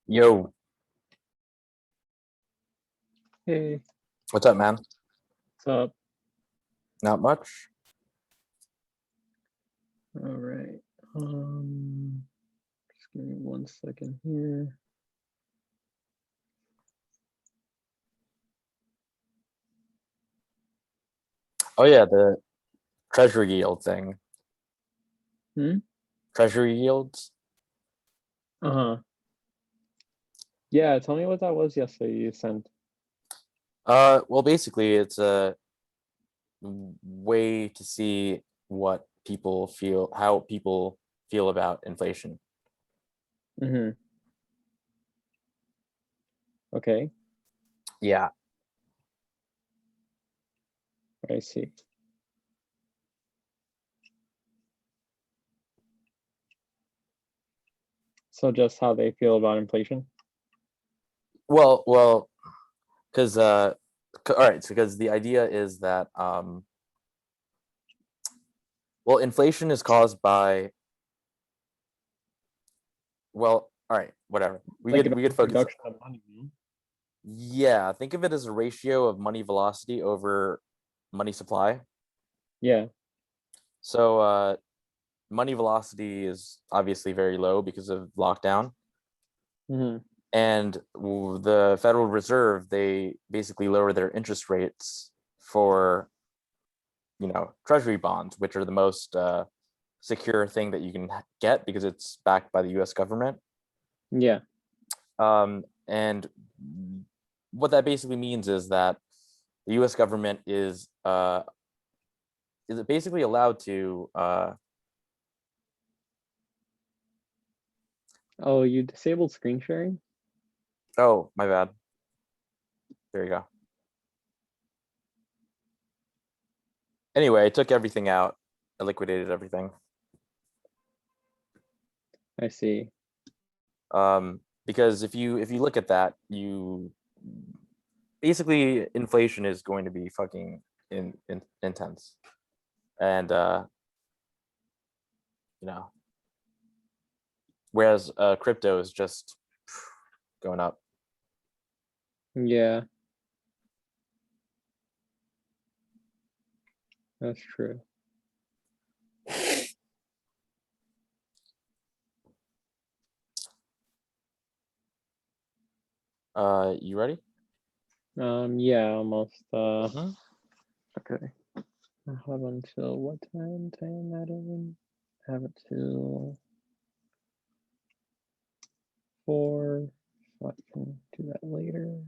Yo, Hey, what's up, man? what's up? Not much. All right. Just give me 1 second here. Oh yeah, the treasury yield thing. Hmm? Treasury yields. Uh-huh. Yeah, tell me what that was yesterday you sent. Well, basically, it's a way to see what people feel, how people feel about inflation. Mm-hmm. Okay, Yeah. I see. So just how they feel about inflation? Well, because all right, so because the idea is that well, inflation is caused by all right, whatever. We Like could an focus. overproduction of money, no? Yeah, think of it as a ratio of money velocity over money supply. Yeah. So money velocity is obviously very low because of lockdown. Mm-hmm. And the Federal Reserve, they basically lower their interest rates for, treasury bonds, which are the most secure thing that you can get because it's backed by the US government. Yeah. And what that basically means is that the US government is basically allowed to Oh, you disabled screen sharing? oh, my bad. There you go. Anyway, I took everything out. I liquidated everything. I see. Because if you look at that, you basically inflation is going to be fucking intense, and you know, whereas crypto is just going up. Yeah. That's true. You ready? Yeah, almost. Mm-hmm. Okay. I have until what time? 10 out of them? Have it till 4, so I can do that later.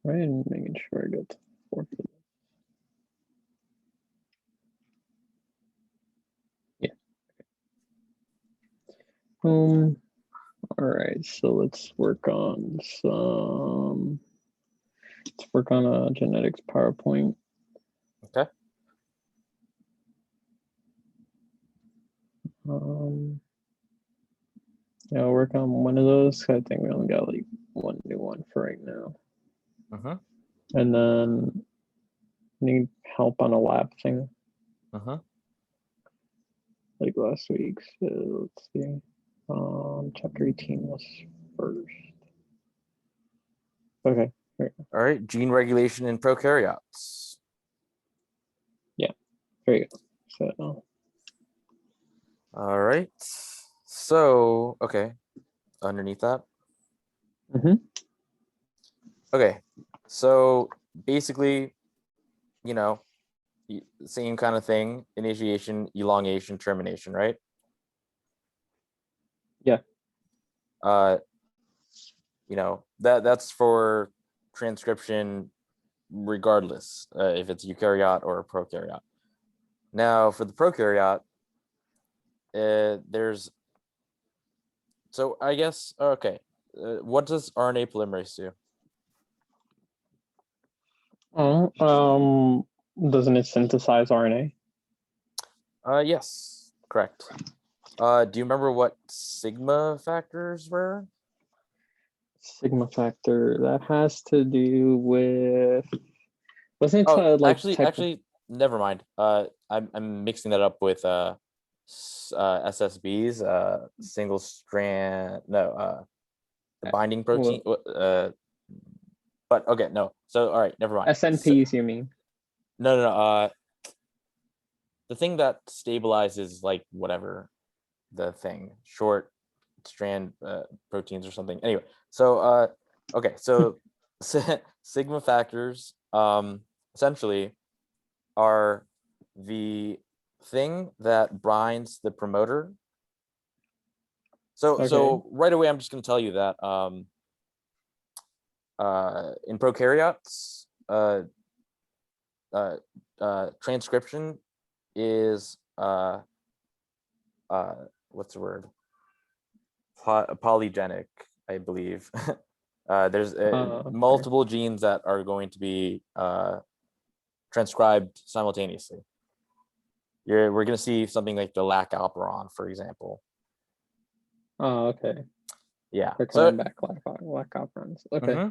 Right, and making sure I go to 4 for this. Yeah. All right, so let's work on a genetics PowerPoint. Okay. Yeah, I'll work on one of those. I think we only got like one new one for right now. Mm-hmm. And then need help on a lab thing. Mm-hmm. Like last week. So let's see. Chapter 18 was first. Okay. All right. Gene regulation in prokaryotes. Yeah. There you go. So. All right. So okay. Underneath that. Mm-hmm. Okay. So basically, same kind of thing: initiation, elongation, termination, right? Yeah. That's for transcription regardless if it's eukaryote or a prokaryote. Now for the prokaryote, there's so I guess okay, what does RNA polymerase do? Doesn't it synthesize RNA? Yes, correct. Do you remember what sigma factors were? Sigma factor, that has to do with, wasn't it Oh, like actually, never mind. I'm mixing that up with SSBs, single strand. No, the binding protein. But okay, no. So all right, never mind. SNPs, you mean? No. The thing that stabilizes like whatever the thing, short strand proteins or something. Anyway, so okay, so sigma factors essentially are the thing that binds the promoter. So right away, I'm just going to tell you that in prokaryotes, transcription is what's the word? Polygenic, I believe. There's multiple genes that are going to be transcribed simultaneously. We're going to see something like the lac operon, for example. Oh, okay. Yeah. They're coming back lac operons. Okay. Mm-hmm.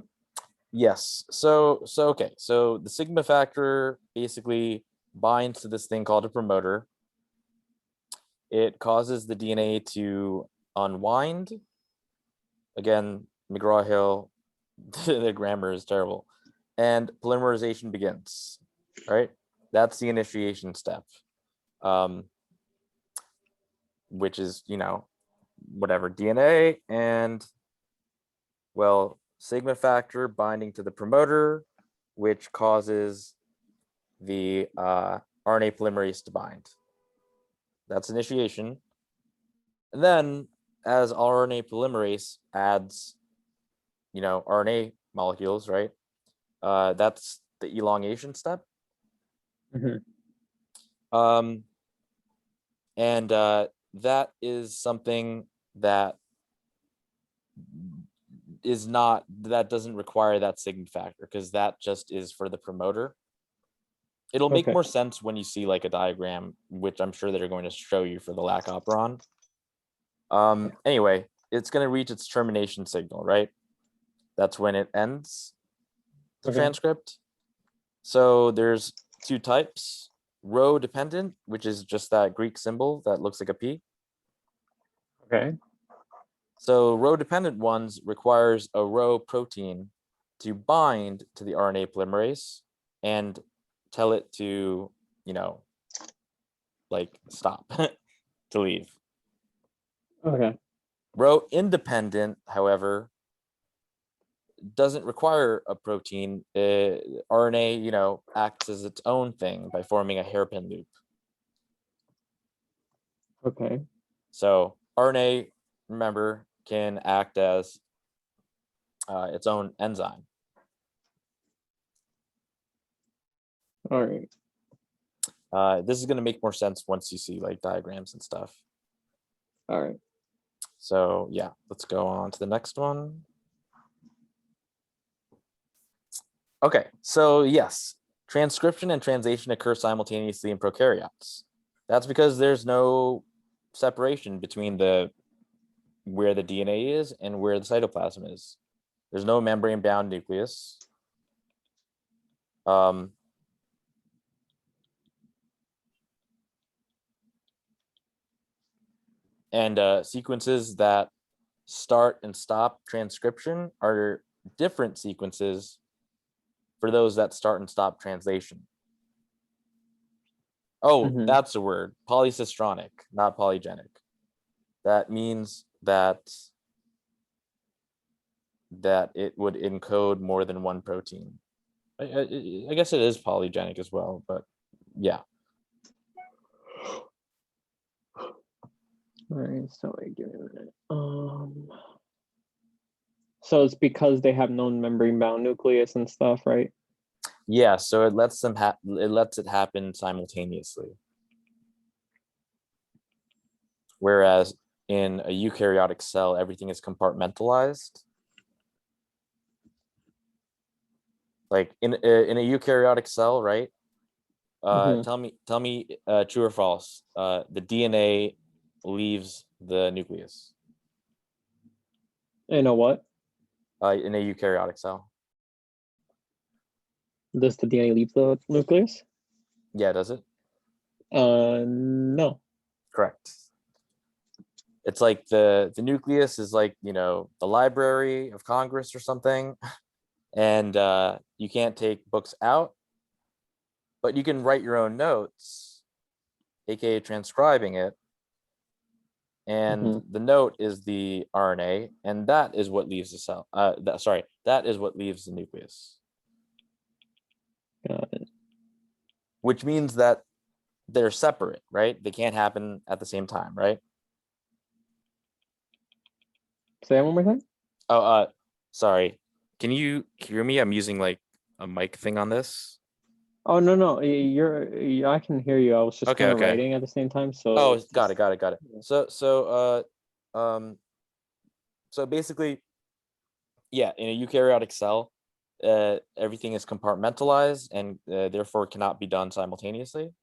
Yes. So okay. So the sigma factor basically binds to this thing called a promoter. It causes the DNA to unwind. Again, McGraw-Hill, the grammar is terrible. And polymerization begins, right? That's the initiation step, which is, whatever, DNA and, well, sigma factor binding to the promoter, which causes the RNA polymerase to bind. That's initiation. And then as RNA polymerase adds, RNA molecules, right? That's the elongation step. Mm-hmm. And that is something that doesn't require that sigma factor, because that just is for the promoter. It'll make more sense when you see like a diagram, which I'm sure they're going to show you for the lac operon. Anyway, it's going to reach its termination signal, right? That's when it ends the transcript. So there's two types: row dependent, which is just that Greek symbol that looks like a P. Okay. So row dependent ones requires a row protein to bind to the RNA polymerase and tell it to, like stop, to leave. Okay. Row independent, however, doesn't require a protein. RNA, acts as its own thing by forming a hairpin loop. Okay. So RNA, remember, can act as its own enzyme. All right. This is going to make more sense once you see like diagrams and stuff. All right. So yeah, let's go on to the next one. Okay, so yes, transcription and translation occur simultaneously in prokaryotes. That's because there's no separation between where the DNA is and where the cytoplasm is. There's no membrane-bound nucleus. And sequences that start and stop transcription are different sequences for those that start and stop translation. Oh, that's a word. Polycistronic, not polygenic. That means that it would encode more than one protein. I guess it is polygenic as well, but yeah. All right, so wait, give me a minute. So it's because they have known membrane-bound nucleus and stuff, right? Yeah, so it lets it happen simultaneously. Whereas in a eukaryotic cell, everything is compartmentalized. Like in a eukaryotic cell, right? Tell me, true or false? The DNA leaves the nucleus. In a what? In a eukaryotic cell. Does the DNA leave the nucleus? Yeah, does it? No. Correct. It's like the nucleus is like, the Library of Congress or something, and you can't take books out, but you can write your own notes, aka transcribing it, and the note is the RNA, and that is what leaves the cell. That is what leaves the nucleus. Got it. Which means that they're separate, right? They can't happen at the same time, right? Say that one more time. Oh, sorry. Can you hear me? I'm using like a mic thing on this. Oh no, I can hear you. I was just Okay, kind of okay. writing at the same time, so Oh, it's got just, it, got it, got it. yeah. So basically, yeah, in a eukaryotic cell, everything is compartmentalized and therefore cannot be done simultaneously.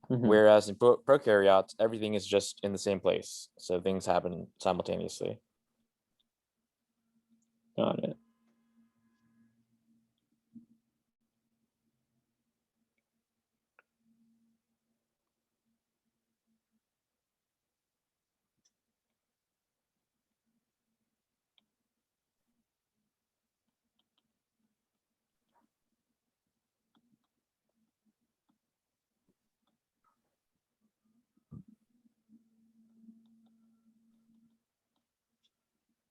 Whereas in prokaryotes, everything is just in the same place, so things happen simultaneously. Got it.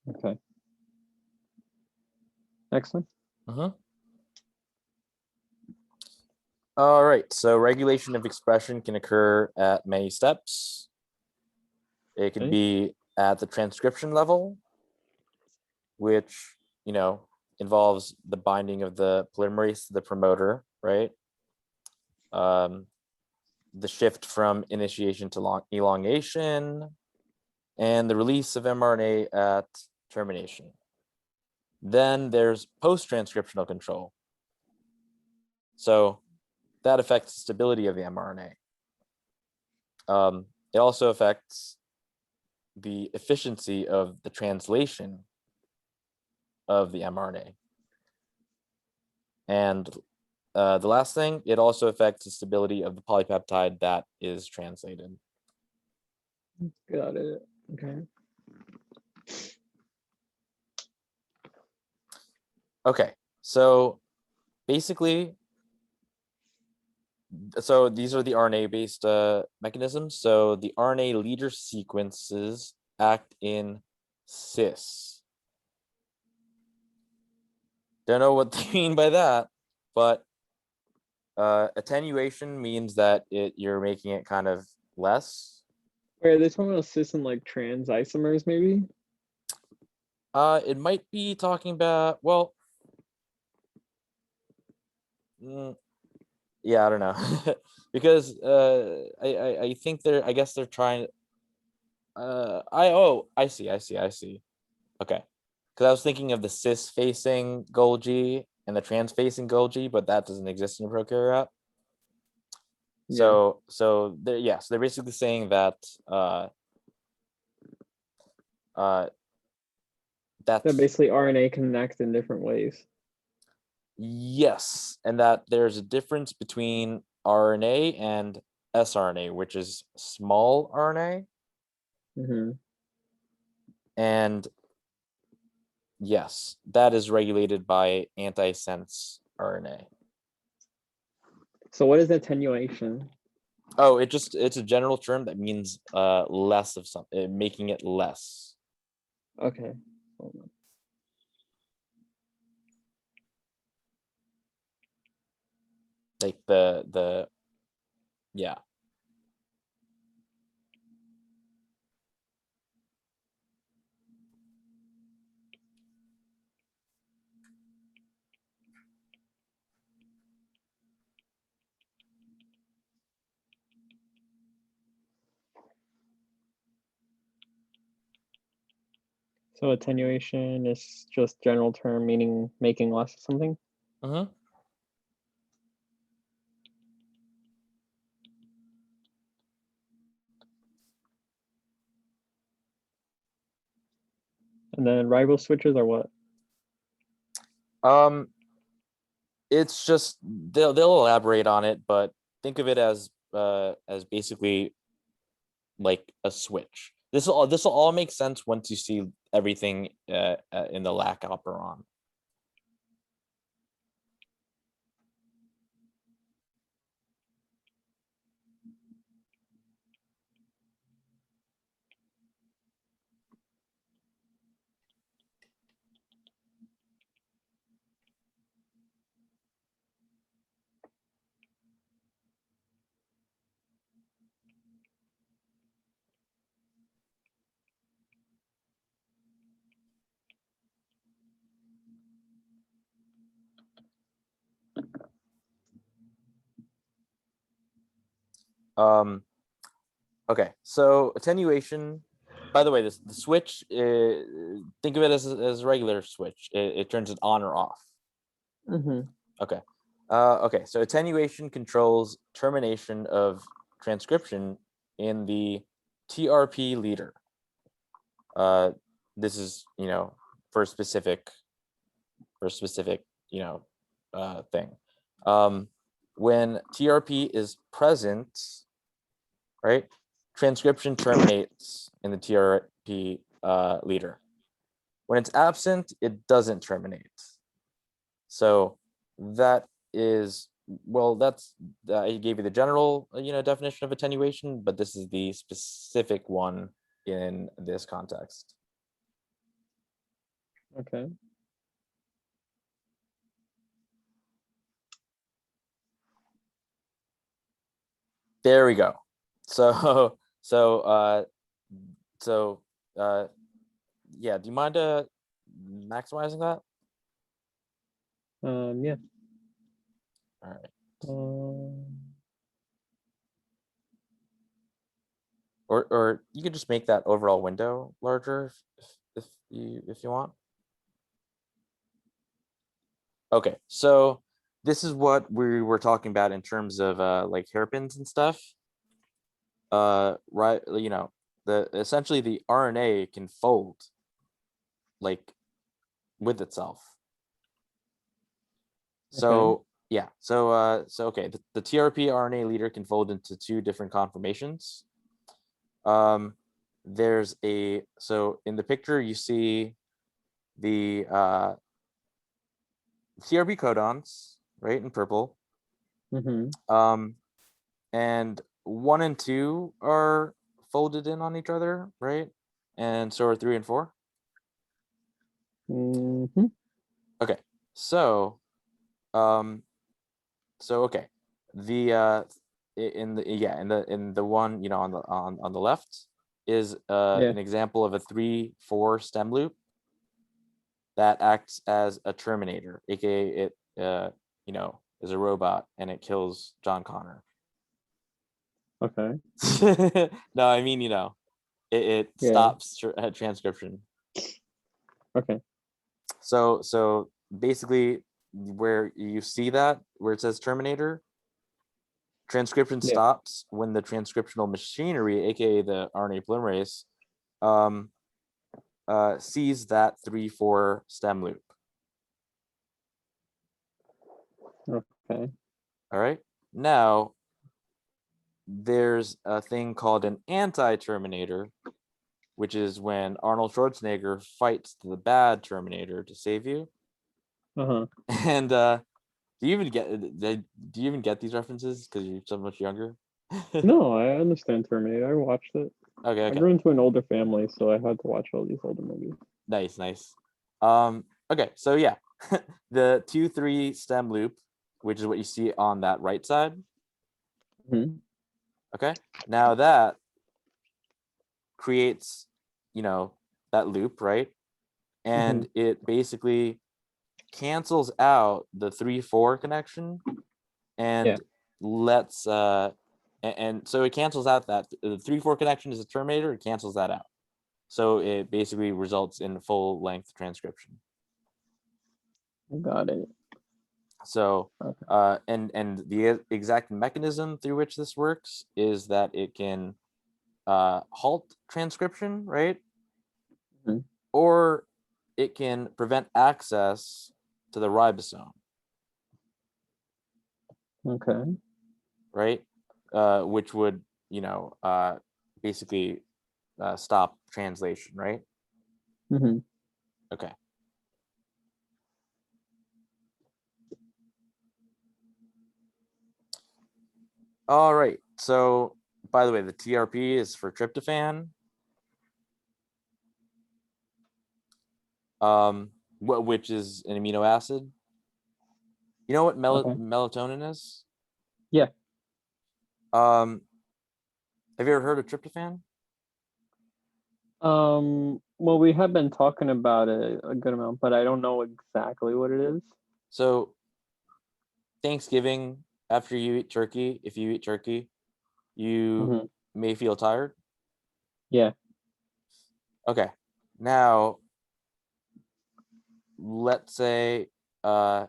Okay. Next one. All right, so regulation of expression can occur at many steps. It could be at the transcription level, which, involves the binding of the polymerase to the promoter, right? The shift from initiation to elongation, and the release of mRNA at termination. Then there's post-transcriptional control. So that affects the stability of the mRNA. It also affects the efficiency of the translation of the mRNA. And the last thing, it also affects the stability of the polypeptide that is translated. Got it. Okay. Okay, so basically, so these are the RNA-based mechanisms. So the RNA leader sequences act in cis. Don't know what they mean by that, but attenuation means that you're making it kind of less. Wait, are they talking about cis and like trans isomers, maybe? It might be talking about, well, yeah, I don't know. Because I think I guess they're trying. I see. Okay, because I was thinking of the cis facing Golgi and the trans facing Golgi, but that doesn't exist in a prokaryote. So they're basically saying that That basically RNA can act in different ways. yes, and that there's a difference between RNA and sRNA, which is small RNA. And yes, that is regulated by antisense RNA. So what is attenuation? Oh, it's a general term that means less of something, making it less. Okay. Hold on. Like yeah. So attenuation is just general term meaning making less of something? Mm-hmm. And then ribo switches are what? It's just they'll elaborate on it, but think of it as basically like a switch. This will all make sense once you see everything in the lac operon. Okay, so attenuation. By the way, the switch. Think of it as a regular switch. It turns it on or off. Okay. Okay. So attenuation controls termination of transcription in the TRP leader. This is for a specific thing. When TRP is present, right, transcription terminates in the TRP leader. When it's absent, it doesn't terminate. So that is, well, that's I gave you the general definition of attenuation, but this is the specific one in this context. Okay. There we go. So yeah, do you mind maximizing that? Yeah. All right. Or you could just make that overall window larger if you want. Okay, so this is what we were talking about in terms of like hairpins and stuff. Right, essentially the RNA can fold like with itself. So yeah, so okay, the TRP RNA leader can fold into two different conformations. There's so in the picture you see the TRP codons, right, in purple. And 1 and 2 are folded in on each other, right? And so are 3 and 4. Okay, so okay, the in the one on the left is an example of a 3-4 stem loop that acts as a terminator, aka it is a robot and it kills John Connor. Okay. No, I mean it stops transcription. Okay. So basically, where you see that where it says terminator, transcription stops when the transcriptional machinery, aka the RNA polymerase, sees that 3-4 stem loop. Okay. All right. Now there's a thing called an anti-terminator, which is when Arnold Schwarzenegger fights the bad Terminator to save you. And do you even get these references because you're so much younger? No, I understand Terminator. I watched it. Okay. I grew into an older family, so I had to watch all these older movies. Nice. Okay, so yeah, the 2-3 stem loop, which is what you see on that right side. Okay, now that creates, that loop, right? And it basically cancels out the 3-4 connection and lets and so it cancels out that the 3-4 connection is a terminator. It cancels that out, so it basically results in full length transcription. Got it. So and the exact mechanism through which this works is that it can halt transcription, right? Or it can prevent access to the ribosome. Okay. right? Which would, basically stop translation, right? Mm-hmm. Okay. All right. So, by the way, the TRP is for tryptophan. Which is an amino acid. You know what Okay. melatonin is? Yeah. Have you ever heard of tryptophan? Well, we have been talking about it a good amount, but I don't know exactly what it is. So Thanksgiving, after you eat turkey, if you eat turkey, you Mm-hmm. may feel tired. Yeah. Okay. Now, let's say, why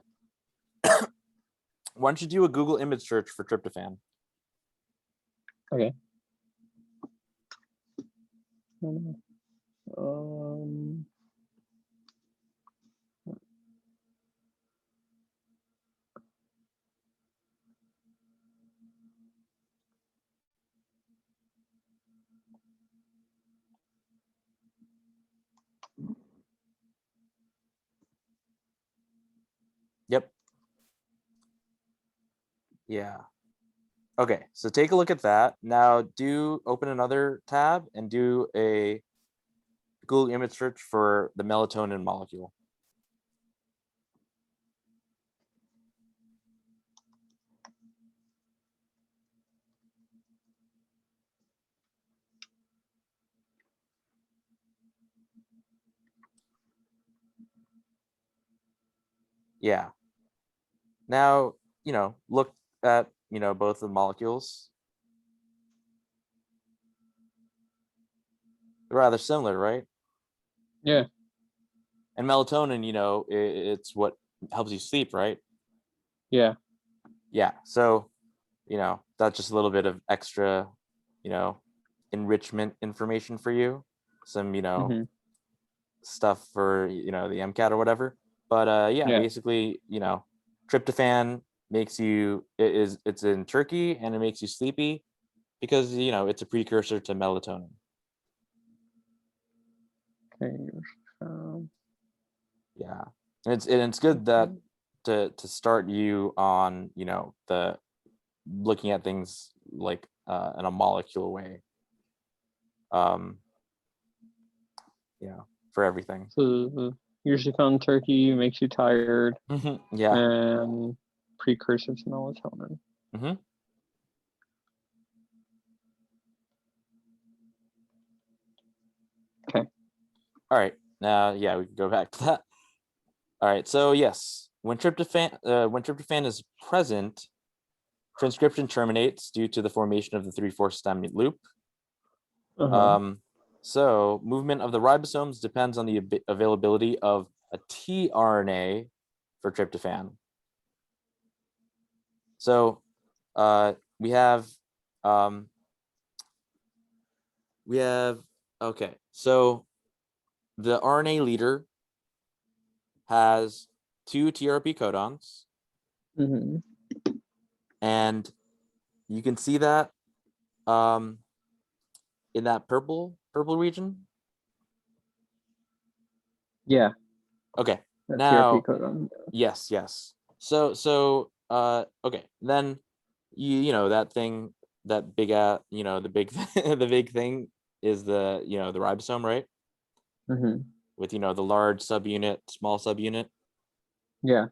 don't you do a Google image search for tryptophan? Okay. Um. Yep. Yeah. Okay, so take a look at that. Now do open another tab and do a Google image search for the melatonin molecule. Yeah. Now, look at, both the molecules. They're rather similar, right? Yeah. And melatonin, it's what helps you sleep, right? Yeah. Yeah. So, that's just a little bit of extra, you know, enrichment information for you. Some, Mm-hmm. stuff for, the MCAT or whatever. But yeah, Yeah. basically, tryptophan makes you it's in turkey and it makes you sleepy because it's a precursor to melatonin. Okay. Um, Yeah. And it's good that to start you on, the looking at things like in a molecule way. Um, for everything. so usually found in turkey makes you tired Yeah. and precursor to melatonin. Mm-hmm. Okay. All right. Now, yeah, we can go back to that. All right. So yes, when tryptophan is present, transcription terminates due to the formation of the 3/4 stem loop. Uh-huh. So movement of the ribosomes depends on the availability of a tRNA for tryptophan. So we have okay. So the RNA leader has 2 TRP codons, Mm-hmm. and you can see that in that purple region. Yeah. Okay. That TRP Now, codon. yes. So okay. Then that thing, that big the big the big thing is the the ribosome, right? Mm-hmm. With the large subunit, small subunit. Yeah.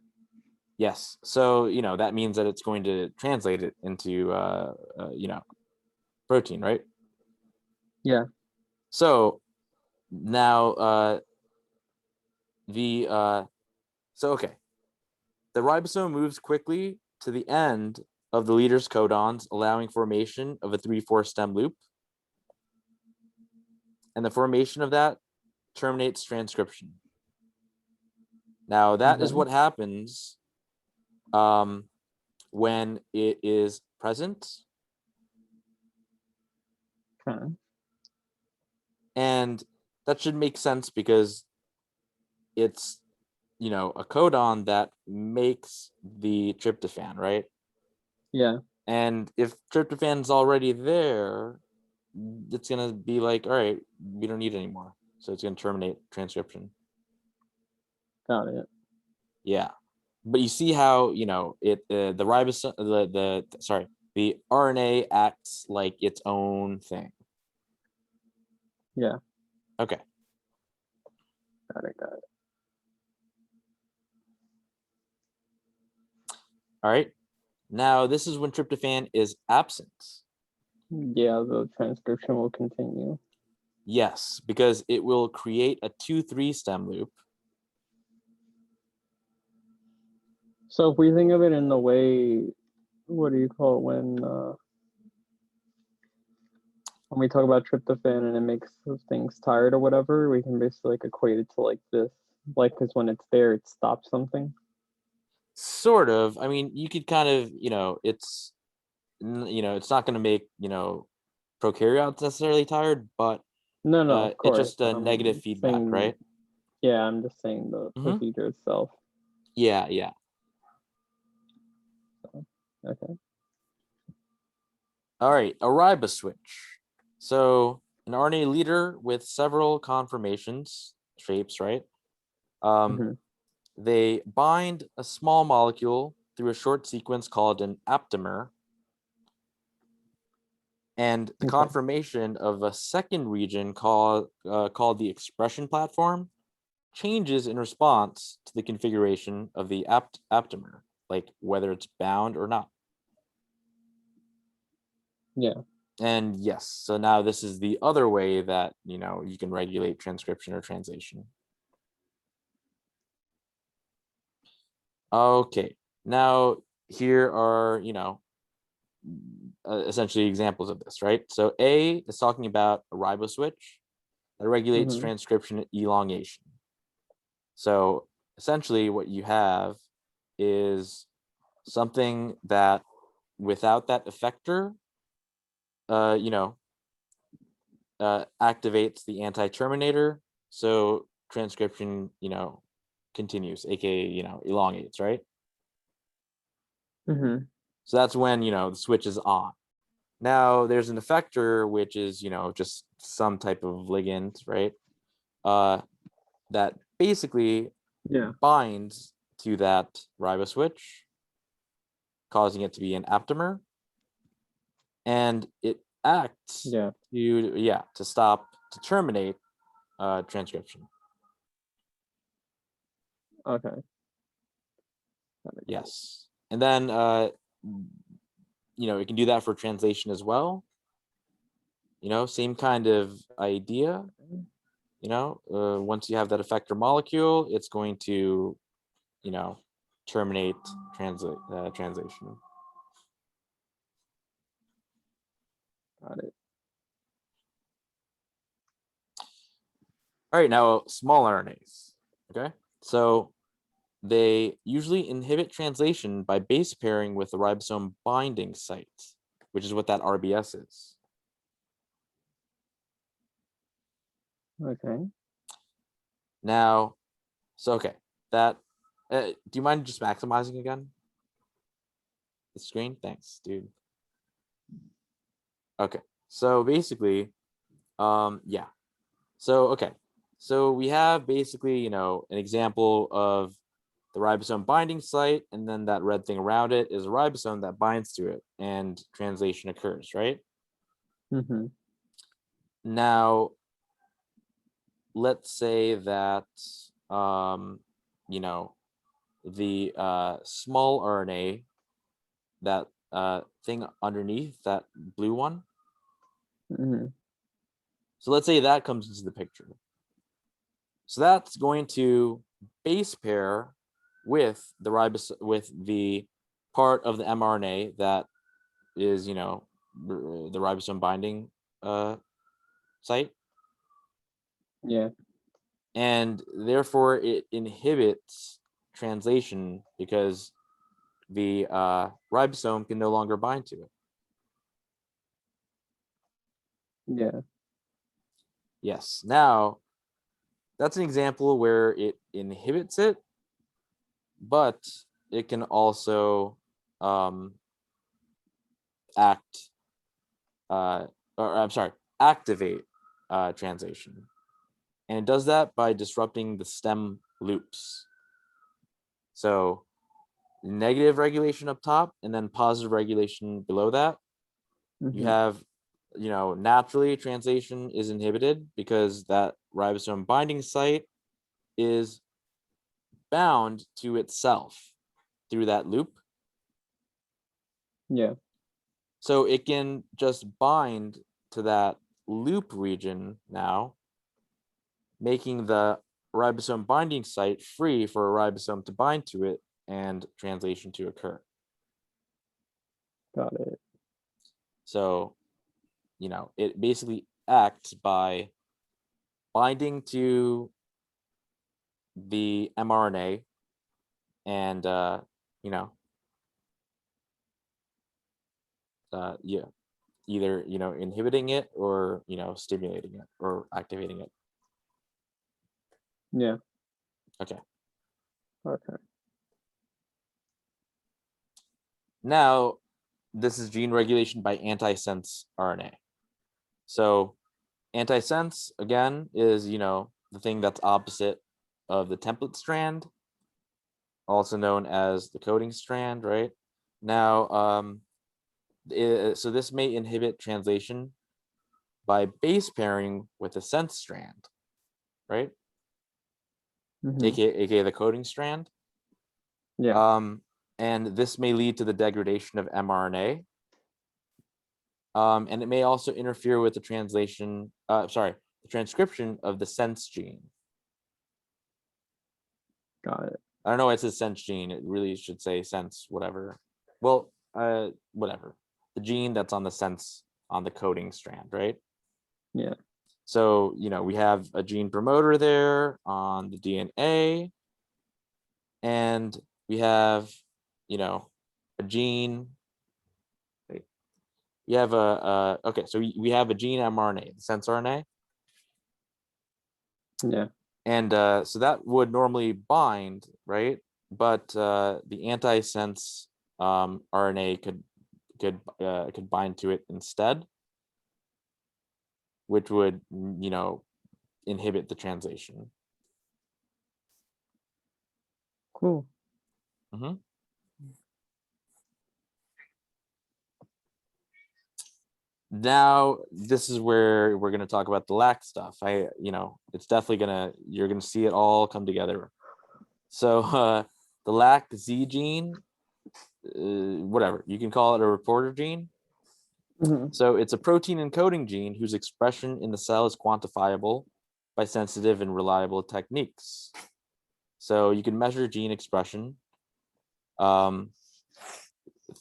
Yes. So that means that it's going to translate it into protein, right? Yeah. So now the so okay, the ribosome moves quickly to the end of the leader's codons, allowing formation of a 3/4 stem loop, and the formation of that terminates transcription. Now that is Okay. what happens when it is present, Okay. and that should make sense because it's a codon that makes the tryptophan, right? Yeah. And if tryptophan's already there, it's going to be like, all right, we don't need it anymore. So it's going to terminate transcription. Got it. Yeah. But you see how, you know, the ribosome, the RNA acts like its own thing. Yeah. Okay. Got it. All right. Now, this is when tryptophan is absent. Yeah, the transcription will continue. Yes, because it will create a 2-3 stem loop. So if we think of it in the way, what do you call it when we talk about tryptophan and it makes things tired or whatever, we can basically like equate it to like this, like because when it's there, it stops something. Sort of. I mean, you could kind of, you know, it's not going to make, prokaryotes necessarily tired, but No, of it's course. just a I'm negative feedback, saying, right? yeah, I'm just saying the procedure itself. Yeah. So, okay. All right, Arriba Switch. So an RNA leader with several conformations, shapes, right? They bind a small molecule through a short sequence called an aptamer. And the conformation of a second region called the expression platform changes in response to the configuration of the aptamer, like whether it's bound or not. Yeah. And yes, so now this is the other way that, you can regulate transcription or translation. Okay, now here are, essentially examples of this, right? So A is talking about a Arriba Switch that regulates transcription and elongation. So essentially what you have is something that without that effector, activates the Anti-Terminator. So transcription, continues, aka, elongates, right? So that's when, the switch is on. Now there's an effector, which is, just some type of ligand, right? That basically binds to that Arriba switch, causing it to be an aptamer. And it acts to terminate transcription. Okay. Yes. And then, it can do that for translation as well. Same kind of idea. Once you have that effector molecule, it's going to, terminate translation. Got it. All right, now small RNAs. Okay, so they usually inhibit translation by base pairing with the ribosome binding site, which is what that RBS is. Okay. Now, so okay, that do you mind just maximizing again the screen? Thanks, dude. Okay, so basically, yeah. So okay, so we have basically, an example of the ribosome binding site, and then that red thing around it is a ribosome that binds to it, and translation occurs, right? Now, let's say that the small RNA, that thing underneath, that blue one. So let's say that comes into the picture. So that's going to base pair with the the part of the mRNA that is, the ribosome binding site. Yeah. And therefore it inhibits translation because the ribosome can no longer bind to it. Yeah. Yes. Now, that's an example where it inhibits it, but it can also activate translation. And it does that by disrupting the stem loops. So negative regulation up top and then positive regulation below that. You have, naturally translation is inhibited because that ribosome binding site is bound to itself through that loop. Yeah. So it can just bind to that loop region now, making the ribosome binding site free for a ribosome to bind to it and translation to occur. Got it. So, it basically acts by binding to the mRNA and, either, inhibiting it or, stimulating it or activating it. Yeah. Okay. Okay. Now, this is gene regulation by antisense RNA. So antisense, again, is, the thing that's opposite of the template strand, also known as the coding strand, right? Now, so this may inhibit translation by base pairing with a sense strand, right? AKA the coding strand. Yeah. And this may lead to the degradation of mRNA. And it may also interfere with the the transcription of the sense gene. Got it. I don't know why it says sense gene. It really should say sense whatever. Well, whatever. The gene that's on the sense on the coding strand, right? Yeah. So, we have a gene promoter there on the DNA. And we have, a gene. We have okay, so we have a gene mRNA, the sense RNA. Yeah. And so that would normally bind, right? But the antisense RNA could bind to it instead, which would, inhibit the translation. Cool. Now, this is where we're going to talk about the lac stuff. It's definitely you're going to see it all come together. So the lac Z gene, whatever, you can call it a reporter gene. So it's a protein encoding gene whose expression in the cell is quantifiable by sensitive and reliable techniques. So you can measure gene expression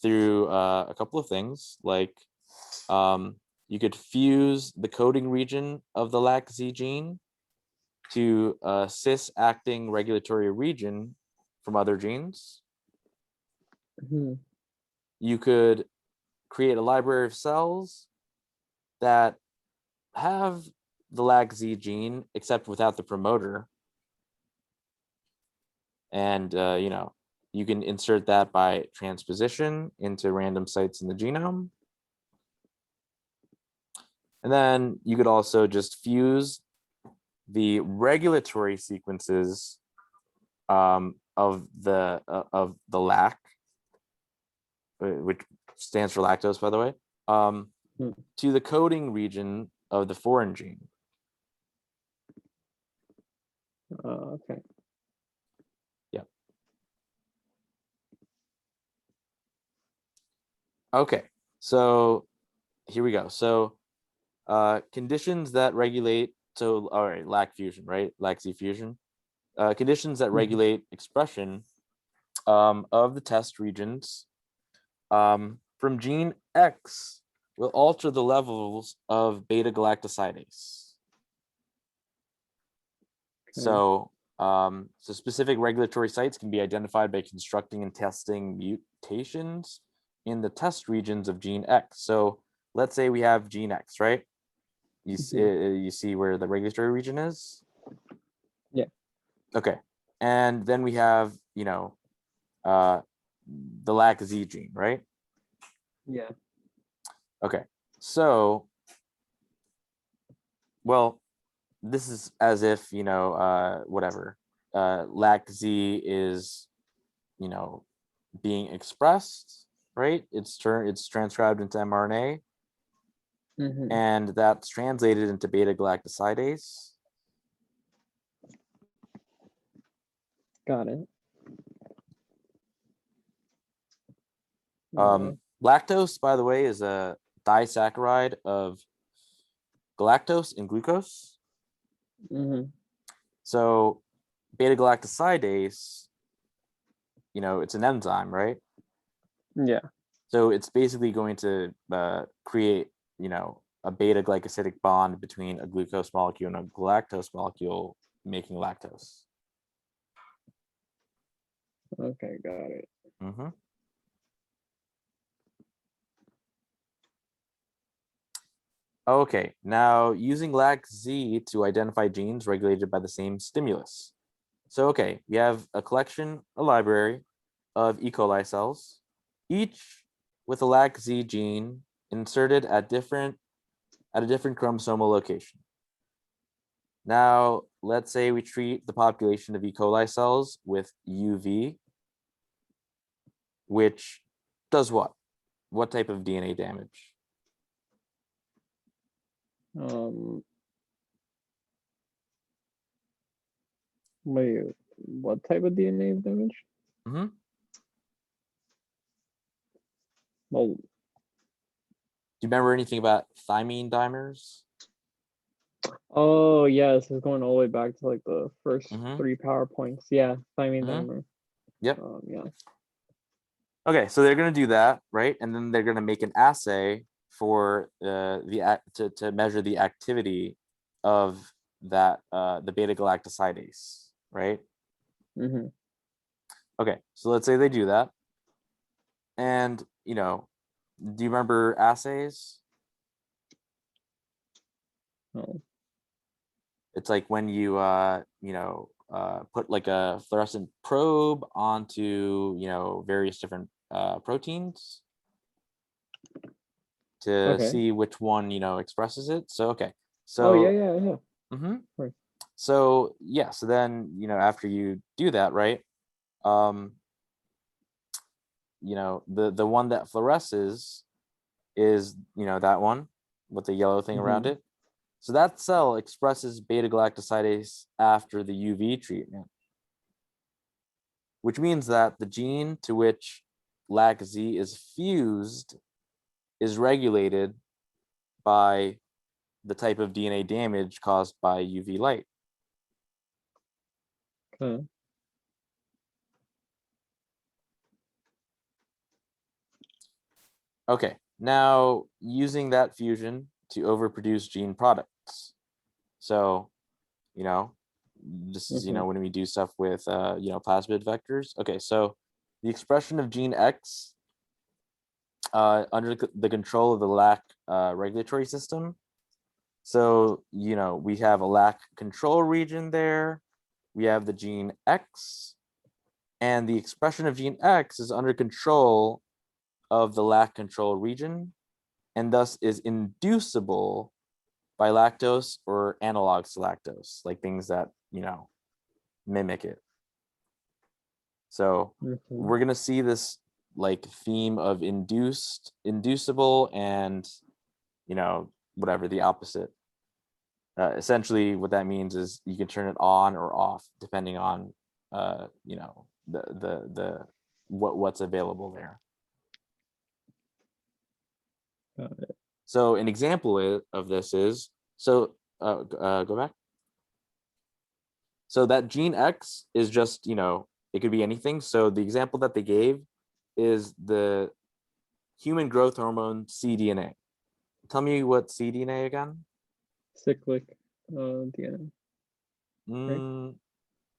through a couple of things, like you could fuse the coding region of the LAC-Z gene to a cis-acting regulatory region from other genes. You could create a library of cells that have the LAC-Z gene, except without the promoter. And, you can insert that by transposition into random sites in the genome. And then you could also just fuse the regulatory sequences of the LAC, which stands for lactose, by the way, to the coding region of the foreign gene. Okay. Yeah. Okay, so here we go. So conditions that regulate, so all right, LAC fusion, right? LAC-Z fusion. Conditions that regulate expression of the test regions from gene X will alter the levels of beta-galactosidase. So, so specific regulatory sites can be identified by constructing and testing mutations in the test regions of gene X. So let's say we have gene X, right? You see where the regulatory region is? Yeah. Okay. And then we have, the LAC-Z gene, right? Yeah. Okay, so, well, this is as if, whatever, lac-Z is, being expressed, right? It's transcribed into mRNA, and that's translated into beta-galactosidase. Got it. Lactose, by the way, is a disaccharide of galactose and glucose. So beta-galactosidase, it's an enzyme, right? Yeah. So it's basically going to create, a beta-glycosidic bond between a glucose molecule and a galactose molecule, making lactose. Okay, got it. Okay, now using lac-Z to identify genes regulated by the same stimulus. So, okay, we have a library of E. coli cells, each with a lac-Z gene inserted at a different chromosomal location. Now, let's say we treat the population of E. coli cells with UV, which does what? What type of DNA damage? Wait, what type of DNA damage? Well, do you remember anything about thymine dimers? Oh yeah, this is going all the way back to like the first 3 PowerPoints. Yeah, Thymine Dimer. Yep. Yeah. Okay, so they're going to do that, right? And then they're going to make an assay for to measure the activity of that the beta-galactosidase, right? Okay, so let's say they do that, and do you remember assays? No. It's like when you put like a fluorescent probe onto various different proteins to see which one expresses it. So okay, so yeah. Right. So yeah, so then after you do that, right, the one that fluoresces is that one with the yellow thing around it. So that cell expresses beta-galactosidase after the UV treatment, which means that the gene to which lac-Z is fused is regulated by the type of DNA damage caused by UV light. Okay. Okay, now using that fusion to overproduce gene products. So, this is, when we do stuff with, plasmid vectors. Okay, so the expression of gene X under the control of the lac regulatory system. So, we have a lac control region there. We have the gene X, and the expression of gene X is under control of the lac control region, and thus is inducible by lactose or analogs to lactose, like things that, mimic it. So we're going to see this like theme of inducible, and, whatever the opposite. Essentially what that means is you can turn it on or off depending on, what's available there. Got it. So an example of this is, so go back. So that gene X is just, it could be anything. So the example that they gave is the human growth hormone cDNA. Tell me what cDNA again? Cyclic DNA. Right?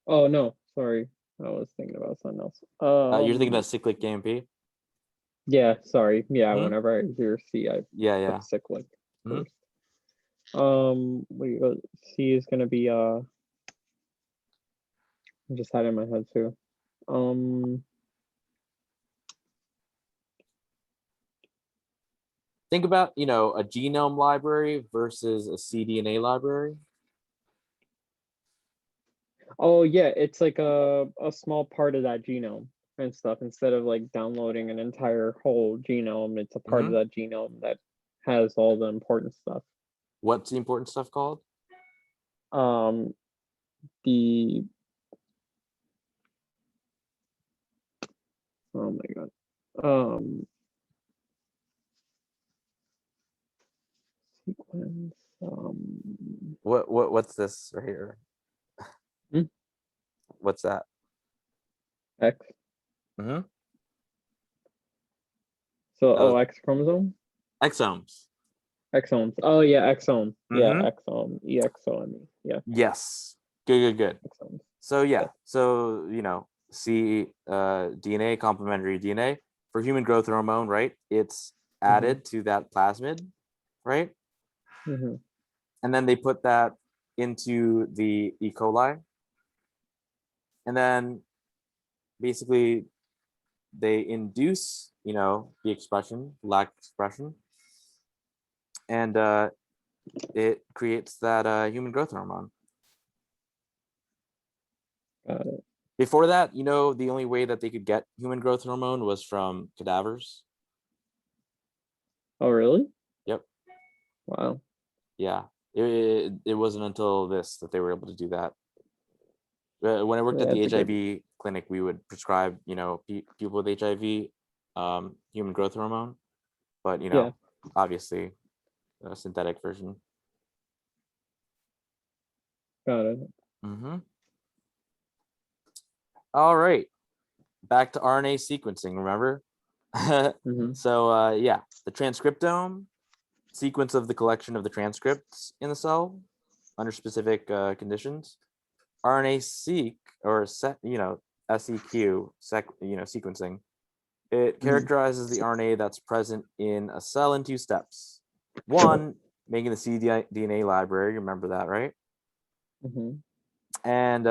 Oh no, sorry. I was thinking about something else. You're thinking of cyclic AMP? Yeah, sorry. Yeah, whenever I hear C, I put cyclic first. C is gonna be I just had it in my head too. think about, you know, a genome library versus a cDNA library. Oh yeah, it's like a small part of that genome and stuff. Instead of like downloading an entire whole genome, it's a part of that genome that has all the important stuff. What's the important stuff called? The oh my god. Sequence. What's this right here? Hmm? What's that? X. Mm-hmm. So X chromosome? Exomes. Exomes. Oh yeah, exome. Yeah, Mhm. exome. EXOME. Yeah, Yes. Good. exomes. So Yeah. yeah, so you know, DNA, complementary DNA for human growth hormone, right? It's added to that plasmid, right? Mm-hmm. And then they put that into the E. coli, and then basically they induce, you know, the expression, lack expression, and it creates that human growth hormone. Got it. Before that, you know, the only way that they could get human growth hormone was from cadavers. Oh really? Yep. Wow. Yeah. It wasn't until this that they were able to do that. When I worked They at the had to get HIV clinic, we would prescribe, you know, people with HIV human growth hormone, but you know, obviously a synthetic version. got it. Mm-hmm. All right, back to RNA sequencing. Remember? Mm-hmm. So yeah, the transcriptome, sequence of the collection of the transcripts in the cell under specific conditions. RNA-seq or set, you know, SEQ, you know, sequencing. It characterizes the RNA that's present in a cell in two steps. One, making the cDNA library. Remember that, right? Mm-hmm. And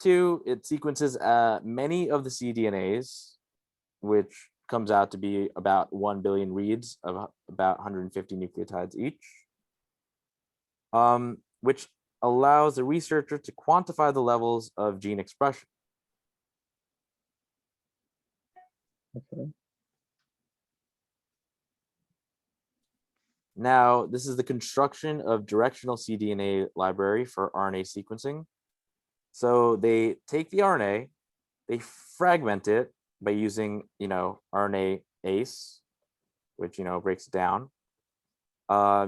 two, it sequences many of the cDNAs, which comes out to be about 1 billion reads of about 150 nucleotides each, which allows the researcher to quantify the levels of gene expression. Okay. Now, this is the construction of directional cDNA library for RNA sequencing. So they take the RNA, they fragment it by using, you know, RNase, which, you know, breaks it down,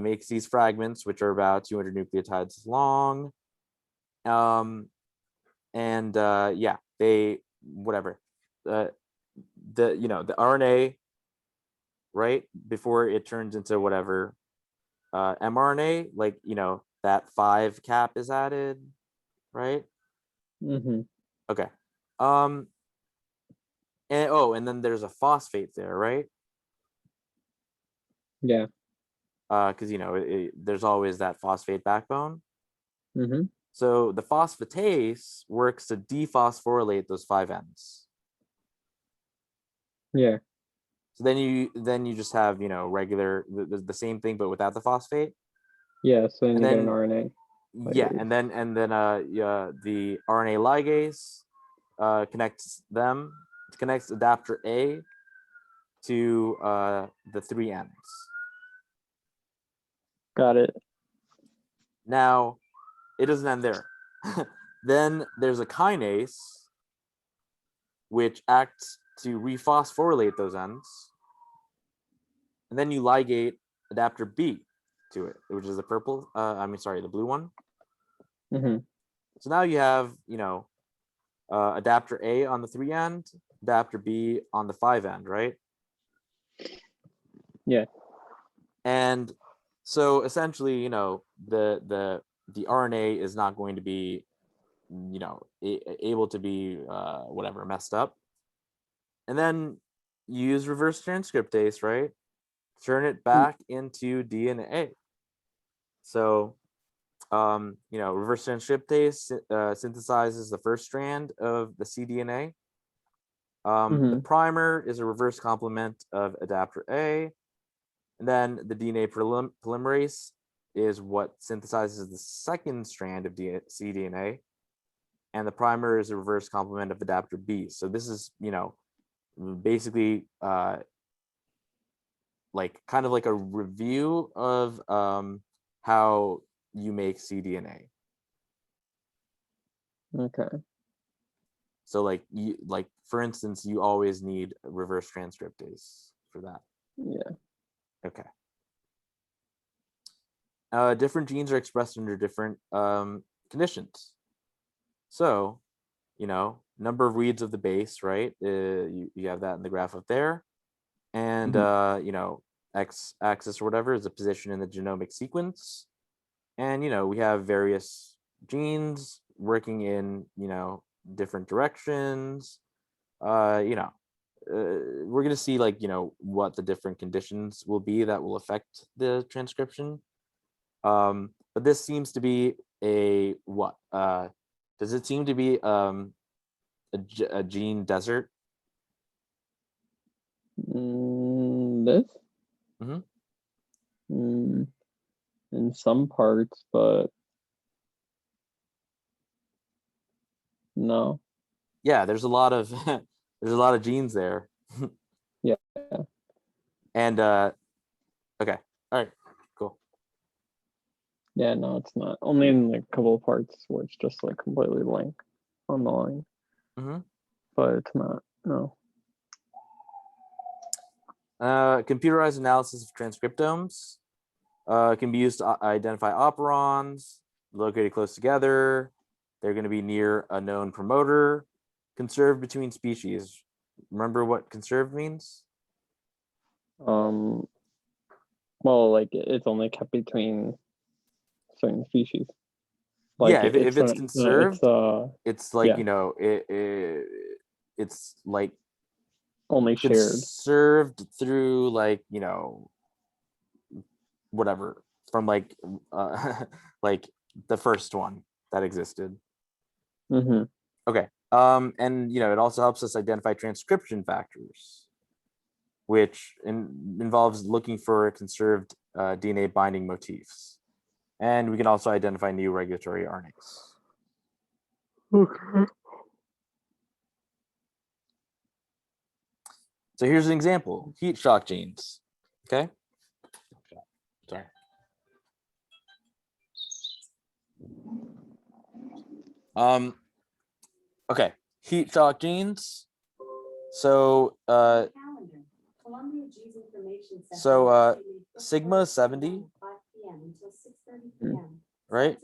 makes these fragments, which are about 200 nucleotides long. Yeah, they, whatever, you know, the RNA, right, before it turns into whatever mRNA, like, you know, that 5 cap is added, right? Mm-hmm. Okay. And then there's a phosphate there, right? Yeah. Because you know, there's always that phosphate backbone. Mm-hmm. So the phosphatase works to dephosphorylate those 5 ends. Yeah. So then you just have, you know, regular the same thing but without the phosphate. Yeah. So then And you get an then RNA. yeah, and then yeah, the RNA ligase connects adapter A to the 3 ends. Got it. Now, it doesn't end there. Then there's a kinase which acts to rephosphorylate those ends. And then you ligate adapter B to it, which is the purple, the blue one. Mm-hmm. So now you have, you know, adapter A on the 3 end, adapter B on the 5 end, right? Yeah. And so essentially, you know, the RNA is not going to be, you know, able to be whatever messed up. And then you use reverse transcriptase, right? Turn it back into DNA. So you know, reverse transcriptase synthesizes the first strand of the cDNA. The primer is a reverse complement of adapter A. And then the DNA polymerase is what synthesizes the second strand of cDNA. And the primer is a reverse complement of adapter B. So this is, basically like kind of like a review of how you make cDNA. Okay. So like for instance, you always need reverse transcriptase for that. Yeah. Okay. Different genes are expressed under different conditions. So, number of reads of the base, right? You have that in the graph up there. And, x-axis or whatever is the position in the genomic sequence. And, we have various genes working in, different directions. We're going to see what the different conditions will be that will affect the transcription. But this seems to be a what? Does it seem to be a gene desert? This? Mm-hmm. In some parts, but no. Yeah, there's a lot of there's a lot of genes there. Yeah. And okay, all right, cool. Yeah, no, it's not. Only in a couple of parts where it's just like completely blank on the line. Mm-hmm. But it's not, no. Computerized analysis of transcriptomes can be used to identify operons located close together. They're going to be near a known promoter. Conserved between species. Remember what conserved means? Well, like it's only kept between certain species. Like yeah, if it's conserved, it's like yeah. it's like only shared. Conserved through like whatever from like like the first one that existed. Mm-hmm. Okay. And it also helps us identify transcription factors, which involves looking for conserved DNA binding motifs. And we can also identify new regulatory RNAs. Okay. So here's an example: heat shock genes. Okay. Sorry. Okay, heat shock genes. So sigma 70, right?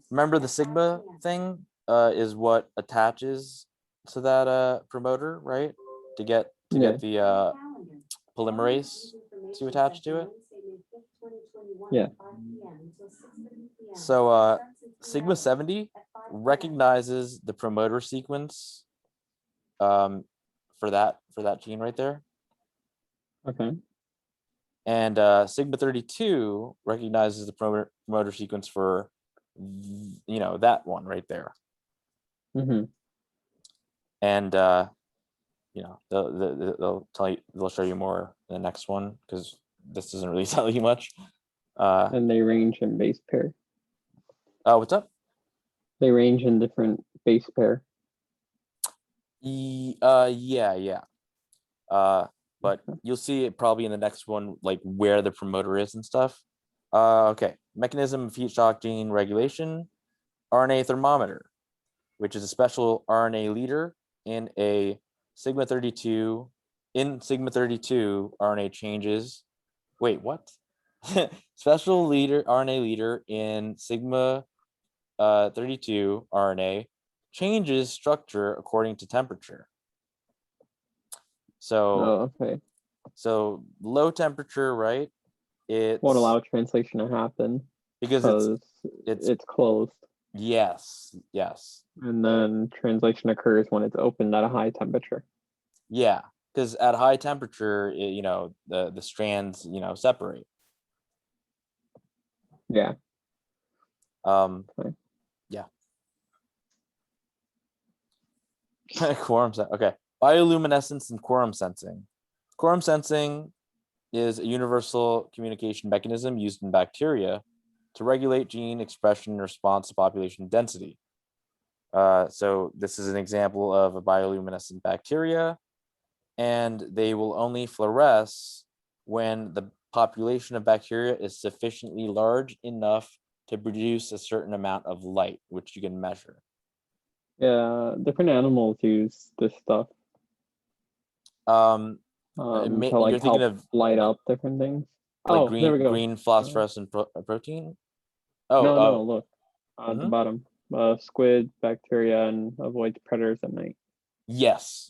Remember the sigma thing is what attaches to that promoter, right? To get the polymerase to attach to it. Yeah. So sigma 70 recognizes the promoter sequence for that gene right there. Okay. And sigma 32 recognizes the promoter sequence for that one right there. Mm-hmm. And they'll tell you, they'll show you more in the next one because this doesn't really tell you much. And they range in base pair. What's up? They range in different base pair. Yeah. But you'll see it probably in the next one, like where the promoter is and stuff. Okay, mechanism of heat shock gene regulation, RNA thermometer, which is a special RNA leader in a sigma 32. In sigma 32, RNA changes. Wait, what? Special RNA leader in sigma 32 RNA changes structure according to temperature. So, okay. So low temperature, right? It won't allow translation to happen because it's closed. Yes. And then translation occurs when it's opened at a high temperature. Yeah, because at high temperature, the strands, separate. Yeah. Okay. Yeah. Quorum sensing. Okay. Bioluminescence and quorum sensing. Quorum sensing is a universal communication mechanism used in bacteria to regulate gene expression in response to population density. So this is an example of a bioluminescent bacteria, and they will only fluoresce when the population of bacteria is sufficiently large enough to produce a certain amount of light, which you can measure. Yeah, different animals use this stuff To like you're thinking help of light up different things. like Oh, there we go. green phosphorescent protein. Oh, No, look at the Mhm. bottom. Squid, bacteria, and avoids predators at night. Yes.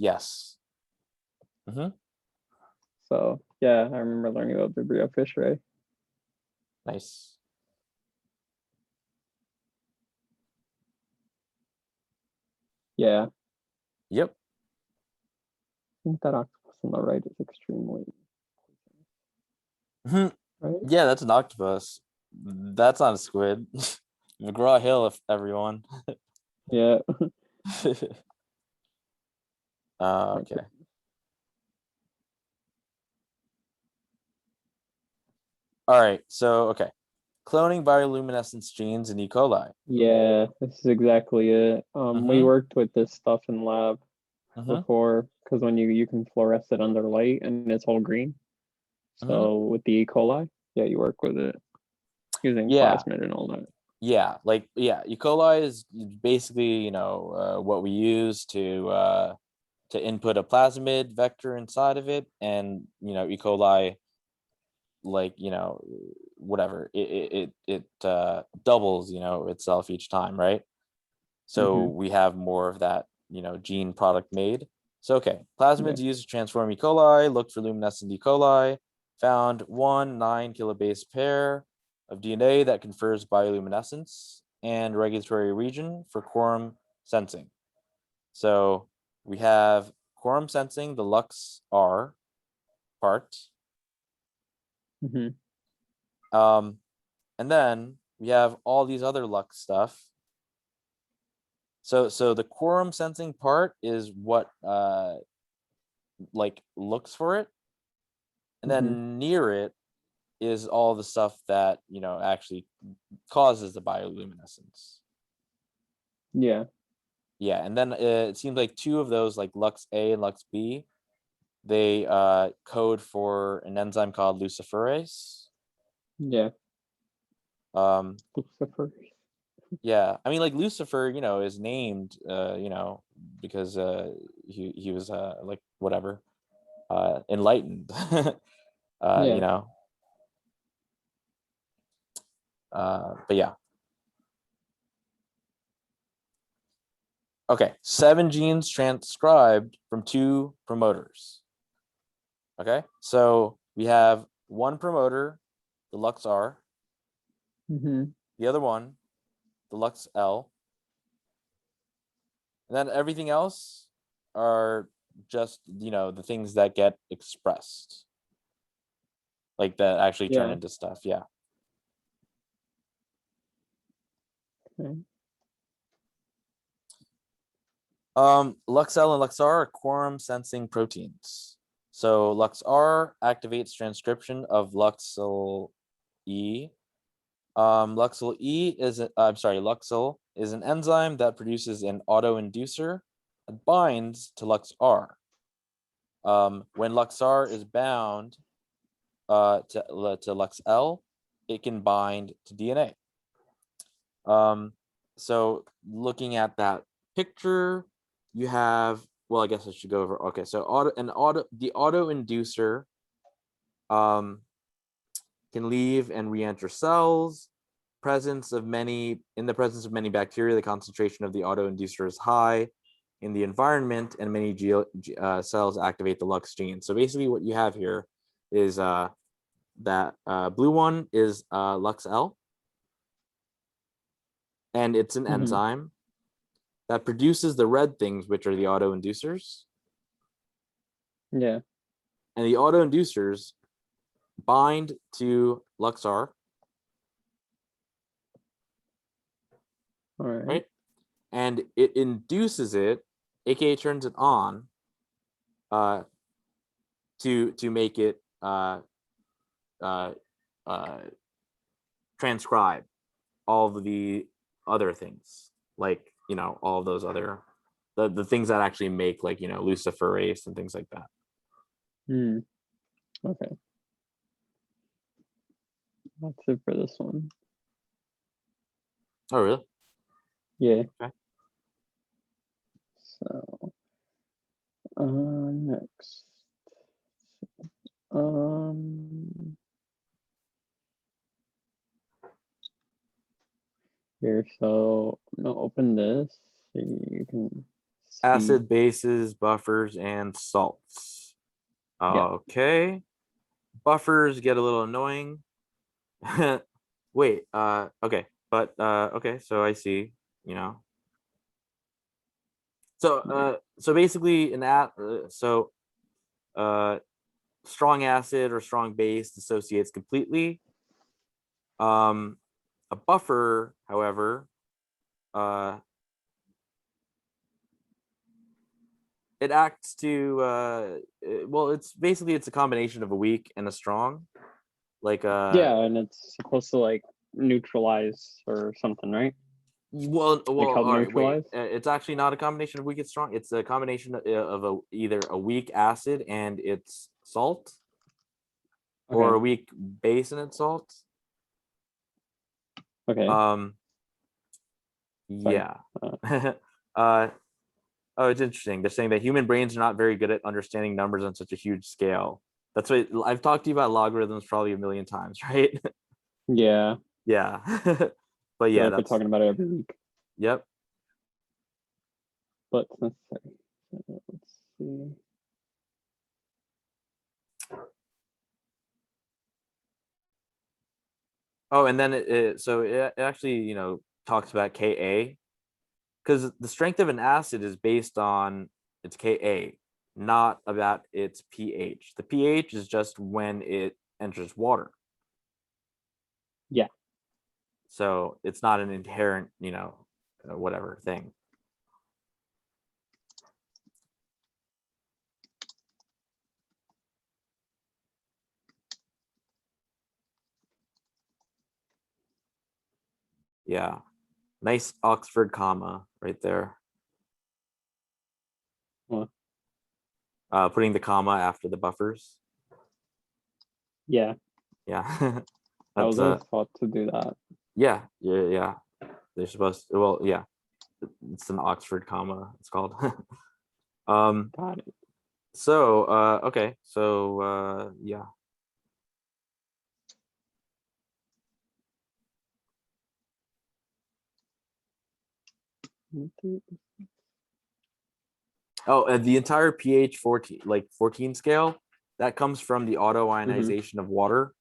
So yeah, I remember learning about Vibrio fish ray. Nice. Yeah, Yep. I think that octopus on the right is extremely Mhm. right. Yeah, that's an octopus. That's not a squid. McGraw Hill, if everyone. Yeah. Okay. All right. So, okay. Cloning bioluminescence genes in E. coli. Yeah, this is exactly it. We Mm-hmm. worked with this stuff in lab Mm-hmm. before because when you can fluoresce it under light and it's all green. Mm-hmm. So with the E. coli, yeah, you work with it using Yeah. plasmid and all that. Yeah. Like, yeah, E. coli is basically, what we use to input a plasmid vector inside of it. And, E. coli, like, whatever, it doubles, itself each time, right? So we have more of that, gene product made. So, okay, plasmids used to transform E. coli, looked for luminescent E. coli, found 1 9 kilobase pair of DNA that confers bioluminescence and regulatory region for quorum sensing. So we have quorum sensing, the Lux R part. And then we have all these other Lux stuff. So the quorum sensing part is what like looks for it, and then near it is all the stuff that actually causes the bioluminescence. Yeah. And then it seems like 2 of those, like Lux A and Lux B, they code for an enzyme called luciferase. Yeah. Lucifer. Yeah, I mean, like Lucifer, is named, because he was like whatever, enlightened, Yeah. but yeah. Okay, 7 genes transcribed from 2 promoters. Okay, so we have 1 promoter, the Lux R, the other one, the Lux L, and then everything else are just, the things that get expressed, like that actually turn into stuff. Yeah. Okay. LuxL and LuxR are quorum sensing proteins. So LuxR activates transcription of Luxyl E. Luxyl E is Luxyl is an enzyme that produces an autoinducer that binds to LuxR. When LuxR is bound to LuxL, it can bind to DNA. So looking at that picture, you have, well, I guess I should go over. Okay, so the autoinducer can leave and re-enter cells. In the presence of many bacteria, the concentration of the autoinducer is high in the environment, and many cells activate the Lux gene. So basically, what you have here is that blue one is LuxL, and it's an enzyme that produces the red things, which are the autoinducers. Yeah. And the autoinducers bind to LuxR. All right. Right? And it induces it, aka turns it on, to make it transcribe all of the other things, like, you know, all of those other the things that actually make, like, you know, luciferase and things like that. Okay. That's it for this one. Oh, really? Yeah. Okay. So, next. Here, so I'm gonna open this so you can see. Acid, bases, buffers, and salts. Okay. Buffers get a little annoying. Wait, okay, but okay, so I see, you know. So basically strong acid or strong base dissociates completely. A buffer, however, it acts to well, it's a combination of a weak and a strong, like yeah, and it's supposed to like neutralize or something, right? well, Like help all right, wait. neutralize. It's actually not a combination of weak and strong. It's a combination of either a weak acid and its salt, or a Okay. weak base and its salt. Okay. Yeah. Oh, it's interesting. They're saying that human brains are not very good at understanding numbers on such a huge scale. That's what I've talked to you about logarithms probably a million times, right? Yeah. Yeah. But I feel yeah, like we're talking about it every week, yep. but it's necessary. So let's see. Oh, and then it actually, you know, talks about Ka, because the strength of an acid is based on its Ka, not about its pH. The pH is just when it enters water. Yeah. So it's not an inherent, you know, whatever thing. Yeah. Nice Oxford comma right there. What? Putting the comma after the buffers. Yeah. Yeah. I That's was always taught to do that. yeah. They're supposed to, well, yeah. It's an Oxford comma, it's called. Got it. So okay, so yeah. Oh, the entire pH 14 scale, that comes from the autoionization of water,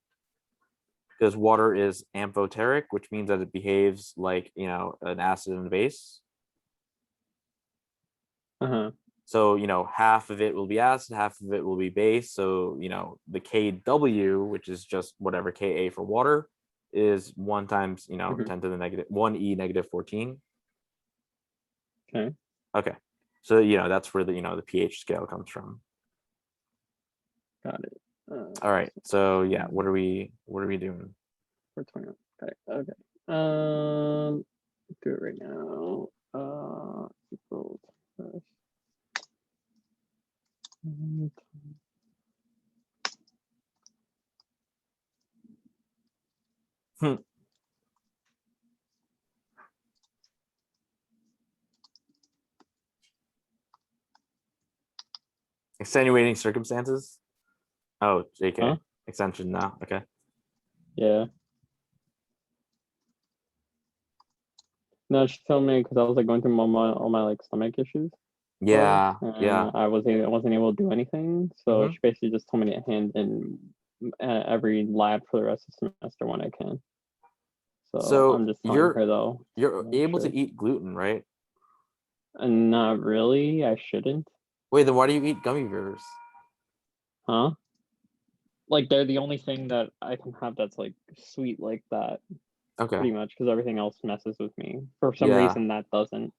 because water is amphoteric, which means that it behaves like, you know, an acid and a base. So, you know, half of it will be acid, half of it will be base. So, you know, the Kw, which is just whatever Ka for water, is 1 times, you know, 10 to the negative 1e negative 14. Okay. Okay. So, you know, that's where the, you know, the pH scale comes from. Got it. All right. So yeah, what are we doing? 421. Okay. Do it right now. Equals first. Extenuating circumstances. Oh, JK. Huh? Extension now. Okay. Yeah. No, she told me because I was like going through all my like stomach issues. Yeah. And Yeah. I wasn't able to do anything. So she basically just told me to hand in every lab for the rest of the semester when I can. So I'm just telling her though. You're able to eat gluten, right? And not really. I shouldn't. Wait, then why do you eat gummy bears? Huh? Like they're the only thing that I can have that's like sweet like that. Okay. Pretty much, because everything else messes with me. For some Yeah. reason that doesn't.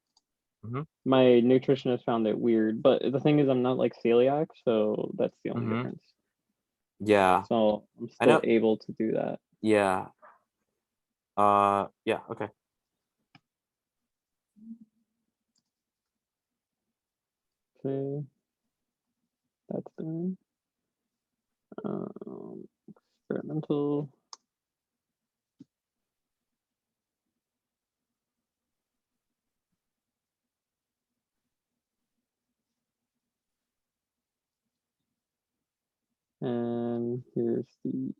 My nutritionist found it weird, but the thing is I'm not like celiac, so that's the only difference. Yeah, So I'm I know. still able to do that. Yeah. Yeah, okay. Okay, that's done. Experimental. And here's the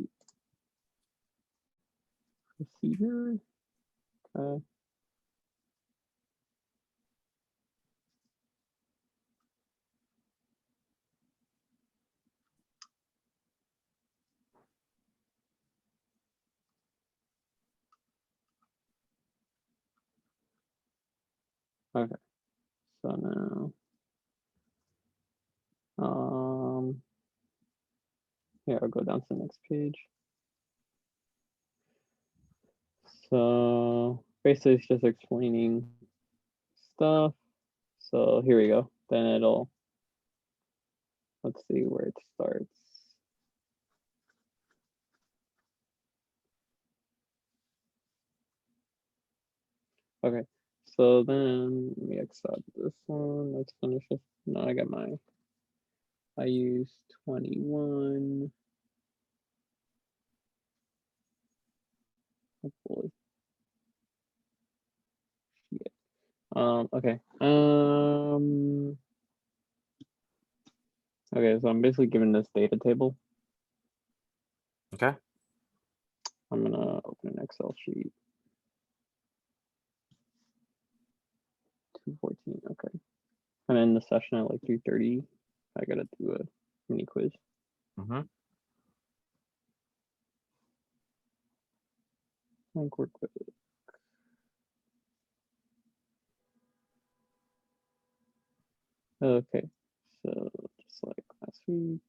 procedure. Okay. Okay. So now, here I'll go down to the next page. So basically, it's just explaining stuff. So here we go. Then it'll, let's see where it starts. Okay, so then let me accept this one. Let's finish this. No, I got my, I used 21. Oh boy. Shit. Okay. Okay, so I'm basically given this data table. Okay. I'm gonna open an Excel sheet. 214, okay. And in the session at like 3:30, I gotta do a mini quiz. Mm-hmm. Like work with it. Okay, so just like last week.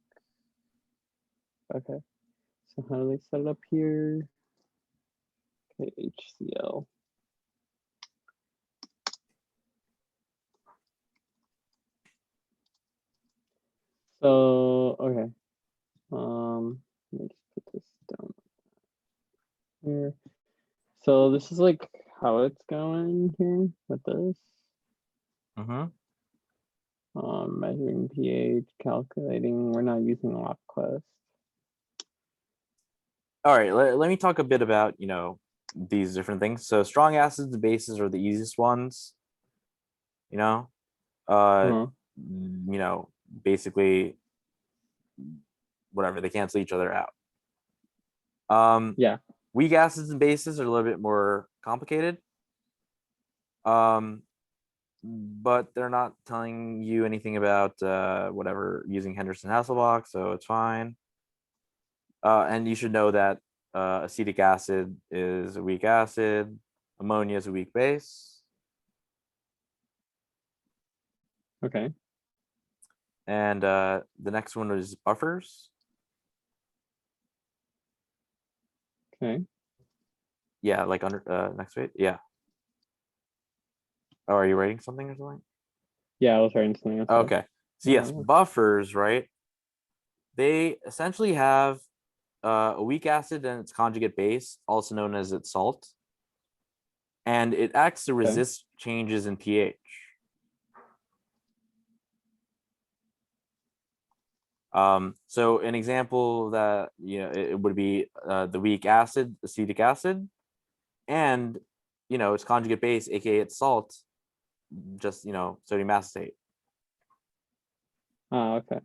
Okay, so how do they set it up here? Okay, HCl. So, okay. Let me just put this down here. So this is like how it's going here with this. Mm-hmm. Measuring pH, calculating. We're not using LabQuest. All right, let me talk a bit about, these different things. So strong acids and bases are the easiest ones, you know. Basically whatever, they cancel each other out. Yeah. Weak acids and bases are a little bit more complicated. But they're not telling you anything about whatever using Henderson-Hasselbalch, so it's fine. And you should know that acetic acid is a weak acid, ammonia is a weak base. Okay. And the next one is buffers. Okay. Yeah, like under next page. Yeah. Oh, are you writing something or something? Yeah, I was writing something. Okay. So yes, buffers, right? They essentially have a weak acid and its conjugate base, also known as its salt, and it acts to resist changes in pH. So an example that it would be the weak acid, acetic acid, and its conjugate base, aka its salt, just sodium acetate. Okay.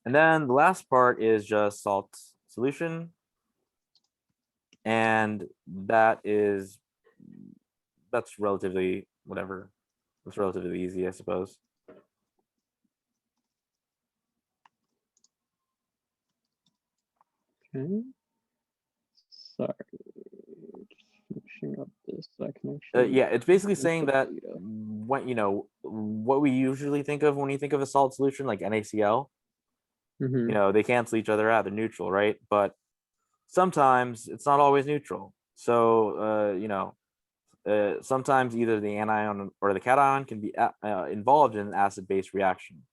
And then the last part is just salt solution, and that's relatively whatever. It's relatively easy, I suppose. Okay. Sorry. Just finishing up this so I can actually. Yeah, it's basically saying that what we usually think of when you think of a salt solution like NaCl, they cancel each other out, they're neutral, right? But sometimes it's not always neutral. So sometimes either the anion or the cation can be involved in an acid-base reaction.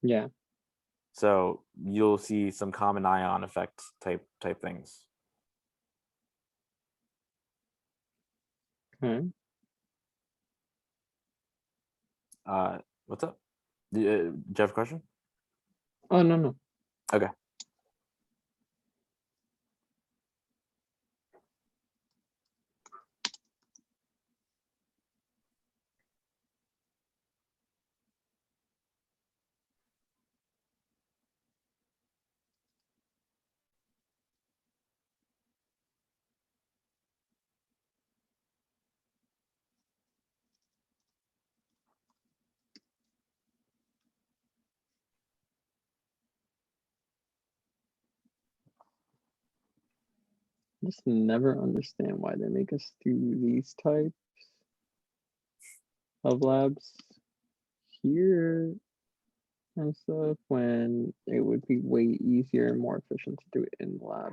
Yeah. So you'll see some common ion effect type things. Okay. What's up? Do you have a question? Oh, no. Okay. Just never understand why they make us do these types of labs here and stuff when it would be way easier and more efficient to do it in the lab.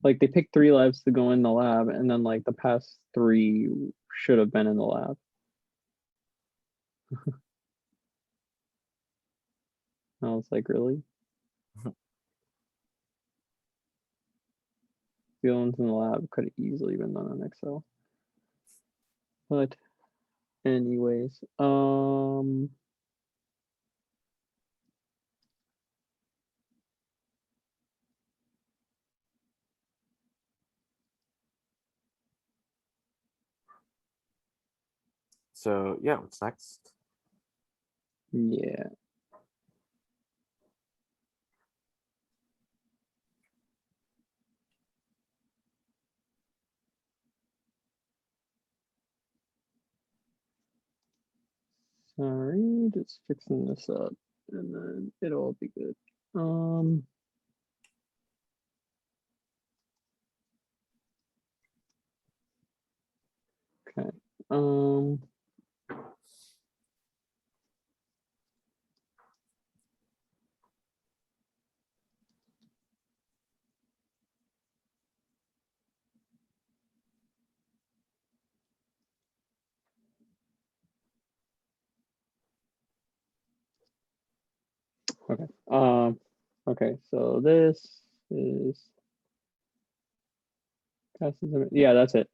Like they picked 3 labs to go in the lab, and then like the past 3 should have been in the lab. I was like, really? The ones in the lab could have easily been done on Excel. But anyways, So yeah, what's next? yeah. Sorry, just fixing this up and then it'll all be good. Okay. Okay. Okay, so this is yeah, that's it.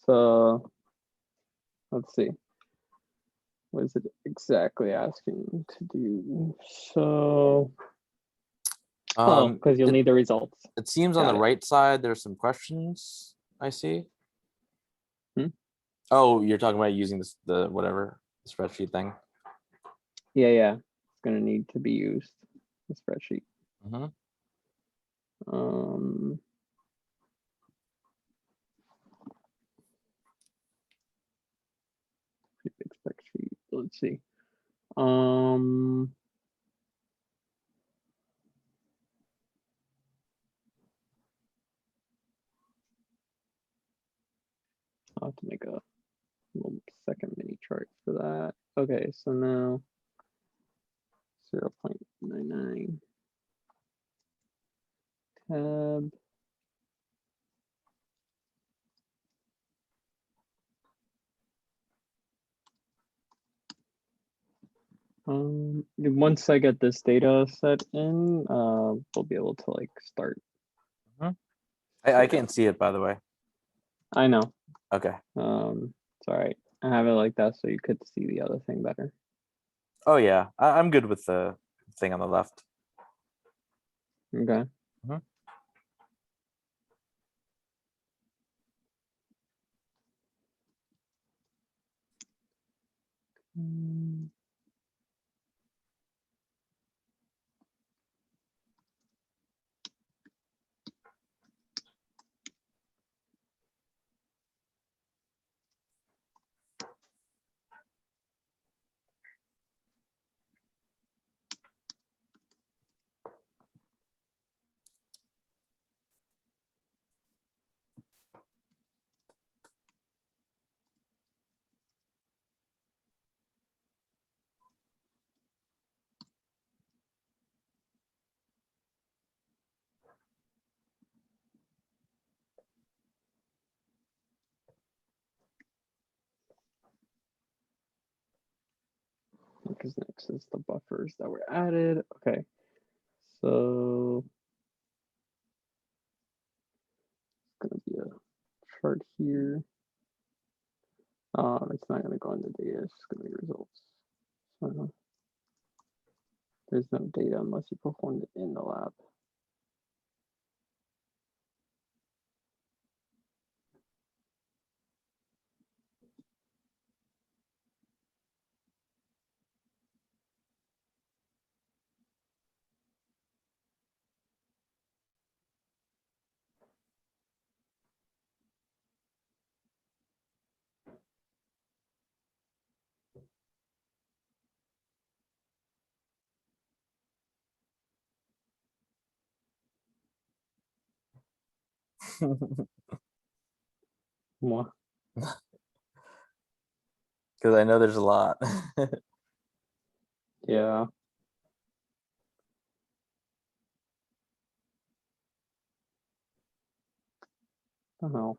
So let's see. What is it exactly asking to do? So because you'll need the results. It seems on the right side there's some questions I see. Oh, you're talking about using this the spreadsheet thing. Yeah. It's gonna need to be used, the spreadsheet. Expect sheet. Let's see. I'll have to make a little second mini chart for that. Okay, so now 0.99 tab. Once I get this data set in, we'll be able to like start. I can't see it, by the way. I know. Okay. It's all right. I have it like that so you could see the other thing better. Oh yeah, I'm good with the thing on the left. Okay. because next is the buffers that were added. Okay, so it's gonna be a chart here. It's not gonna go in the data, it's just gonna be results. So there's no data unless you performed it in the lab. Moi. Because I know there's a lot. Yeah. Oh.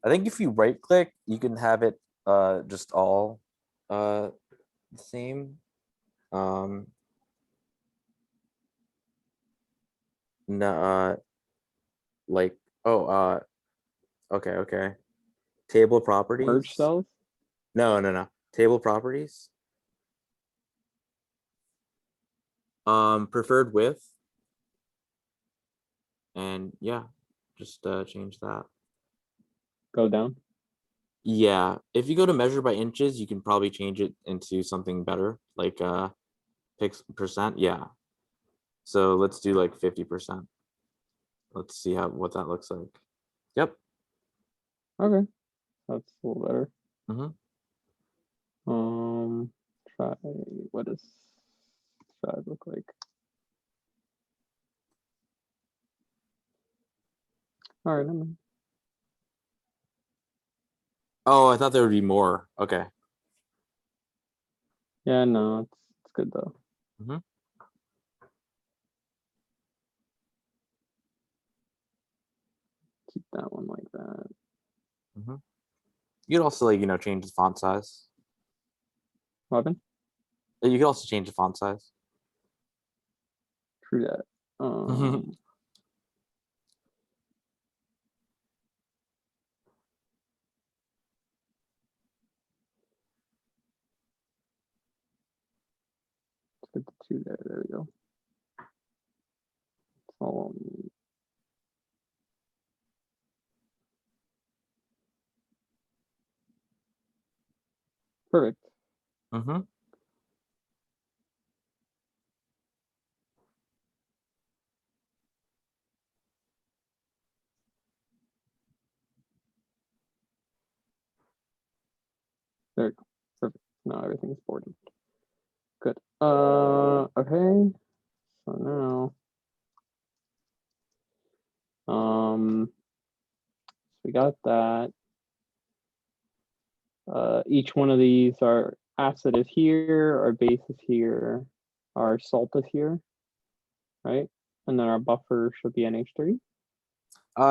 I think if you right click, you can have it just all the same. No, like okay. Table Merge properties. cells? No. Table properties. Preferred width. And yeah, just change that. Go down? Yeah, if you go to measure by inches, you can probably change it into something better, like percent. Yeah. So let's do like 50%. Let's see what that looks like. Yep. Okay. That's a little better. Mm-hmm. Try, what does try look like? All right, I'm in. Oh, I thought there would be more. Okay. Yeah, no, it's good though. Mm-hmm. Keep that one like that. Mm-hmm. You could also like change the font size. Robin? You could also change the font size. True that. Let's put the 2 there. There we go. That's all I'll need. Perfect. Mm-hmm. There we go. Perfect. Now everything's boarded. Good. Okay. So now, we got that. Each one of these, our acid is here, our base is here, our salt is here, right? And then our buffer should be NH3.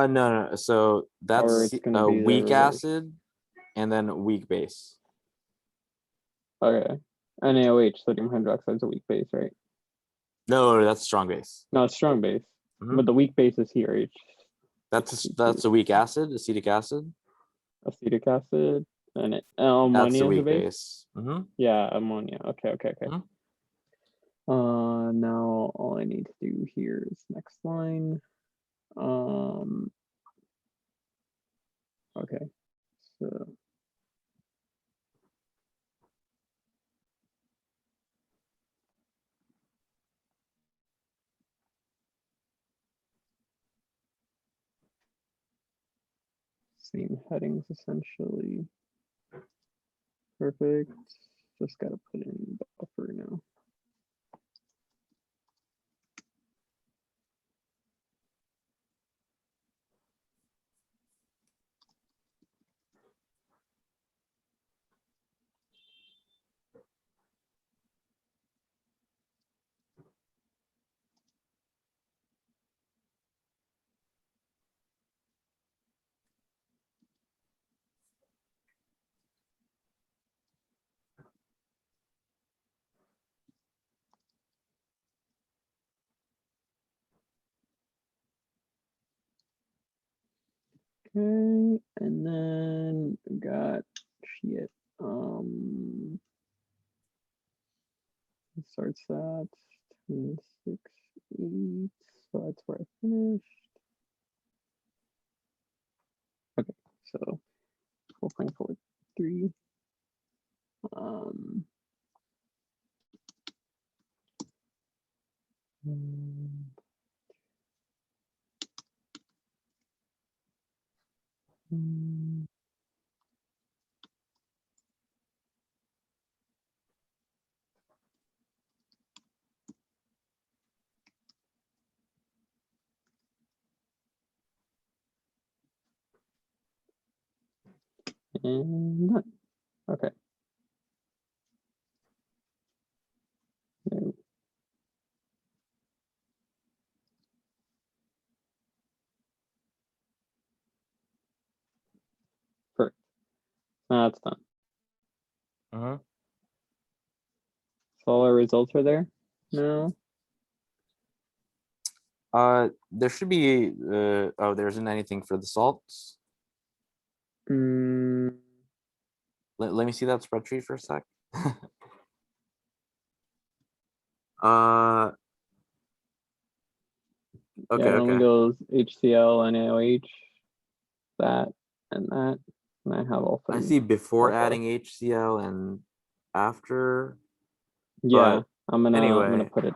No. So that's it's gonna a be the weak reverse. acid and then weak base. Okay. NaOH, sodium hydroxide, is a weak base, right? No, that's strong base. No, it's strong base. Mhm. But the weak base is here, H. That's a weak acid, acetic acid. Acetic acid, and That's ammonia a is a weak base. base. Mm-hmm. Yeah, ammonia. Okay. Mhm. Now all I need to do here is next line. Okay, so same headings essentially. Perfect. Just gotta put in buffer now. Okay, and then we got shit. It starts at 10, 6, 8. So that's where I finished. Okay, so 4.43. And done. Okay. No. Perfect. Now it's done. Uh-huh. So all our results are there now. There should be oh, there isn't anything for the salts. Mm, Let me see that spreadsheet for a sec. Okay, yeah, it only okay. goes HCl, NaOH, that, and that. And I have all I three. see before All four. adding HCl and after. Yeah, But I'm gonna put it.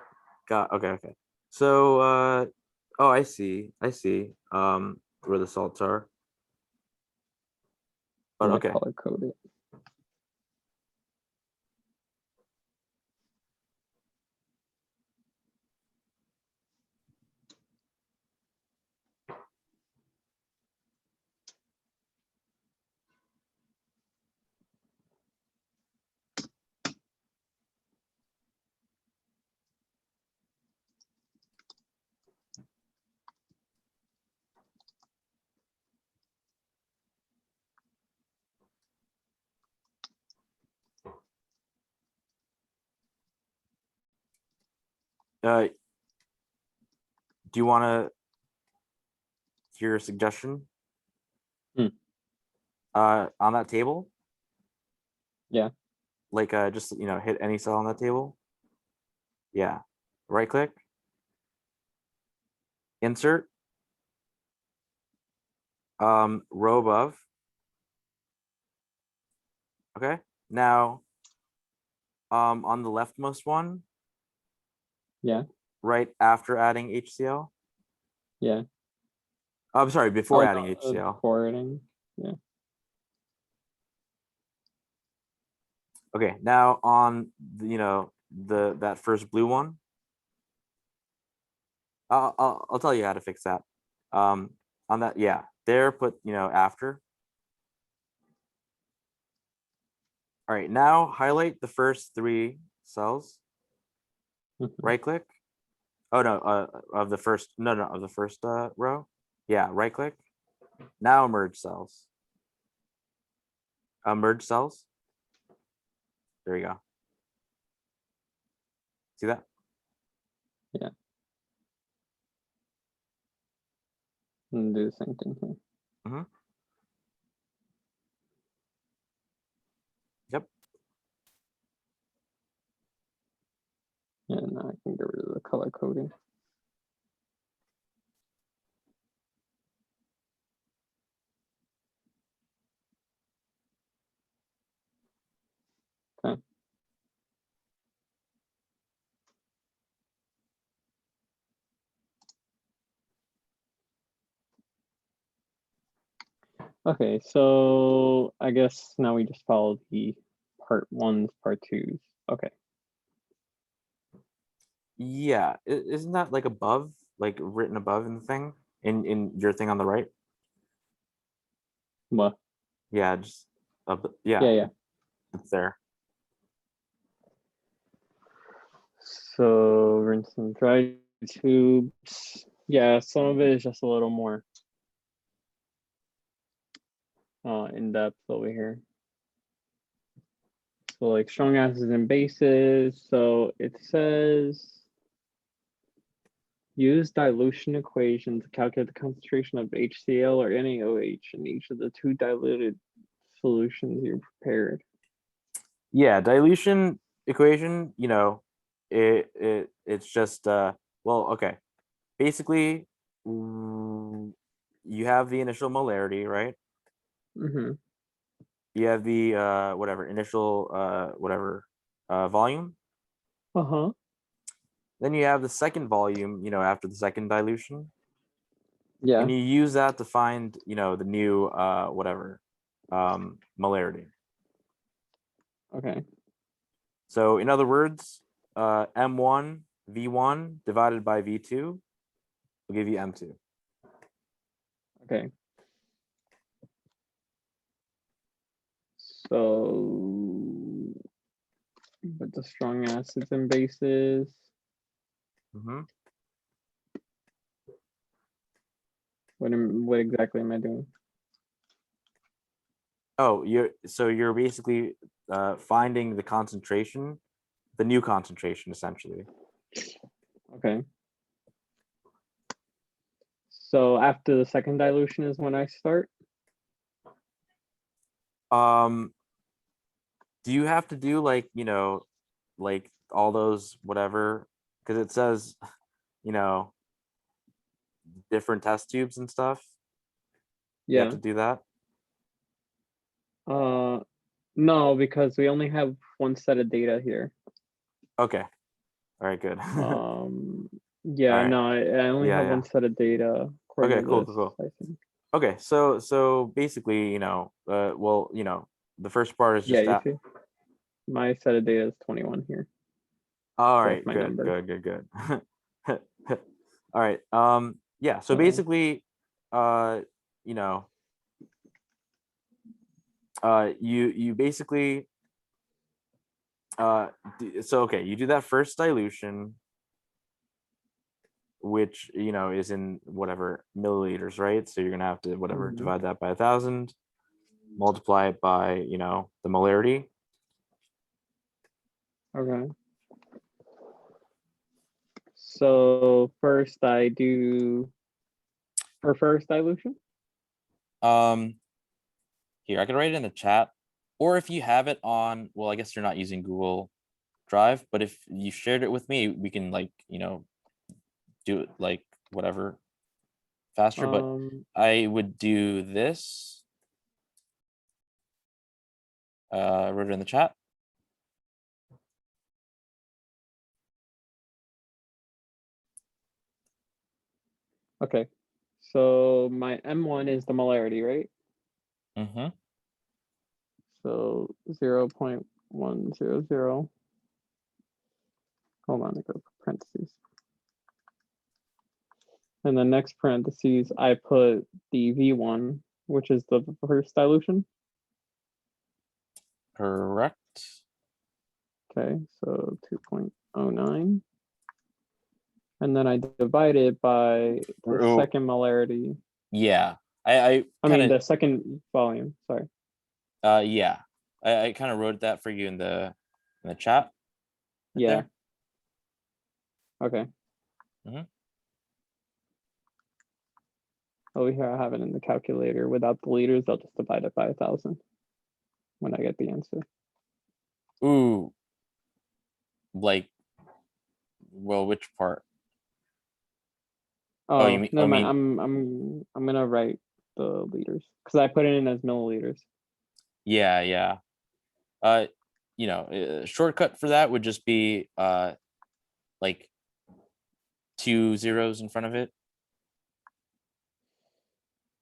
okay. So oh, I see. Where the salts are. But I'm gonna okay. color code it. Do you want to hear a suggestion? Hmm. On that table? Yeah. Like just hit any cell on that table. Yeah. Right click. Insert. Row above. Okay. Now on the leftmost one, Yeah. right after adding HCl. Yeah. I'm sorry, before adding HCl. Before adding. Yeah. Okay, now on that first blue one, I'll tell you how to fix that. On that, yeah, there put after. All right, now highlight the first 3 cells. Right click. Oh no, of the first of the first row. Yeah, right click. Now merge cells. Merge cells. There you go. See that? Yeah. And do the same thing here. Mm-hmm. Yep. Yeah, now I can get rid of the color coding. Okay. Okay, so I guess now we just follow the part 1s, part 2s. Okay. Yeah, isn't that like above, like written above in the thing, in your thing on the right? What? Yeah, just yeah, Yeah. it's there. So rinse and dry tubes. Yeah, some of it is just a little more in depth over here. So like strong acids and bases. So it says Use dilution equation to calculate the concentration of HCl or NaOH in each of the 2 diluted solutions you prepared. Yeah, dilution equation, it's just okay. Basically, you have the initial molarity, right? Mm-hmm. You have the initial volume. Uh-huh. Then you have the second volume, after the second dilution. Yeah. And you use that to find, the new molarity. Okay. So in other words, M1 V1 divided by V2 will give you M2. Okay. So with the strong acids and bases. Mm-hmm. What exactly am I doing? Oh, you're basically finding the concentration, the new concentration, essentially. Okay. So after the second dilution is when I start? Do you have to do like all those whatever? Because it says, different test tubes and stuff. You have Yeah. to do that. No, because we only have one set of data here. Okay. All right. Good. Yeah, All right. no, I only have one set of data according Okay. to Cool. this, Cool. I think. Okay. So basically, the first part is Yeah, just you that. see, my set of data is 21 here. All So right. that's my Good. number. Good. All right. Yeah. So So- basically, you know, you basically you do that first dilution, which is in whatever milliliters, right? So you're gonna have to Mhm. divide that by 1,000, multiply it by the molarity. Okay. So first I do for first dilution. Here, I can write it in the chat, or if you have it on, well, I guess you're not using Google Drive, but if you shared it with me, we can do it whatever faster. But I would do this. I wrote it in the chat. Okay. So my M1 is the molarity, right? Mm-hmm. So 0.100. Hold on, I go parentheses. And the next parentheses, I put the V1, which is the first dilution. Correct. Okay, so 2.09. And then I divide it by the second molarity. Yeah. I mean the second volume, sorry. Yeah. I kind of wrote that for you in the chat. Right yeah. There. Okay. Mm-hmm. Over here I have it in the calculator. Without the liters, I'll just divide it by 1,000 when I get the answer. Ooh. Well, which part? Oh, you mean, no, I'm gonna write the liters because I put it in as milliliters. Yeah. Shortcut for that would just be 2 zeros in front of it.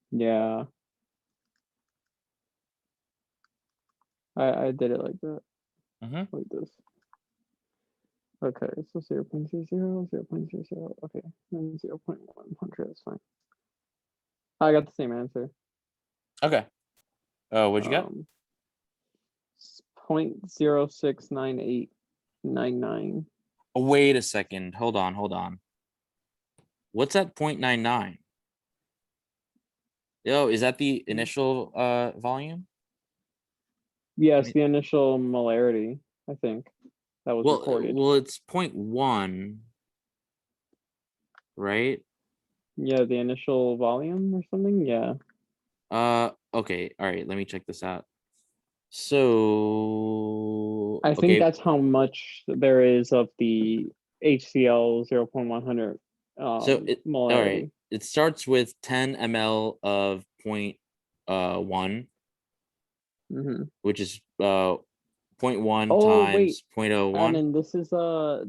Yeah. I did it like that. Mm-hmm. Like this. Okay, so 0.00, 0.00, okay, and 0.100, that's fine. I got the same answer. Okay. Oh, what'd you get? 0.069899. Oh, wait a second. Hold on. What's that 0.99? Oh, is that the initial volume? Yes, the initial molarity, I think. That was recorded. Well, it's 0.1. right? Yeah, the initial volume or something. Yeah. Okay, all right, let me check this out. So I think okay, that's how much there is of the HCl 0.100 so it all molarity. right. It starts with 10 ml of 0.1, Mm-hmm. which is 0.1 Oh wait, times 0.01, Admin, this is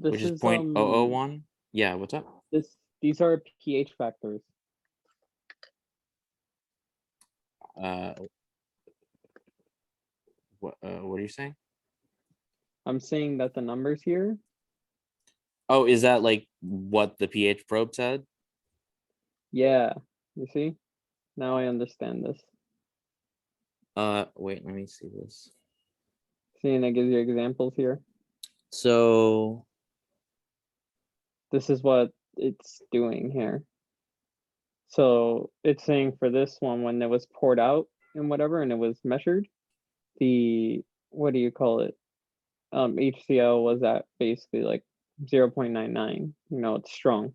which is 0.001. Yeah, what's up? these are pH factors. What are you saying? I'm saying that the numbers here. Oh, is that like what the pH probe said? Yeah, you see? Now I understand this. Wait, let me see this. See, and it gives you examples here. So This is what it's doing here. So it's saying for this one, when it was poured out and whatever, and it was measured, the, what do you call it? HCl was at basically like 0.99. It's strong.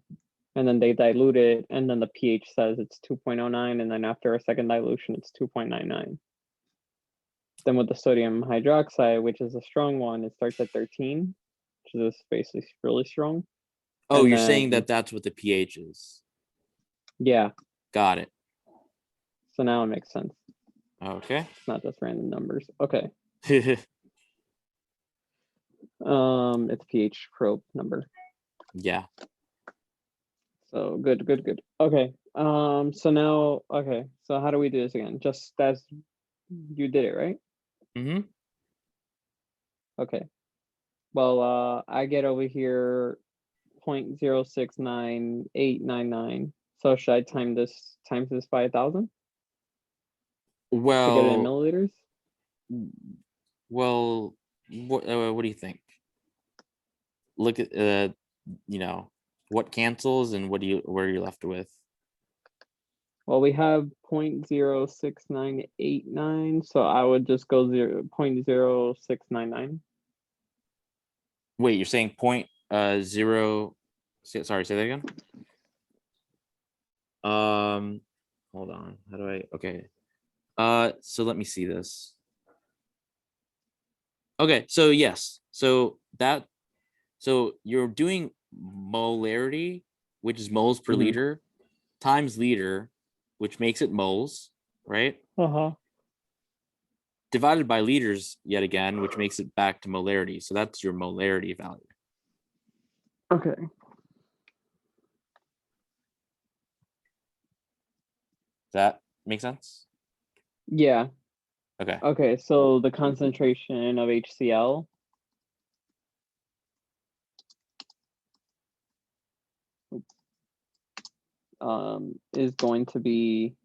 And then they dilute it, and then the pH says it's 2.09, and then after a second dilution, it's 2.99. Then with the sodium hydroxide, which is a strong one, it starts at 13, which is basically really strong. oh, And you're then, saying that that's what the pH is. yeah, Got it. so now it makes sense. Okay. It's not just random numbers. Okay. It's pH probe number. Yeah. So good. Okay. So now, okay. So how do we do this again? Just as you did it, right? Mm-hmm. Okay. Well, I get over here 0.069899. So should I times this by 1,000 to get it in Well, milliliters? what do you think? Look at what cancels and what are you left with? Well, we have 0.06989, so I would just go 0.0699. Wait, you're saying zero? Sorry, say that again. Hold on. How do I? Okay. So let me see this. Okay, so yes, so you're doing molarity, which is moles per Mhm. liter, times liter, which makes it moles, right? Divided by liters yet again, which makes it back to molarity. So that's your molarity value. Okay. Does that make sense? Yeah. Okay. Okay, so the concentration of HCl is going to be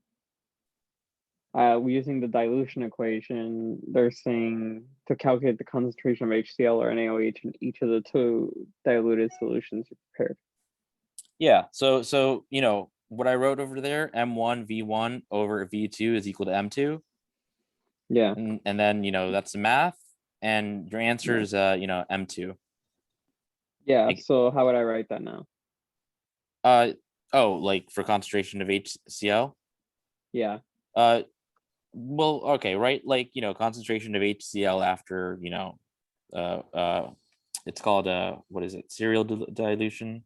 using the dilution equation. They're saying to calculate the concentration of HCl or NaOH in each of the two diluted solutions you prepared. Yeah. So what I wrote over there, M1 V1 over V2 is equal to M2. Yeah. And then that's the math, and your answer is M2. Yeah. So how would I write that now? Like for concentration of HCl. Yeah. Well, okay, right, like concentration of HCl after it's called what is it, serial dilution.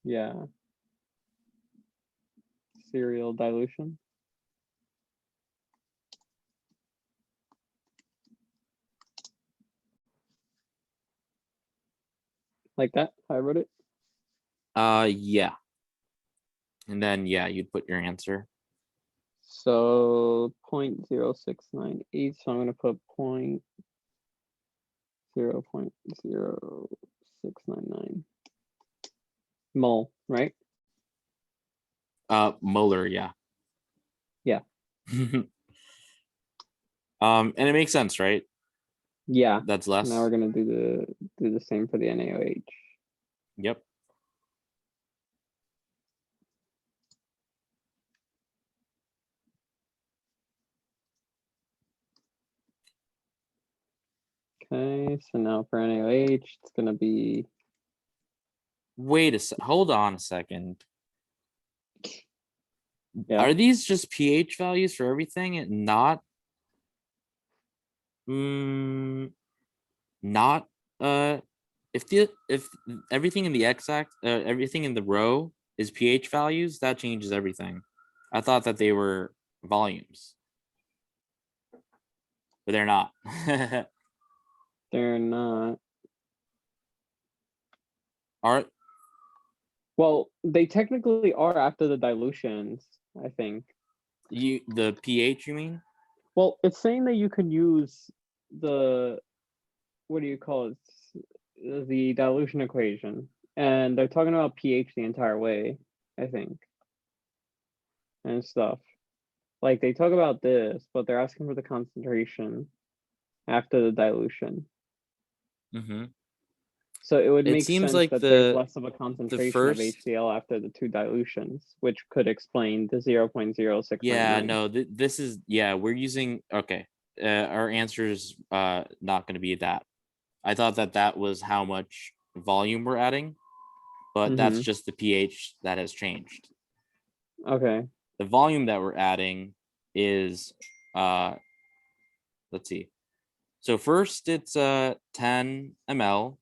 Yeah. Serial dilution. Like that? I wrote it. Yeah, and then you'd put your answer. So 0.0698. So I'm gonna put 0.0699 mole, right? Molar, yeah. Yeah. And it makes sense, right? Yeah. That's less. Now we're gonna do the same for the NaOH. Yep. Okay, so now for NaOH, it's gonna be Wait a sec. Hold on a second. Yeah. Are these just pH values for everything and not not if everything in the x-axis everything in the row is pH values, that changes everything. I thought that they were volumes, but they're not. They're not. Are Well, they technically are after the dilutions, I think. you the pH, you mean? Well, it's saying that you could use the, what do you call it? The dilution equation. And they're talking about pH the entire way, I think. And stuff. Like they talk about this, but they're asking for the concentration after the dilution. Mm-hmm. So it would It make seems sense like that there's the less of a concentration of first HCl after the two dilutions, which could explain the 0.0699. yeah no this is yeah we're using okay our answer is not going to be that. I thought that that was how much volume we're adding, but that's just the pH that has changed. Okay. The volume that we're adding is let's see. So first it's 10 ml,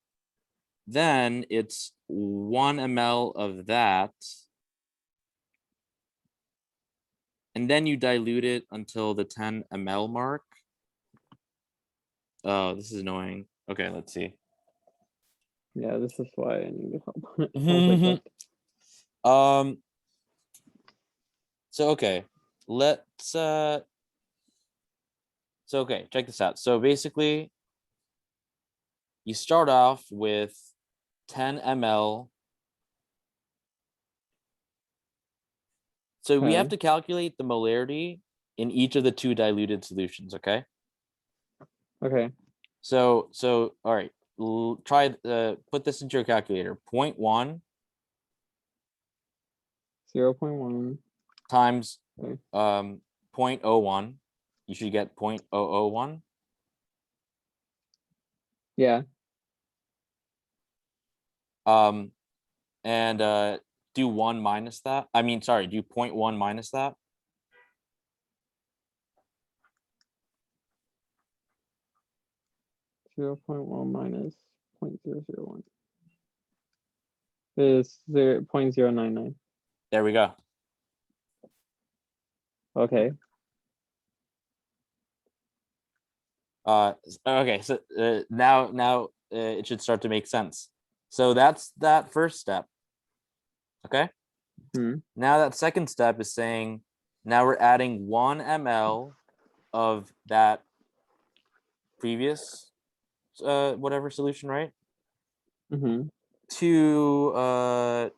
then it's 1 ml of that, and then you dilute it until the 10 ml mark. Oh, this is annoying. Okay, let's see. Yeah, this is why I need help. I was like, what? So okay, let's so okay, check this out. So basically you start off with 10 ml. So we have Okay. to calculate the molarity in each of the two diluted solutions, okay? Okay. So all right, try put this into your calculator. 0.1 0.1 times okay. 0.01. You should get 0.001. Yeah. And do 1 minus that. I mean, sorry, do 0.1 minus that. 0.1 minus 0.001 is 0.099. There we go. Okay. Okay, so now it should start to make sense. So that's that first step. Okay. Now that second step is saying now we're adding 1 ml of that previous whatever solution, right? To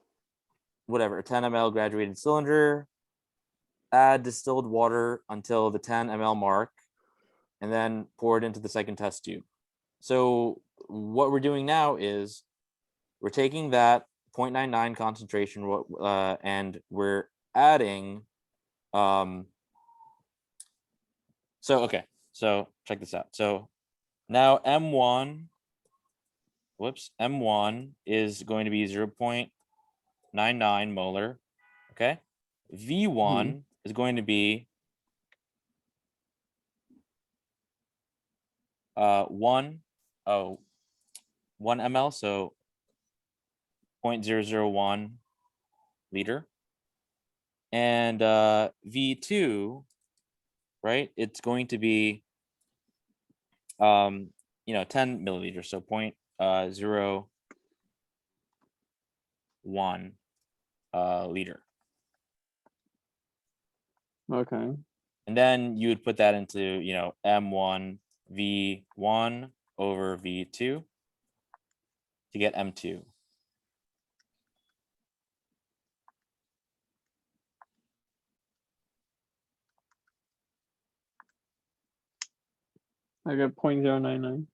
whatever 10 ml graduated cylinder. Add distilled water until the 10 ml mark, and then pour it into the second test tube. So what we're doing now is we're taking that 0.99 concentration and we're adding so okay, so check this out. So now M1 is going to be 0.99 molar. Okay, V1 is going to be 1 ml, so 0.001 liter. And V2, right, it's going to be 10 milliliters, so 0.01 liter. Okay. And then you would put that into M1 V1 over V2 to get M2. I got 0.099.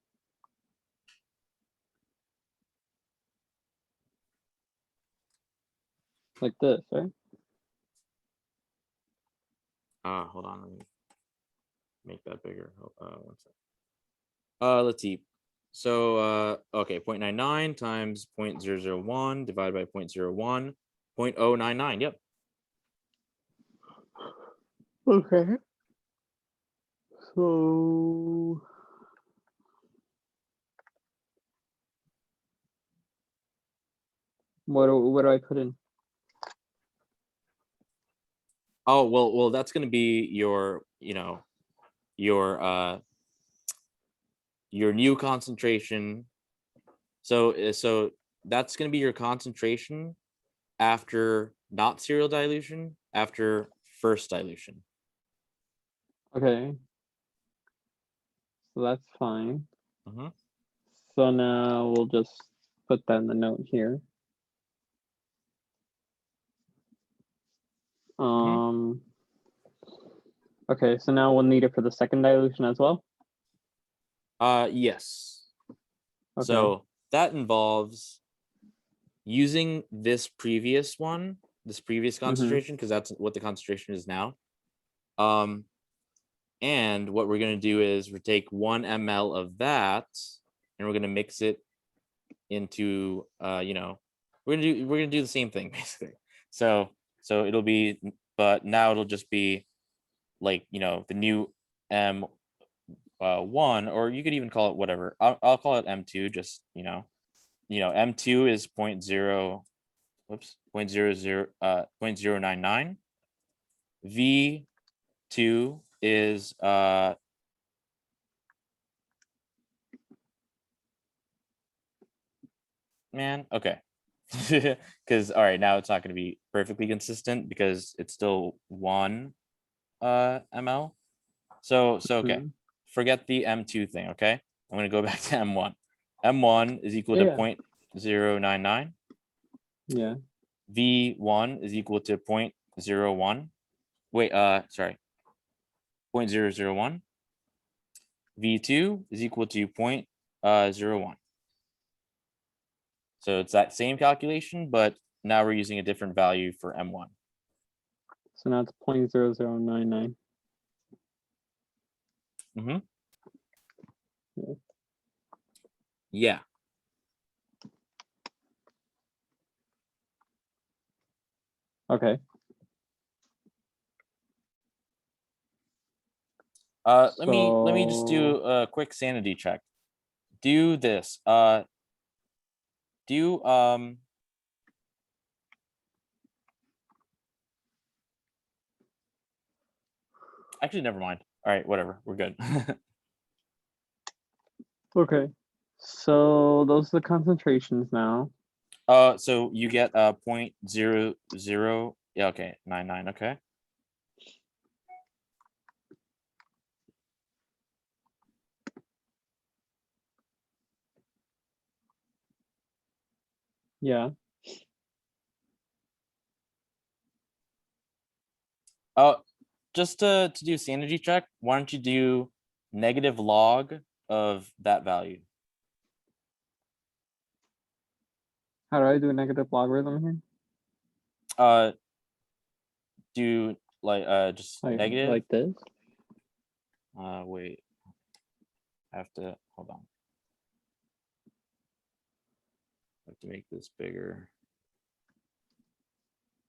Like this, right? Hold on, let me make that bigger. 1 second. Let's see. So okay, 0.99 times 0.001 divided by 0.01, 0.099. Yep. Okay. So what do I put in? Oh, well, that's going to be your, your new concentration. So that's going to be your concentration after not serial dilution, after first dilution. Okay. So that's fine. Mm-hmm. So now we'll just put that in the note here. Okay, so now we'll need it for the second dilution as well. Yes. Okay. So that involves using this previous one, this previous concentration, because that's what the concentration is now. And what we're going to do is we take 1 ml of that, and we're going to mix it into, we're gonna do the same thing basically. So it'll be, but now it'll just be like, the new M1, or you could even call it whatever. I'll call it M2. Just M2 is 0.099. V2 is okay. Because all right, now it's not going to be perfectly consistent because it's still 1 ml. So okay, forget the M2 thing. Okay, I'm going to go back to M1. M1 is equal to 0.099. Yeah. V1 is equal to 0.01. Wait, sorry, 0.001. V2 is equal to 0.01. So it's that same calculation, but now we're using a different value for M1. So now it's 0.0099. Mm-hmm. Yeah. Okay. Let me just do a quick sanity check. Do this. Actually, never mind. All right, whatever. We're good. Okay. So those are the concentrations now. So you get 0.00. Yeah, okay, 99. Okay. Yeah. Just to do sanity check, why don't you do negative log of that value? How do I do a negative logarithm here? Do like just negative. Like this? Wait. I have to hold on. I have to make this bigger.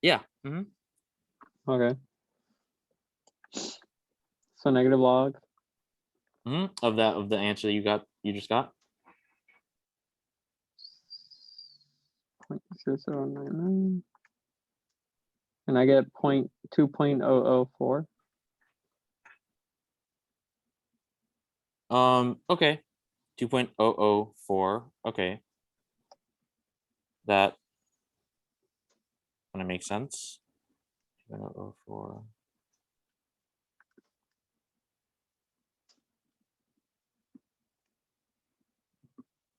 Yeah. Mm-hmm. Okay. So negative log. Mm-hmm. Of the answer that you just got. 0.0099. And I get 2.004. Okay. 2.004. Okay. That kind of makes sense. 2.004.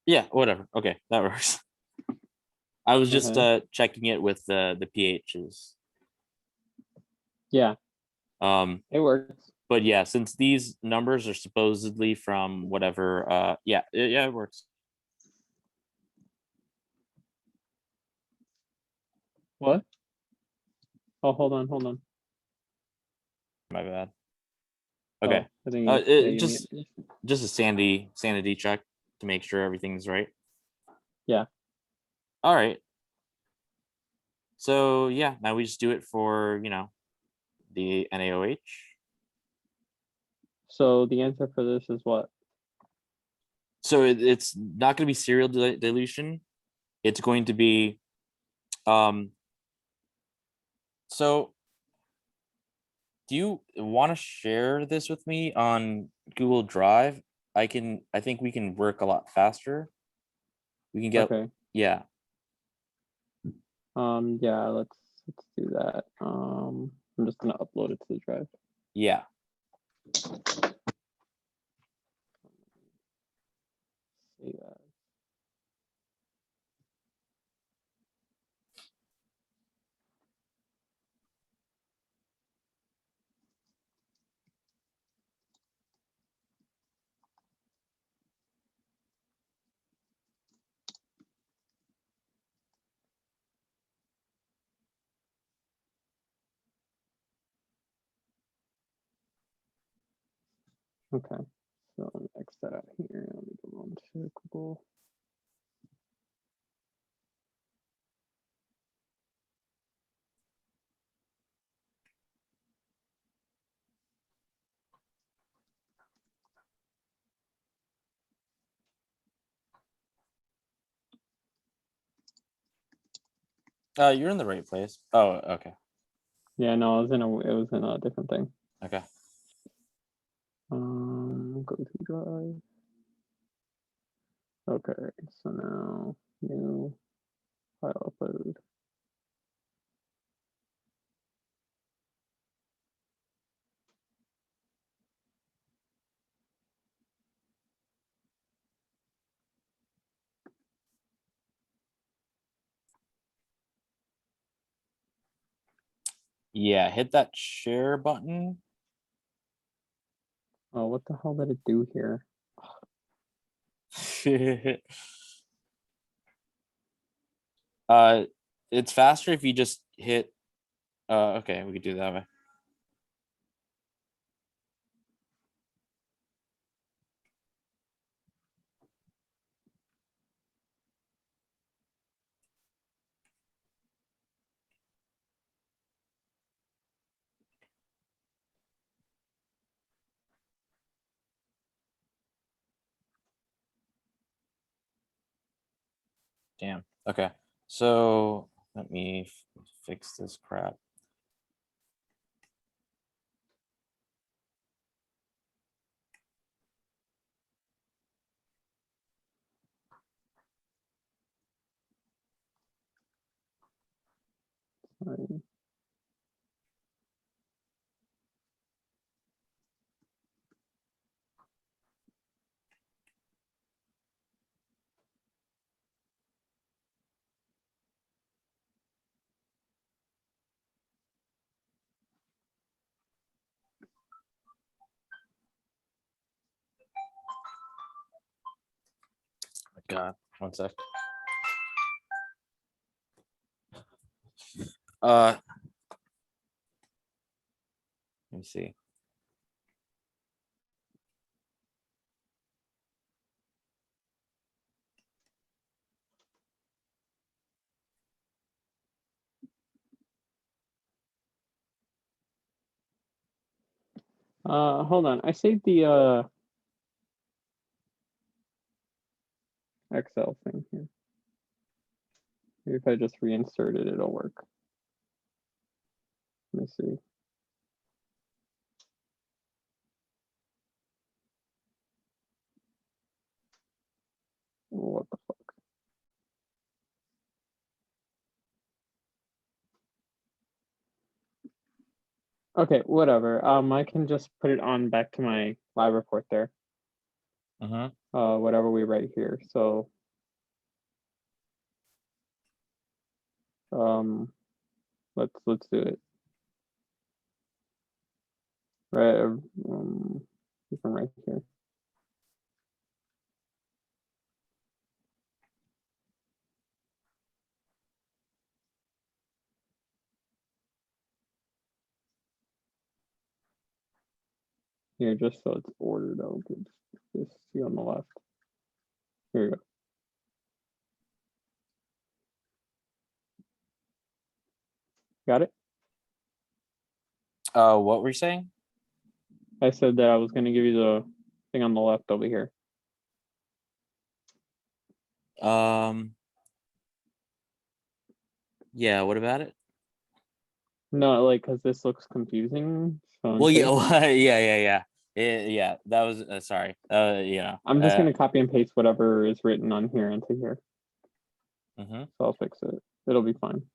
Yeah, whatever. Okay, that works. I was just checking it with the pHs. Yeah. It works. But yeah, since these numbers are supposedly from whatever, yeah, it works. What? Oh, hold on. My bad. Okay. I think Just a sanity check. to make sure everything's right? Yeah. All right. So yeah, now we just do it for, the NaOH. So the answer for this is what? So it's not going to be serial dilution. It's going to be, so do you want to share this with me on Google Drive? I think we can work a lot faster. We can get, Okay. yeah. Yeah, let's do that. I'm just gonna upload it to the drive. Yeah. See that. Okay, so let me X that out here. Let me go on to Google. You're in the right place. Oh, okay. Yeah, no, it was in a different thing. Okay. Go to drive. Okay, so now new file upload. Yeah, hit that share button. Oh, what the hell did it do here? It's faster if you just hit, okay, we could do that way. Damn. Okay. So let me fix this crap. Sorry. God, one sec. Let me see. Hold on. I saved the Excel thing here. Maybe if I just reinsert it, it'll work. Let me see. What the fuck? Okay, whatever. I can just put it on back to my live report there. Whatever we write here. So let's do it. Right, you can write here. Here, just so it's ordered, I'll get this see on the left. Here we go. Got it? What were you saying? I said that I was going to give you the thing on the left over here. Yeah, what about it? No, like, because this looks confusing. So Well, yeah, instead- yeah, that was sorry. I'm just going to copy and paste whatever is written on here into here. Mhm. So I'll fix it. It'll be fine.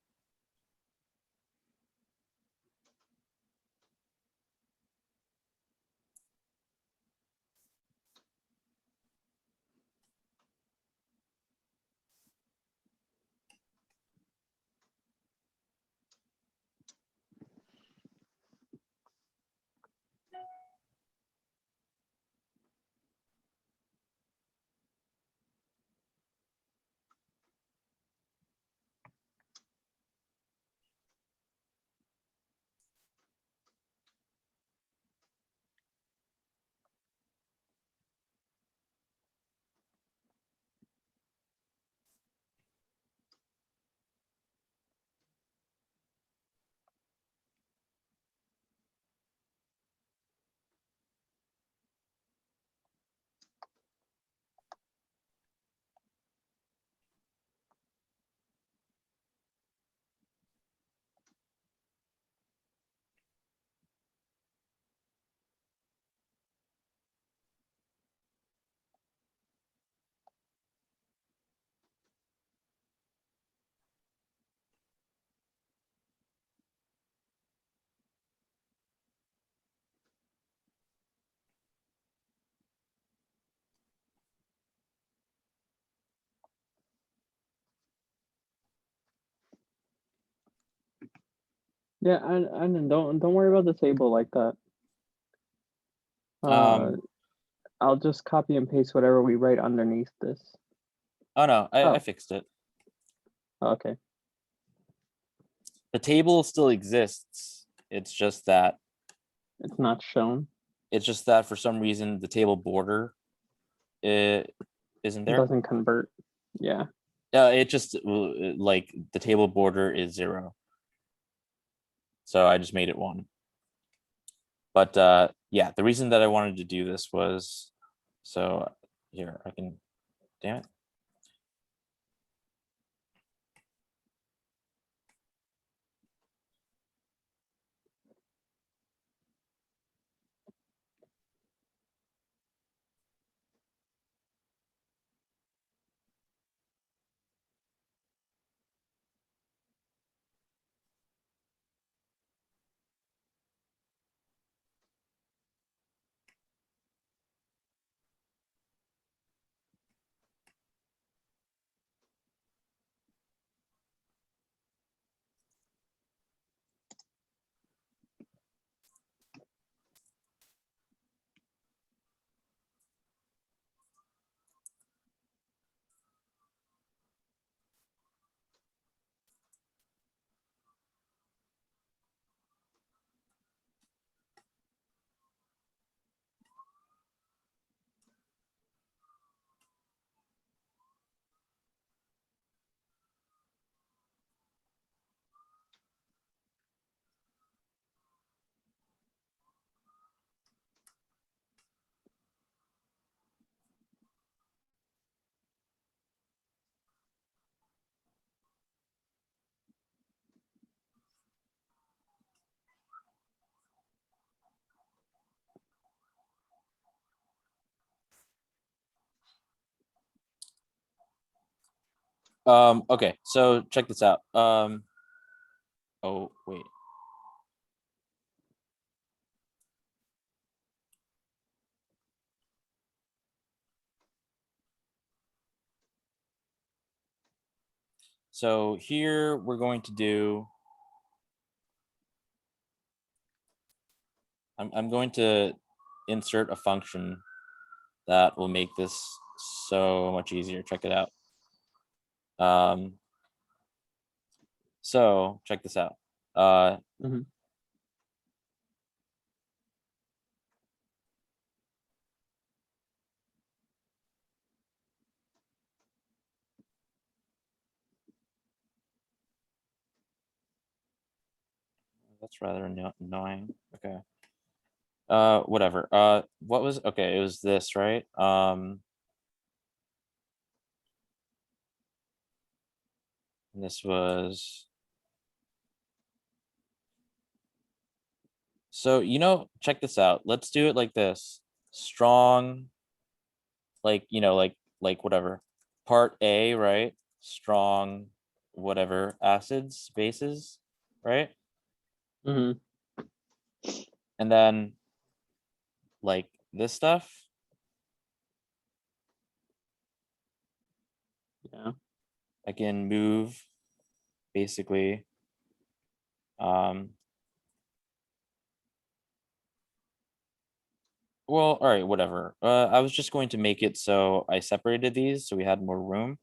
Yeah, and don't worry about the table like that. I'll just copy and paste whatever we write underneath this. Oh no, I fixed it. Okay. The table still exists. It's just that It's not shown. for some reason the table border it isn't It there. doesn't convert. Yeah. It just like the table border is 0. So I just made it 1. But yeah, the reason that I wanted to do this was so here I can damn it. Okay, so check this out. Oh wait. So here we're going to do I'm going to insert a function that will make this so much easier. Check it out. So check this out. Mhm. That's rather annoying. Okay. Whatever. What was, okay, it was this, right? This was, so, check this out. Let's do it like this. Strong, like, like whatever. Part A, right? Strong, whatever, acids, bases, right? Mm-hmm. And then like this stuff. Yeah. I can move basically well, all right, whatever. I was just going to make it so I separated these so we had more room.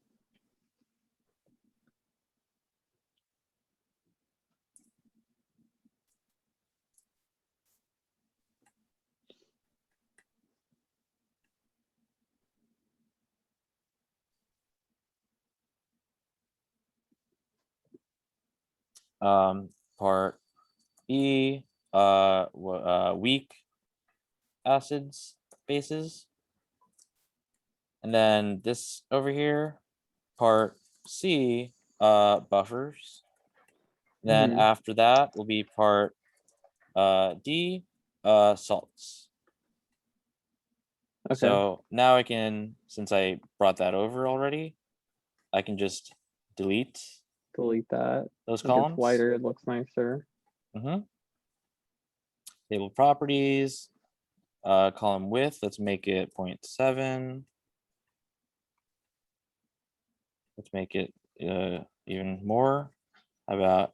Part B, weak acids, bases. And then this over here, part C, buffers. Then Mhm. after that will be part D, salts. Okay. So now I can, since I brought that over already, I can just delete Delete that. those Like it's columns. whiter, it looks nicer. Table properties, column width, let's make it 0.7. Let's make it even more. How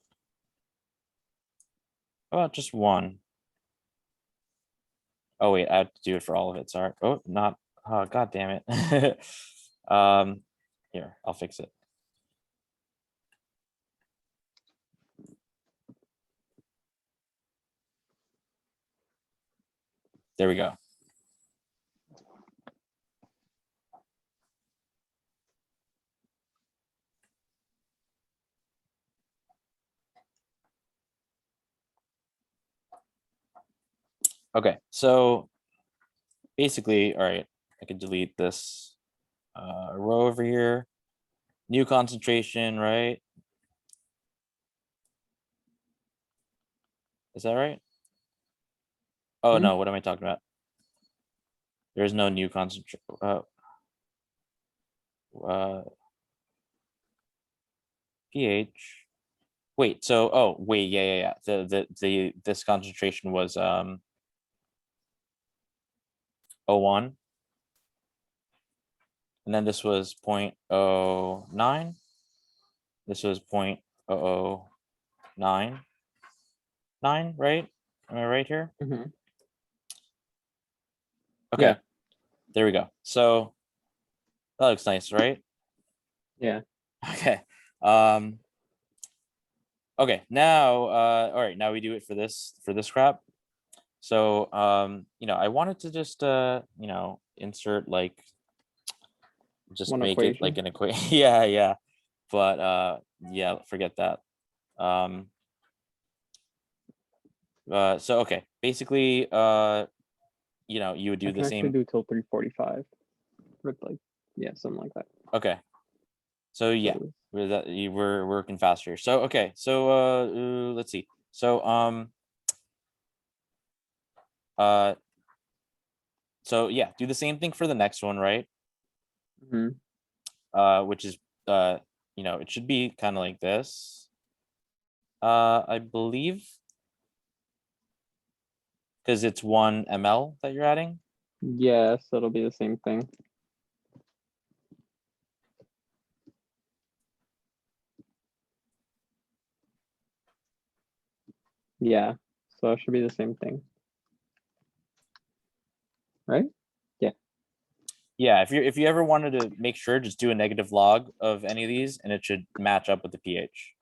about just 1? Oh wait, I have to do it for all of it. Sorry. Oh, not. Oh, god damn it. Here, I'll fix it. There we go. Okay, so basically, all right, I could delete this row over here. New concentration, right? Is that right? Oh, no, what am I talking about? There's no new concentration. pH. Wait, so, oh, wait, yeah. This concentration was 0.01. And then this was 0.09. This was 0.0099, right? Am I right here? Mm-hmm. Okay. Yeah. There we go. So that looks nice, right? Yeah. Okay. Okay, now all right, now we do it for this crap. So I wanted to just insert like just One make it like equation. an equation. Yeah. But yeah, forget that. So okay, basically you would do I the can actually same. do till 3:45. With like, yeah, something like that. Okay. So yeah, So, we're working faster. So okay, so let's see. So so yeah, do the same thing for the next one, right? Which is it should be kind of like this. I believe because it's 1 ml that you're adding. yeah, so it'll be the same thing. Yeah, so it should be the same thing. Right? Yeah. Yeah, if you ever wanted to make sure, just do a negative log of any of these and it should match up with the pH.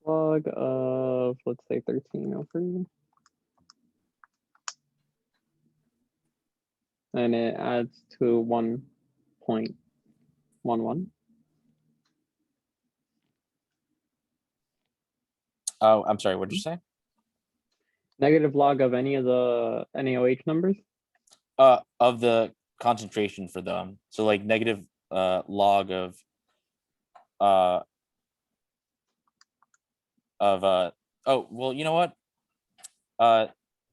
Log of, let's say 1303. And it adds to 1.11. Oh, I'm sorry. What did you say? Negative log of any of the NaOH numbers? Of the concentration for them. So like negative log of oh, well, you know what?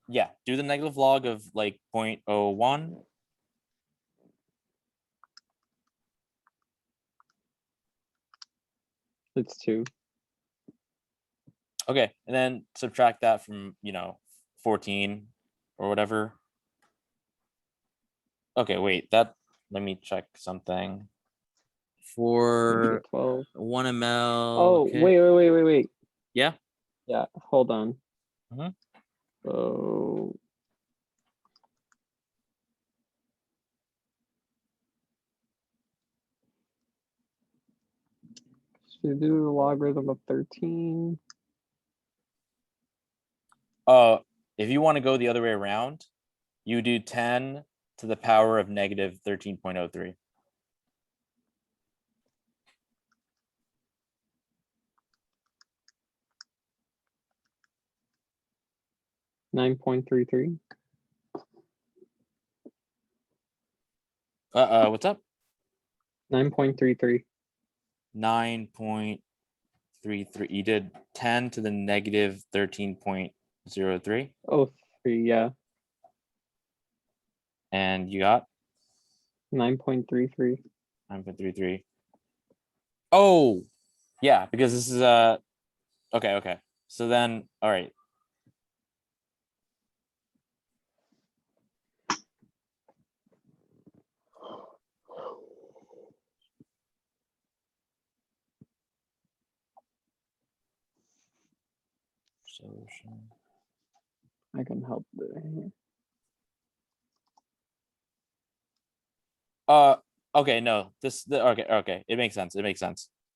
Yeah, do the negative log of like 0.01. It's 2. Okay, and then subtract that from 14 or whatever. Okay, wait, let me check something. For 12. 1 ml. Oh, okay. wait. Yeah. Yeah, hold on. Mhm. So should do the logarithm of 13. If you want to go the other way around, you do 10 to the power of negative 13.03. $9.33. What's up? 9.33. 9.33. You did 10 to the negative 13.03. Oh, 3, yeah. And you got 9.33. 9.33. Oh, yeah, because this is okay. So then, all right. Solution. I can help there. Okay, no, okay, it makes sense.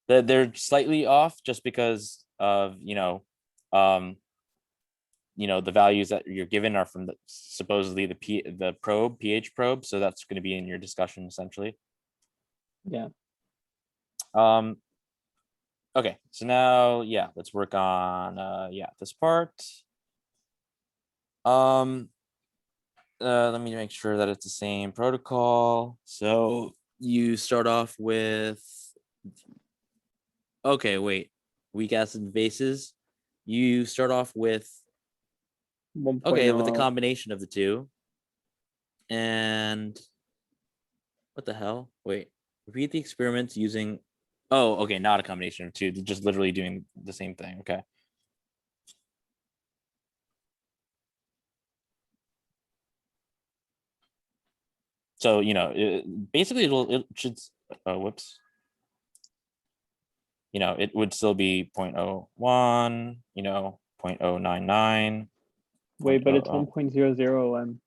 They're slightly off just because of the values that you're given are from supposedly the pH probe, so that's going to be in your discussion essentially. Yeah. Okay, so now let's work on this part. Let me make sure that it's the same protocol. So you start off with weak acid bases. You start off with 1.0. with a combination of the two. And what the hell? Wait, repeat the experiments using not a combination of two. They're just literally doing the same thing. Okay. So basically it should whoops. It would still be 0.01, 0.099. Wait, but it's 1.00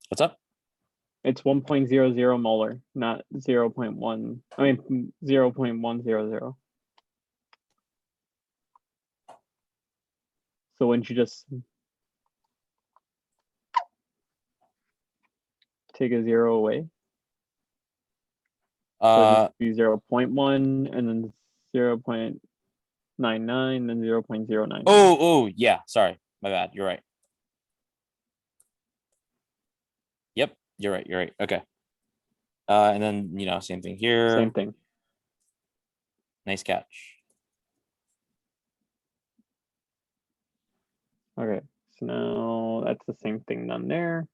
What's up? It's 1.00 molar, not 0.1. I mean 0.100. So wouldn't you just take a 0 away? So just be 0.1 and then 0.99 then 0.099. Oh yeah, sorry, my bad. You're right. Yep, you're right. Okay. And then same thing here. Same thing. Nice catch. Okay, so now that's the same thing done there.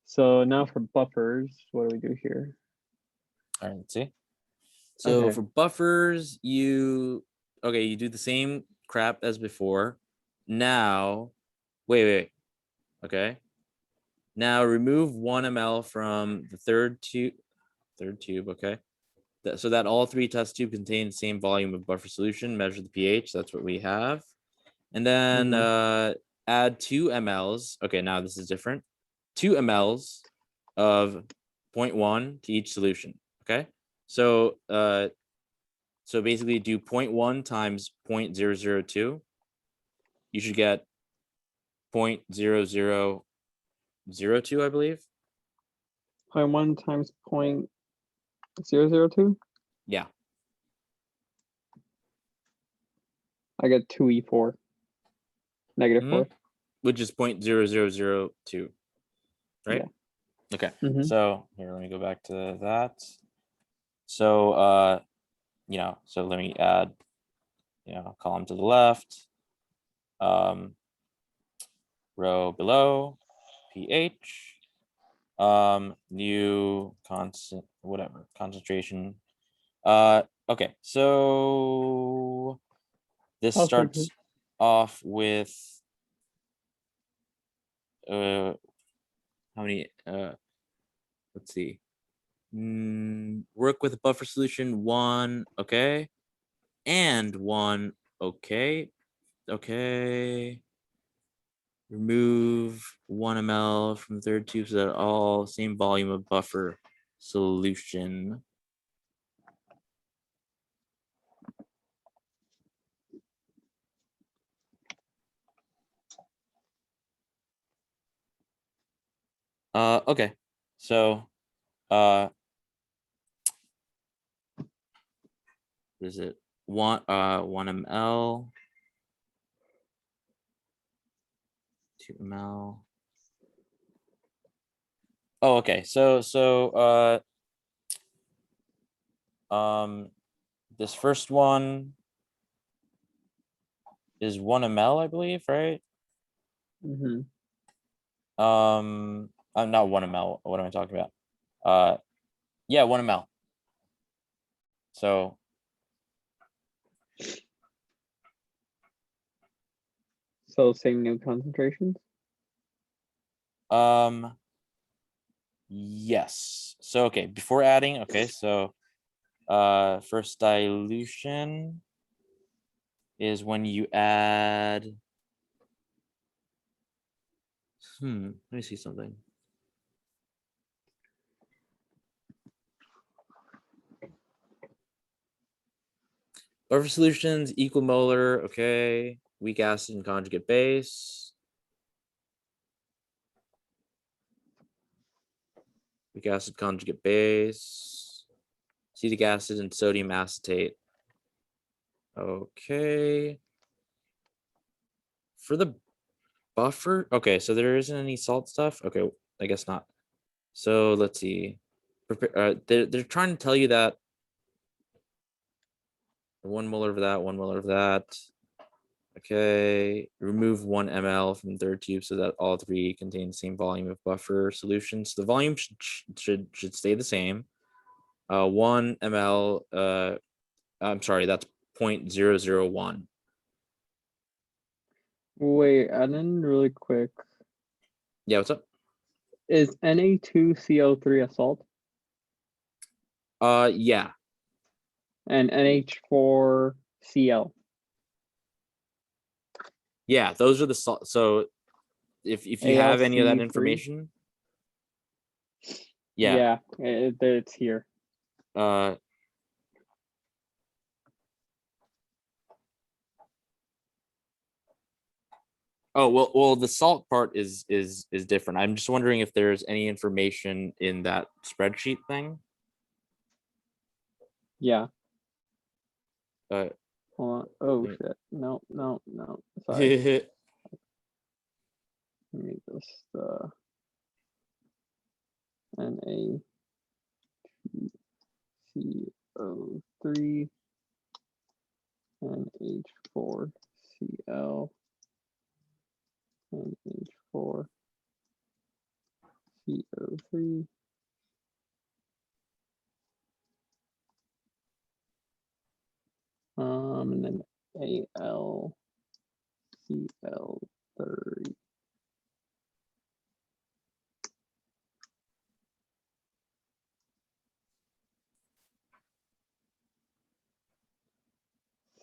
So now for buffers, what do we do here? All right, let's see. So Okay. for buffers, you do the same crap as before. Now, wait. Okay. Now remove 1 ml from the third tube. Okay. So that all 3 test tubes contain the same volume of buffer solution. Measure the pH. That's what we have. And then add 2 mLs. Okay, now this is different. 2 mLs of 0.1 to each solution. Okay. So basically do 0.1 times 0.002. You should get 0.0002, I believe. 0.1 times 0.002? Yeah. I got 2E4. -4. Which is 0.0002, right? Yeah. Okay. Mhm. So here, let me go back to that. So so let me add, column to the left, row below, pH, new constant, whatever, concentration. Okay, so this starts off with how many, let's see, work with a buffer solution 1, okay, and 1, okay, remove 1 ml from the third tube so that all same volume of buffer solution. Okay, so what is it? 1 ml, 2 ml. Oh, okay. So this first one is 1 ml, I believe, right? Mm-hmm. I'm not 1 ml. What am I talking about? Yeah, 1 ml. So same new concentrations. Yes. So okay, before adding, okay, so first dilution is when you add, let me see something. Buffer solutions, equimolar, okay. Weak acid and conjugate base. Weak acid conjugate base. Acetic acid and sodium acetate. Okay. For the buffer, okay, so there isn't any salt stuff. Okay, I guess not. So let's see. They're trying to tell you that 1 molar of that, 1 molar of that. Okay, remove 1 ml from the third tube so that all three contain the same volume of buffer solution. So the volume should stay the same. 1 ml. I'm sorry, that's 0.001. Wait, add in really quick. Yeah, what's up? Is Na2CO3 a salt? Yeah. And NH4Cl. Yeah, those are the salt. So if you have any of that information, yeah. It's here. Oh, well, the salt part is different. I'm just wondering if there's any information in that spreadsheet thing. Yeah. Hold on. Oh shit. No. Sorry. Let me just NaCO3 NH4Cl NH4CO3 and then AlCl3.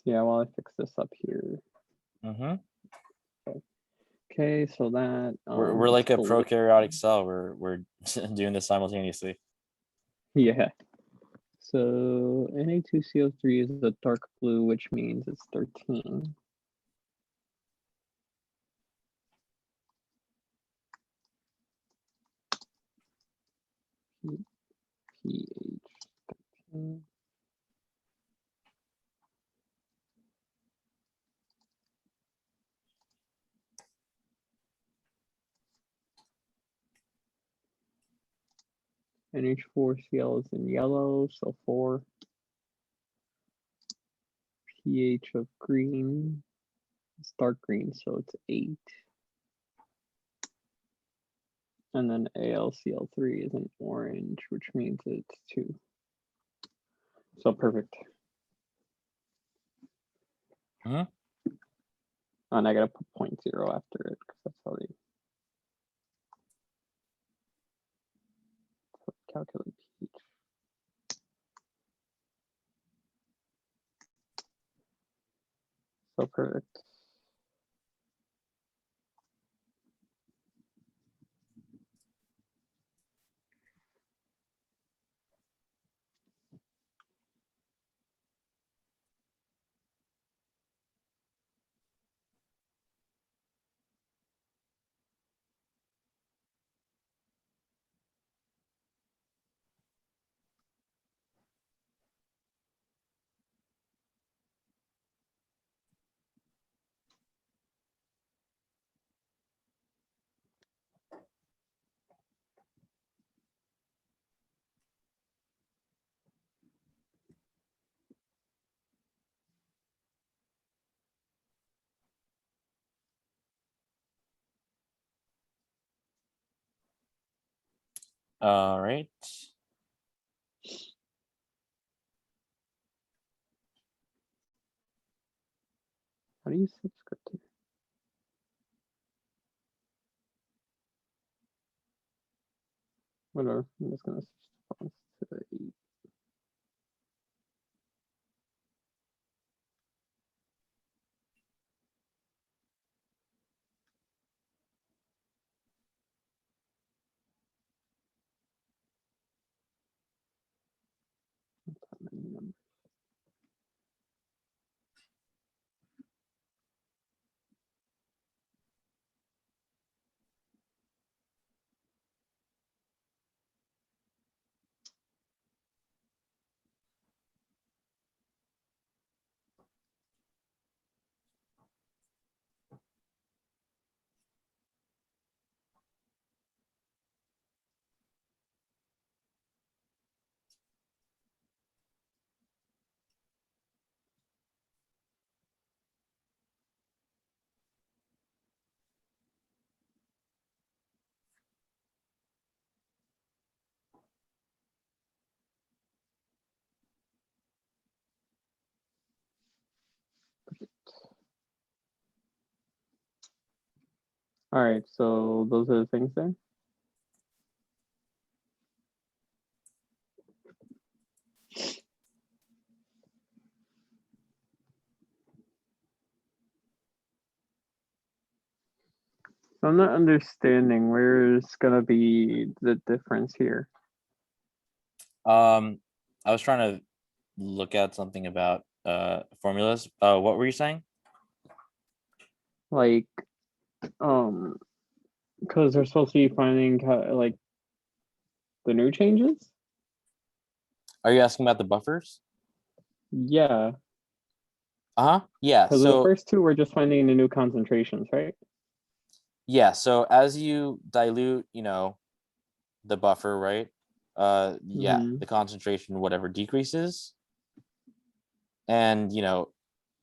Yeah, while I fix this up here. Okay, so that we're like a prokaryotic cell. We're doing this simultaneously. Yeah. So Na2CO3 is a dark blue, which means it's 13. pH 13. NH4Cl is in yellow, so 4. pH of green is dark green, so it's 8. And then AlCl3 is in orange, which means it's 2. So perfect. Mhm. And I gotta put 0.0 after it because that's how they calculate pH. So perfect. All right. How do you subscript here? Whatever. I'm just gonna switch the fonts to 8. That's not many numbers. All right, so those are the things there. So I'm not understanding where's gonna be the difference here. I was trying to look at something about formulas. What were you saying? Like, because they're supposed to be finding like the new changes. Are you asking about the buffers? Yeah, Yeah. because the So first two were just finding the new concentrations, right? yeah. So as you dilute, the buffer, right? Yeah, Mhm. the concentration, whatever, decreases, and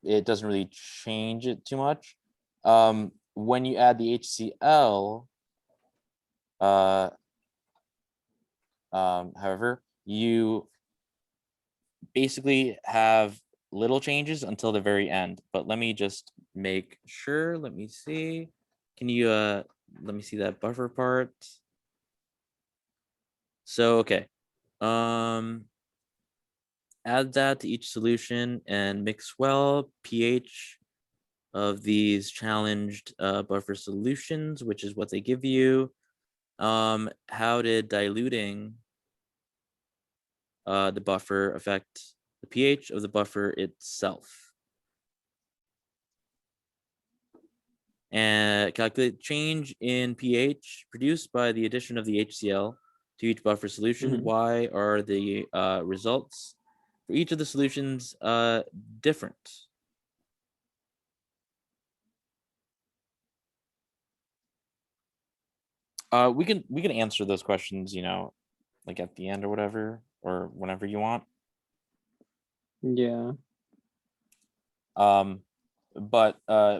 it doesn't really change it too much. When you add the HCl, however, you basically have little changes until the very end. But let me just make sure. Let me see. Can you let me see that buffer part? So okay. Add that to each solution and mix well. pH of these challenged buffer solutions, which is what they give you. How did diluting the buffer affect the pH of the buffer itself? And calculate change in pH produced by the addition of the HCl to each buffer solution. Mhm. Why are the results for each of the solutions different? We can answer those questions, like at the end or whatever, or whenever you want. Yeah. But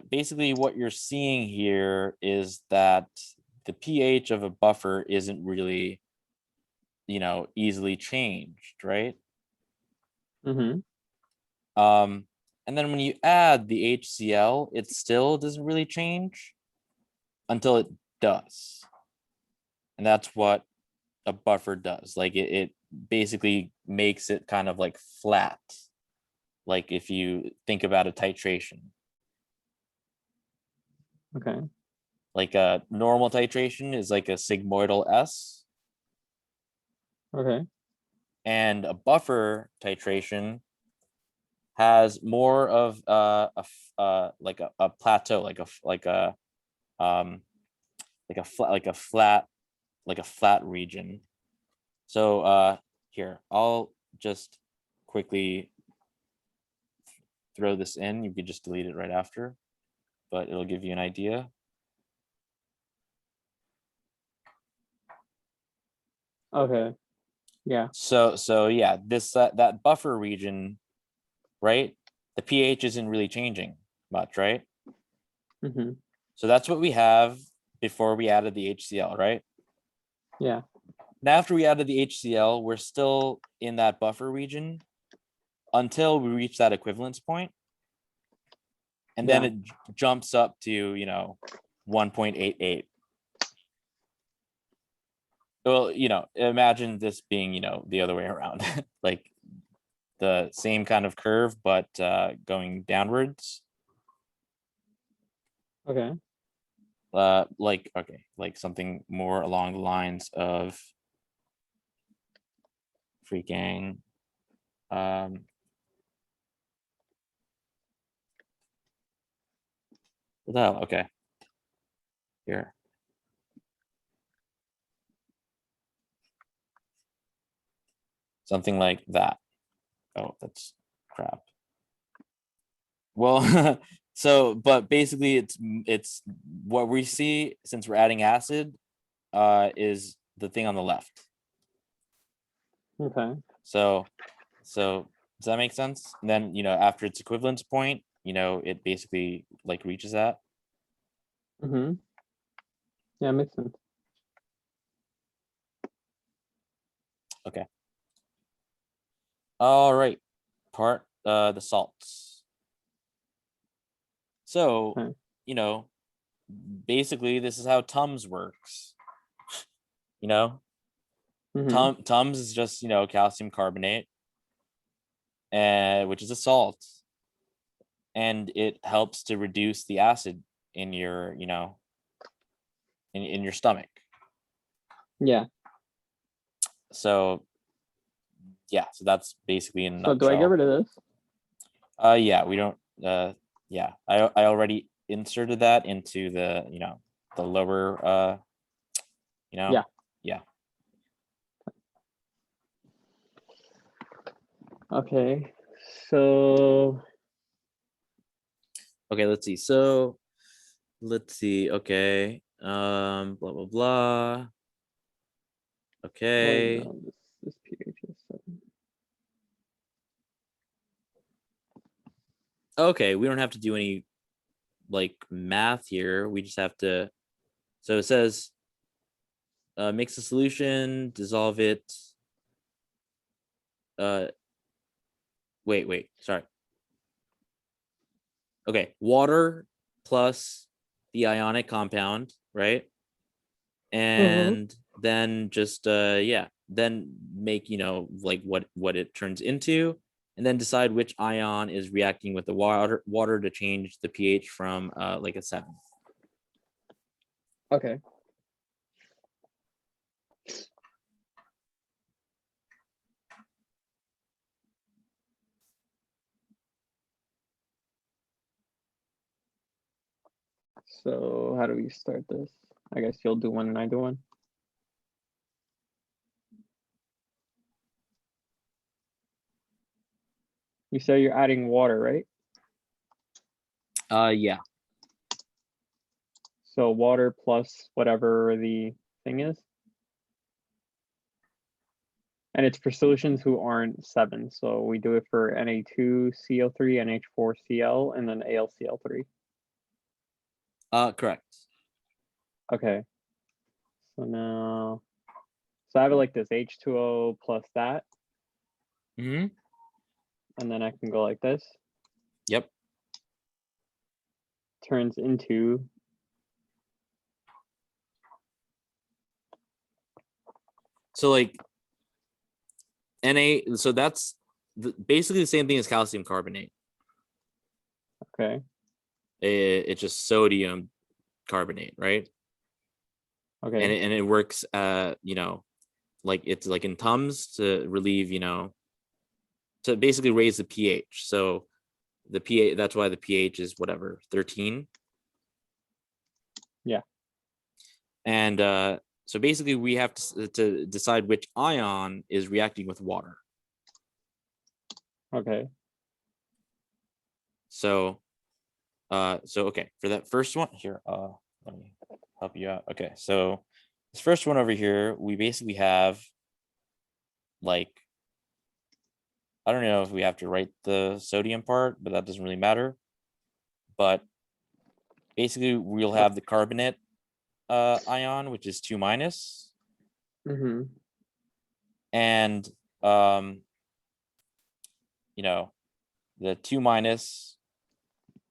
basically what you're seeing here is that the pH of a buffer isn't really, easily changed, right? Mm-hmm. And then when you add the HCl, it still doesn't really change until it does. And that's what a buffer does. Like it basically makes it kind of like flat. Like if you think about a titration. Okay. Like a normal titration is like a sigmoidal S. Okay. And a buffer titration has more of like a plateau, like a flat region. So here, I'll just quickly throw this in. You could just delete it right after, but it'll give you an idea. Okay. Yeah. So yeah, that buffer region, right? The pH isn't really changing much, right? Mm-hmm. So that's what we have before we added the HCl, right? Yeah. Now, after we added the HCl, we're still in that buffer region until we reach that equivalence point. And then it jumps up to, 1.88. Well, imagine this being, the other way around, like the same kind of curve, but going downwards. Okay. Like something more along the lines of freaking what the hell? Okay, here, something like that. Oh, that's crap. Well, so but basically it's what we see since we're adding acid is the thing on the left. Okay. So does that make sense? And then after its equivalence point, it basically like reaches that. Mm-hmm. Yeah, makes sense. Okay. All right. The salts. So Okay. Basically this is how Tums works. Mm-hmm. Tums is just calcium carbonate, which is a salt, and it helps to reduce the acid in your in your stomach. Yeah. So yeah, so that's basically in a So do I get nutshell. rid of this? Yeah, we don't. Yeah, I already inserted that into the the lower Yeah. yeah. Okay. So Okay, let's see. So let's see. Okay. Blah blah blah. wait, Okay. no, this pH is 7. Okay, we don't have to do any like math here. We just have to. So it says mix the solution, dissolve it. Wait, sorry. Okay, water plus the ionic compound, right? And then just then make like what it turns into, and then decide which ion is reacting with the water to change the pH from like a 7. Okay. So how do we start this? I guess you'll do one and I do one. You say you're adding water, right? Yeah. So water plus whatever the thing is. And it's for solutions who aren't 7. So we do it for Na2CO3, NH4Cl, and then AlCl3. Correct. Okay. So now, so I have it like this, H2O plus that, Mm-hmm. and then I can go like this. Yep. Turns into So like Na, so that's basically the same thing as calcium carbonate. okay. It's just sodium carbonate, right? Okay. And it works you know, like it's like in Tums to relieve, you know, to basically raise the pH. So the pH, that's why the pH is whatever, 13. Yeah. And so basically we have to decide which ion is reacting with water. Okay. So okay, for that first one here, let me help you out. Okay, so this first one over here, we basically have like, I don't know if we have to write the sodium part, but that doesn't really matter. But basically we'll have the carbonate ion, which is 2 minus. Mm-hmm. And you know, the 2 minus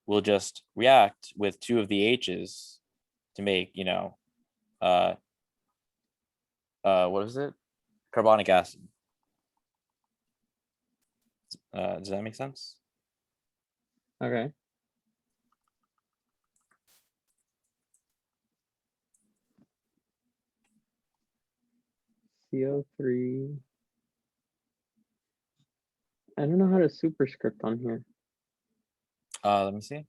will just react with 2 of the H's to make, you know, what is it? Carbonic acid. Does that make sense? Okay. CO3. I don't know how to superscript on here. Let me see.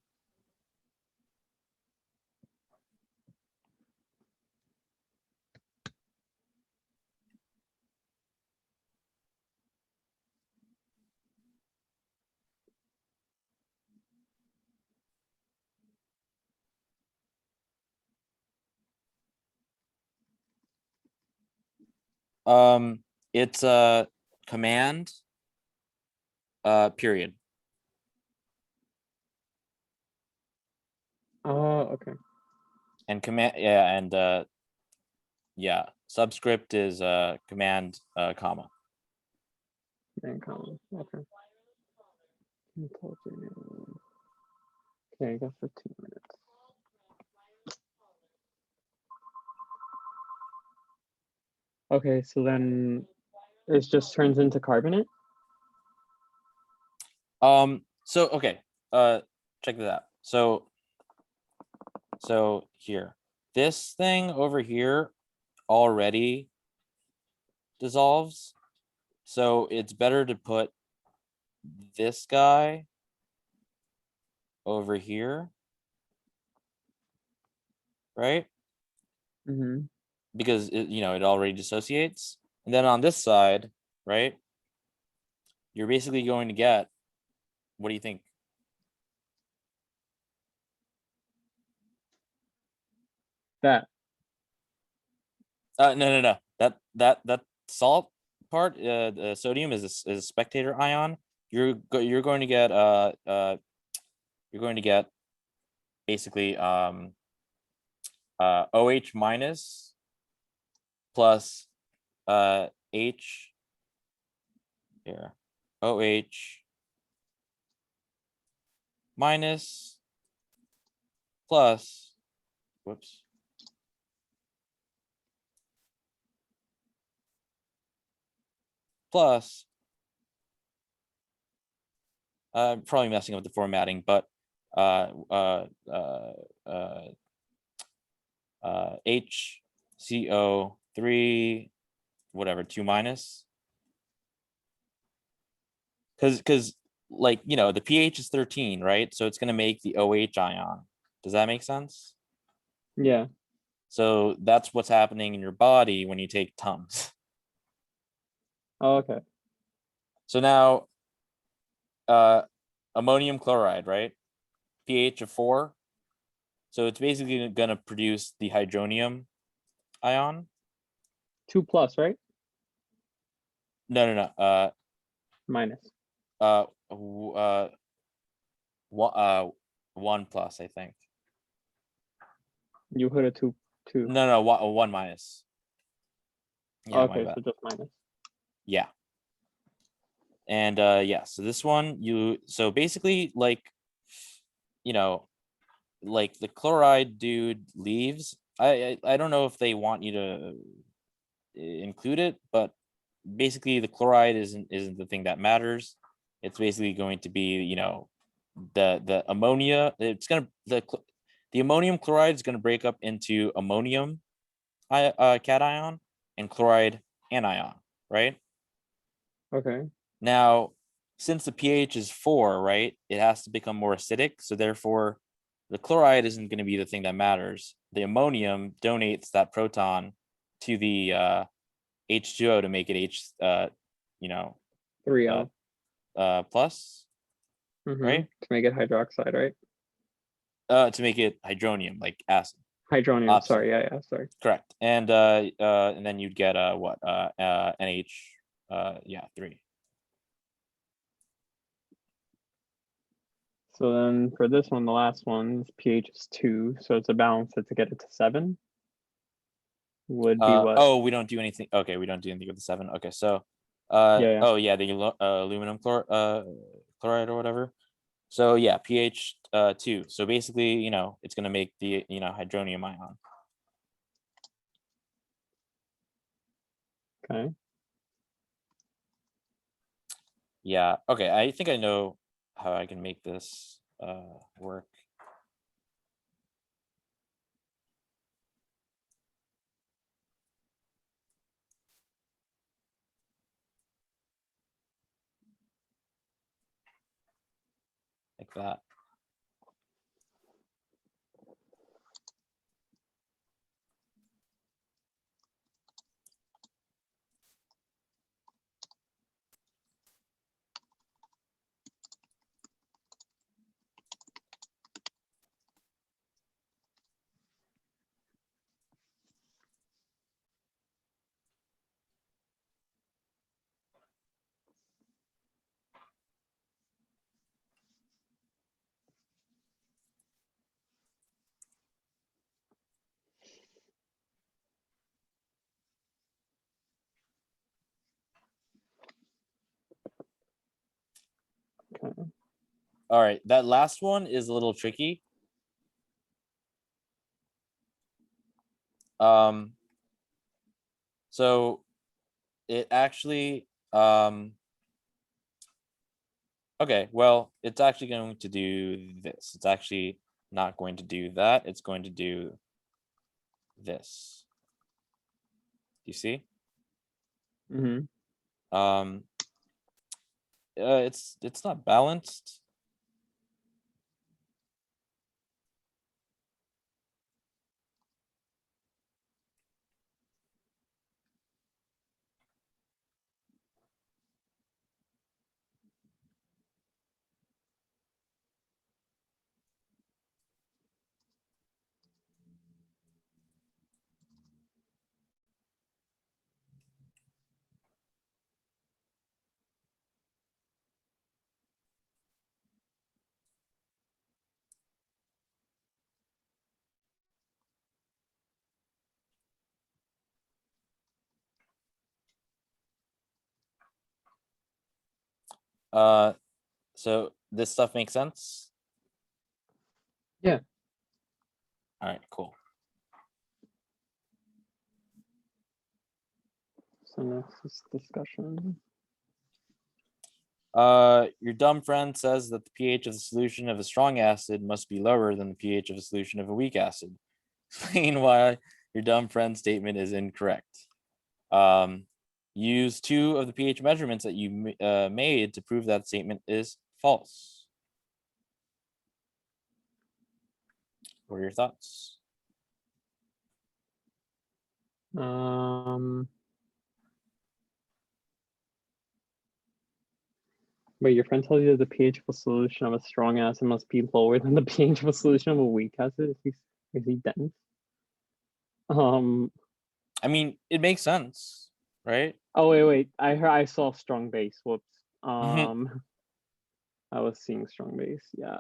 It's a command period. Oh, okay. And command, yeah, and yeah, subscript is command comma. And column. Okay. Okay, I got 15 minutes. Okay, so then it just turns into carbonate. So okay, check this out. So here, this thing over here already dissolves. So it's better to put this guy over here, right? Mm-hmm. Because it, you know, it already dissociates. And then on this side, right, you're basically going to get, what do you think? That. No. That salt part, the sodium is a spectator ion. You're going to get you're going to get basically OH minus plus H here, OH minus plus, whoops, plus, I'm probably messing up the formatting, but HCO3, whatever, 2 minus. Because like, you know, the pH is 13, right? So it's going to make the OH ion. Does that make sense? Yeah. So that's what's happening in your body when you take Tums. Oh, okay. So now, ammonium chloride, right? pH of 4. So it's basically going to produce the hydronium ion. 2 plus, right? No. Minus. W- uh, 1 plus, I think. You put a two. No, 1 minus. Yeah, my Okay, bad. so just minus. Yeah. And yeah, so this one so basically like, like the chloride dude leaves. I don't know if they want you to include it, but basically the chloride isn't the thing that matters. It's basically going to be, the ammonia. It's gonna the ammonium chloride is gonna break up into ammonium cation and chloride anion, right? Okay. Now, since the pH is 4, right, it has to become more acidic. So therefore, the chloride isn't going to be the thing that matters. The ammonium donates that proton to the H2O to make it 3L. Plus, right? To make it hydroxide, right? To make it hydronium, like acid. Hydronium. Opposite. Sorry, yeah, sorry. Correct. And then you'd get what? NH 3. So then for this one, the last one, pH is 2, so it's a balance to get it to 7. Would be what? Oh, we don't do anything. Okay, we don't do anything with the 7. Okay, so Yeah. oh yeah, the aluminum chloride or whatever. So yeah, pH 2. So basically, it's gonna make the hydronium ion. Okay. Yeah. Okay. I think I know how I can make this work. Like that. Okay. All right. That last one is a little tricky. So it actually okay, well, it's actually going to do this. It's actually not going to do that. It's going to do this. You see? It's not balanced. So this stuff makes sense? Yeah. All right, cool. So next is discussion. Your dumb friend says that the pH of the solution of a strong acid must be lower than the pH of a solution of a weak acid. Explain why your dumb friend's statement is incorrect. Use 2 of the pH measurements that you made to prove that statement is false. What are your thoughts? Wait, your friend tells you that the pH of a solution of a strong acid must be lower than the pH of a solution of a weak acid? Is he dense? I mean, it makes sense. right? Oh wait. I saw strong base. Whoops. Mhm. I was seeing strong base. Yeah.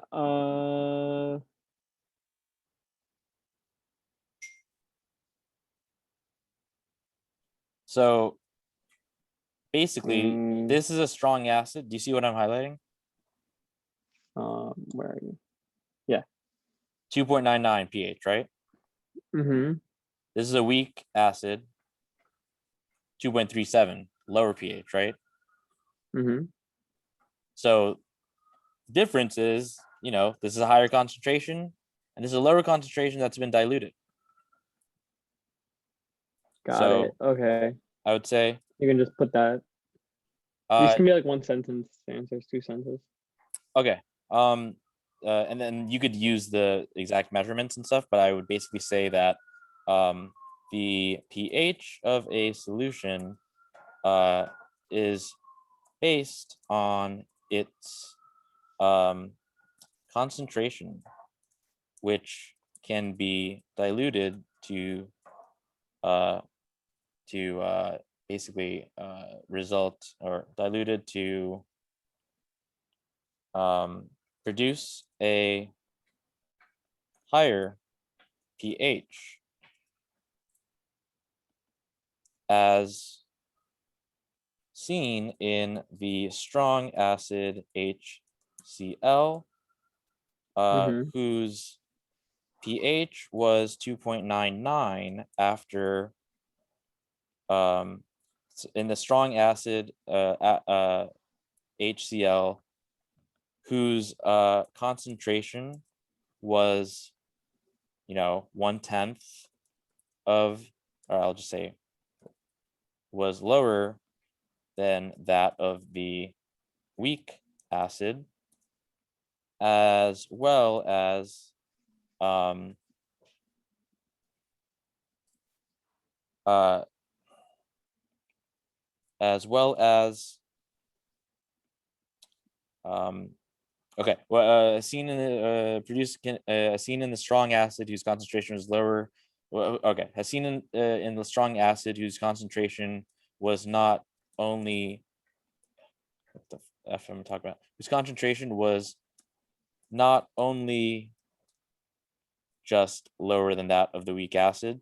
So basically, mm, this is a strong acid. Do you see what I'm highlighting? where are you? Yeah. 2.99 pH, right? Mm-hmm. This is a weak acid, 2.37, lower pH, right? Mm-hmm. So difference is, this is a higher concentration and this is a lower concentration that's been diluted. Got it. So Okay. I would say, You can just put that. These can be like one sentence answers, two sentences. okay. And then you could use the exact measurements and stuff, but I would basically say that the pH of a solution is based on its concentration, which can be diluted to basically result or diluted to produce a higher pH as seen in the strong acid HCl, Mm-hmm. whose pH was 2.99 after in the strong acid HCl, whose concentration was 1/10 of, or I'll just say was lower than that of the weak acid, as well um, uh, as well as okay, well, seen in the seen in the strong acid whose concentration was lower. Well, okay, has seen in the strong acid whose concentration was not only, what the f am I talking about? Whose concentration was not only just lower than that of the weak acid,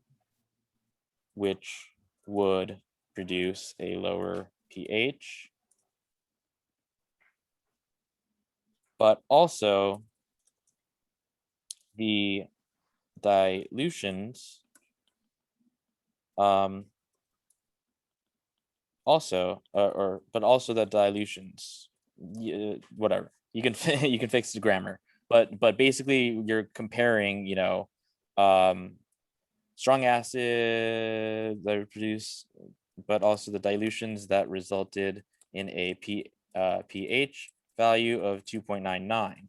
which would produce a lower pH, but also the dilutions um, also but also the dilutions, whatever, you can you can fix the grammar, but basically you're comparing um, strong acid that produce, but also the dilutions that resulted in a pH value of 2.99.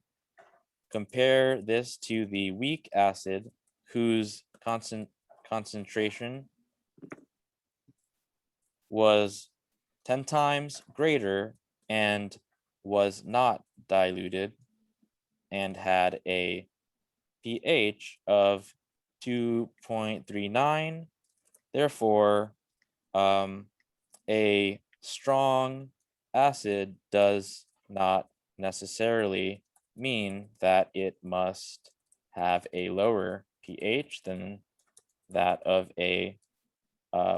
Compare this to the weak acid whose concentration was 10 times greater and was not diluted and had a pH of 2.39. Therefore, a strong acid does not necessarily mean that it must have a lower pH than that of a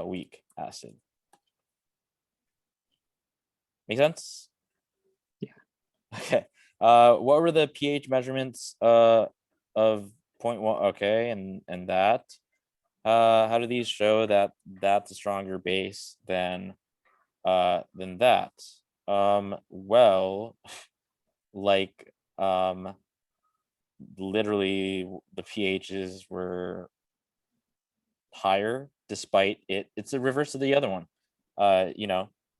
weak acid. Make sense? Yeah. Okay. What were the pH measurements of 0.1? Okay, and that. How do these show that that's a stronger base than that? Well, like literally the pHs were higher despite it's the reverse of the other one.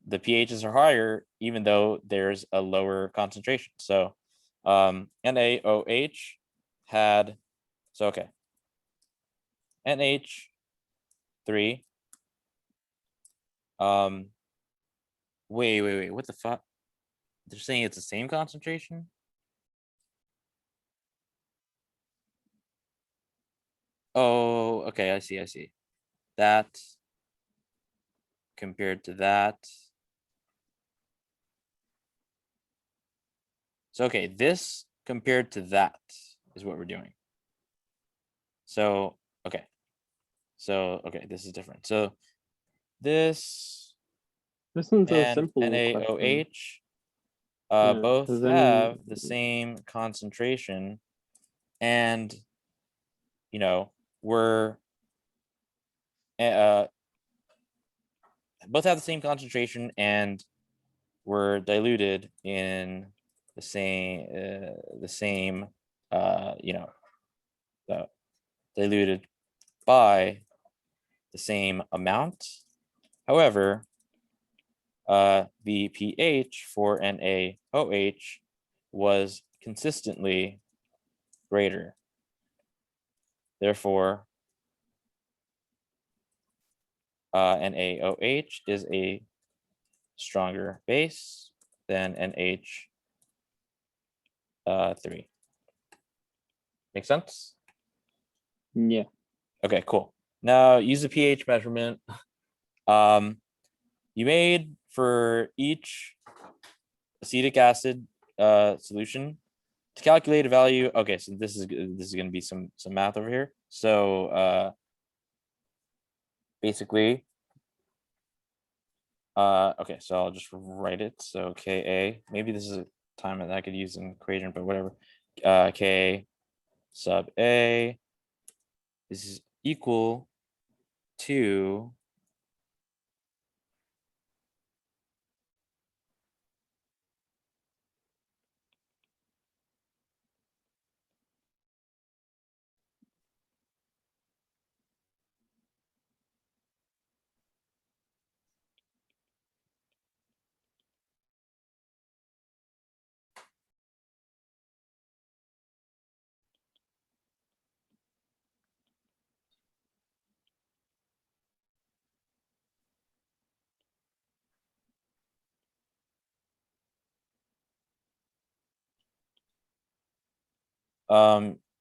The pHs are higher even though there's a lower concentration. So NaOH had, so okay, NH3. Wait, what the fuck? They're saying it's the same concentration? Oh, okay, I see. That compared to that. So, okay, this compared to that is what we're doing. So, okay. So, okay, this is different. So this This one's a and simple question. NaOH Yeah, both 'cause then have the same concentration, and you know, we're both have the same concentration and were diluted in the same you know, diluted by the same amount. However, the pH for NaOH was consistently greater. Therefore, NaOH is a stronger base than NH3. Make sense? yeah. Okay, cool. Now use the pH measurement. You made for each acetic acid solution to calculate a value. Okay, so this is going to be some math over here. So basically, okay, so I'll just write it. So Ka, maybe this is a time that I could use an equation, but whatever. Ka sub A is equal to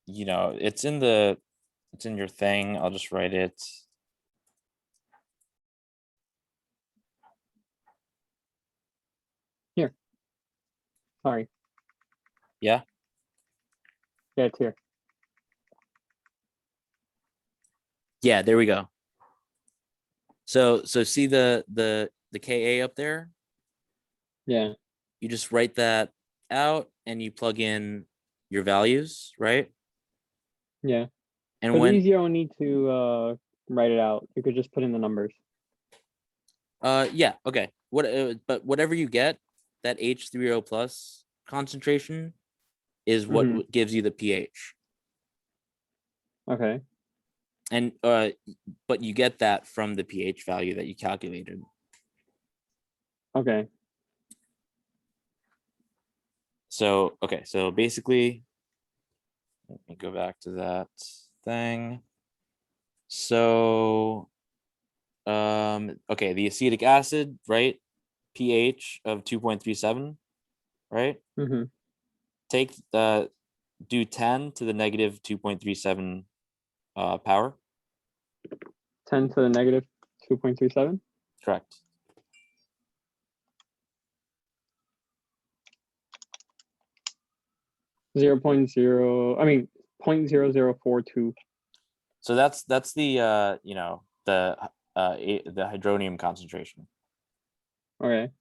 you know, it's in your thing. I'll just write it. Here. Sorry. Yeah. Yeah, it's here. Yeah, there we go. So see the Ka up there? Yeah. You just write that out and you plug in your values, right? Yeah. And For when these, you don't need to write it out. You could just put in the numbers. yeah, okay. But whatever you get, that H3O plus concentration is what gives you the pH. Okay. And but you get that from the pH value that you calculated. Okay. So okay, so basically, let me go back to that thing. So okay, the acetic acid, right? pH of 2.37, right? Take the do 10 to the negative 2.37 power. 10 to the negative 2.37. Correct. I mean 0.0042. So that's the you know, the hydronium concentration. Okay.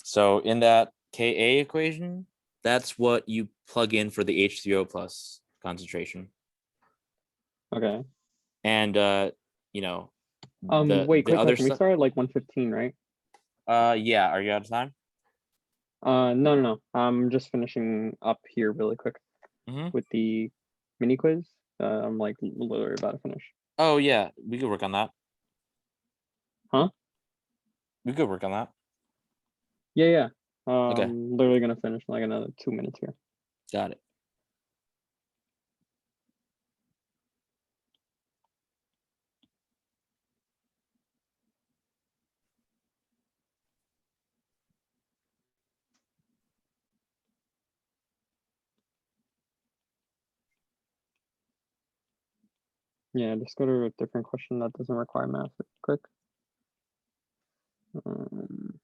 So in that Ka equation, that's what you plug in for the H3O plus concentration. Okay. And you know, Wait, the quick other question. We stuff. started like 1:15, right? Yeah, are you out of time? No. I'm just finishing up here really quick with the mini quiz. I'm like literally about to finish. Oh yeah, we could work on that. Huh? We could work on that. Yeah. Okay, Literally gonna finish in like another 2 minutes here. got it. Yeah, just go to a different question that doesn't require math quick. Um,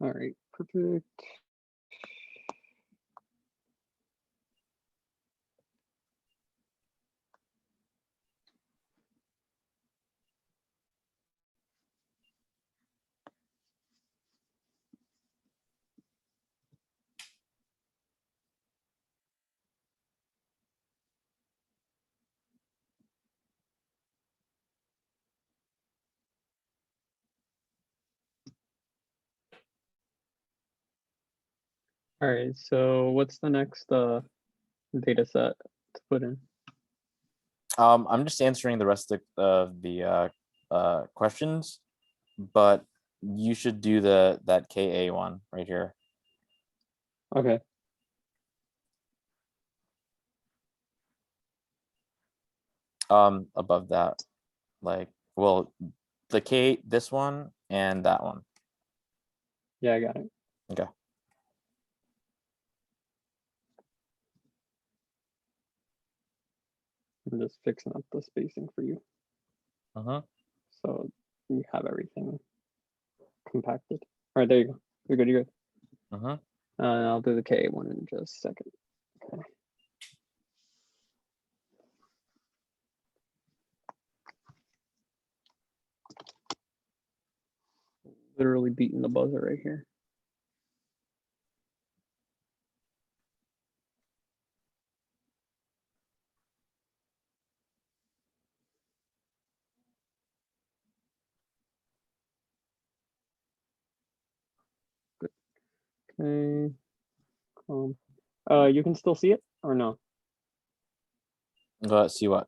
all right, perfect. All right, so what's the next data set to put in? I'm just answering the rest of the questions, but you should do that Ka one right here. Okay. Above that, like, well, the K, this one and that one. Yeah, I got it. Okay. I'm just fixing up the spacing for you. Uh-huh. So you have everything compacted. All right, there you go. You're good, you're good. Uh-huh. I'll do the K one in just a second. Okay. Literally beating the buzzer right here. Good. Okay. You can still see it or no? Let's see what.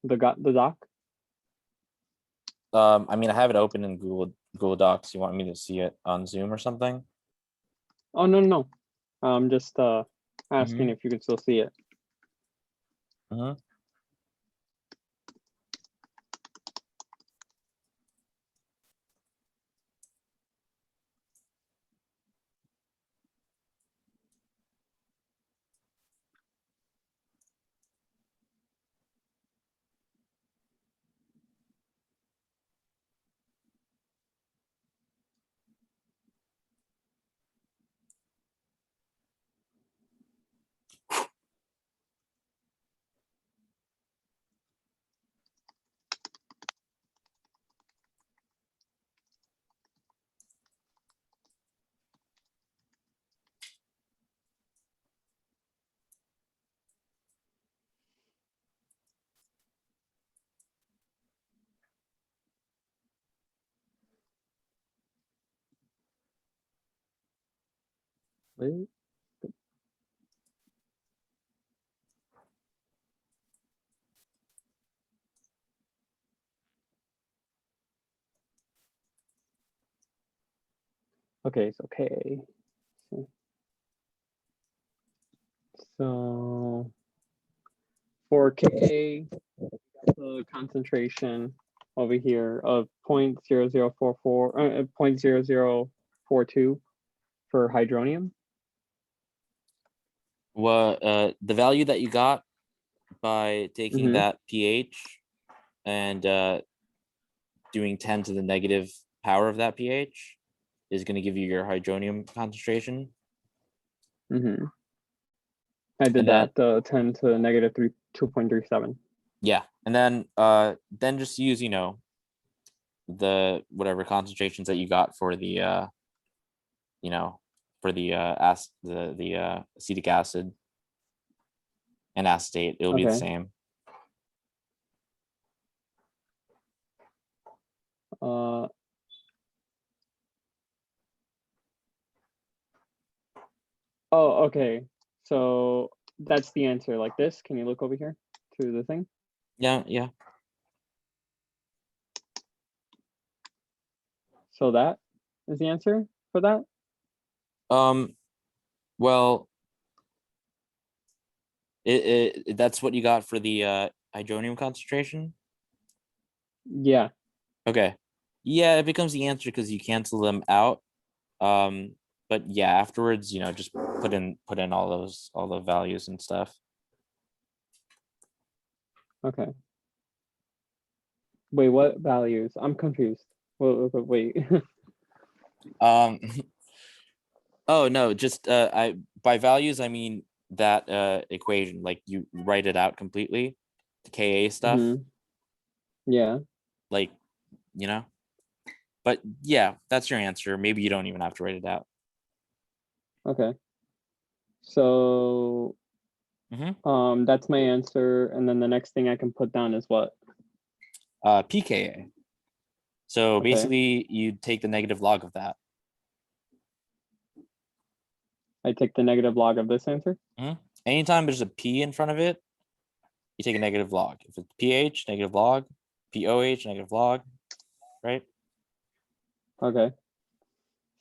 The doc? I mean, I have it open in Google Docs. You want me to see it on Zoom or something? Oh no. I'm just asking if you could still see it. Uh-huh. Wait. Okay, so K. So for Ka, the concentration over here of 0.0044, 0.0042 for hydronium. Well, the value that you got by taking that pH and doing 10 to the negative power of that pH is going to give you your hydronium concentration. I did And that 10 to negative 2.37. Yeah, and then just use, you know, the whatever concentrations that you got for the you know, for the acetic acid and acetate. It'll be the Okay. same. Oh, okay. So that's the answer like this. Can you look over here to the thing? Yeah, yeah. So that is the answer for that? Well, that's what you got for the hydronium concentration? Yeah. Okay. Yeah, it becomes the answer because you cancel them out. But yeah, afterwards, you know, just put in all the values and stuff. Okay. Wait, what values? I'm confused. Wait. Um oh no, just I by values I mean that equation, like you write it out completely, the Ka stuff. Yeah. Like, you know. But yeah, that's your answer. Maybe you don't even have to write it out. Okay. So that's my answer. And then the next thing I can put down is what? pKa. So basically you take the negative log of that. I take the negative log of this answer? Anytime there's a P in front of it, you take a negative log. If it's pH, negative log, POH, negative log, right? Okay.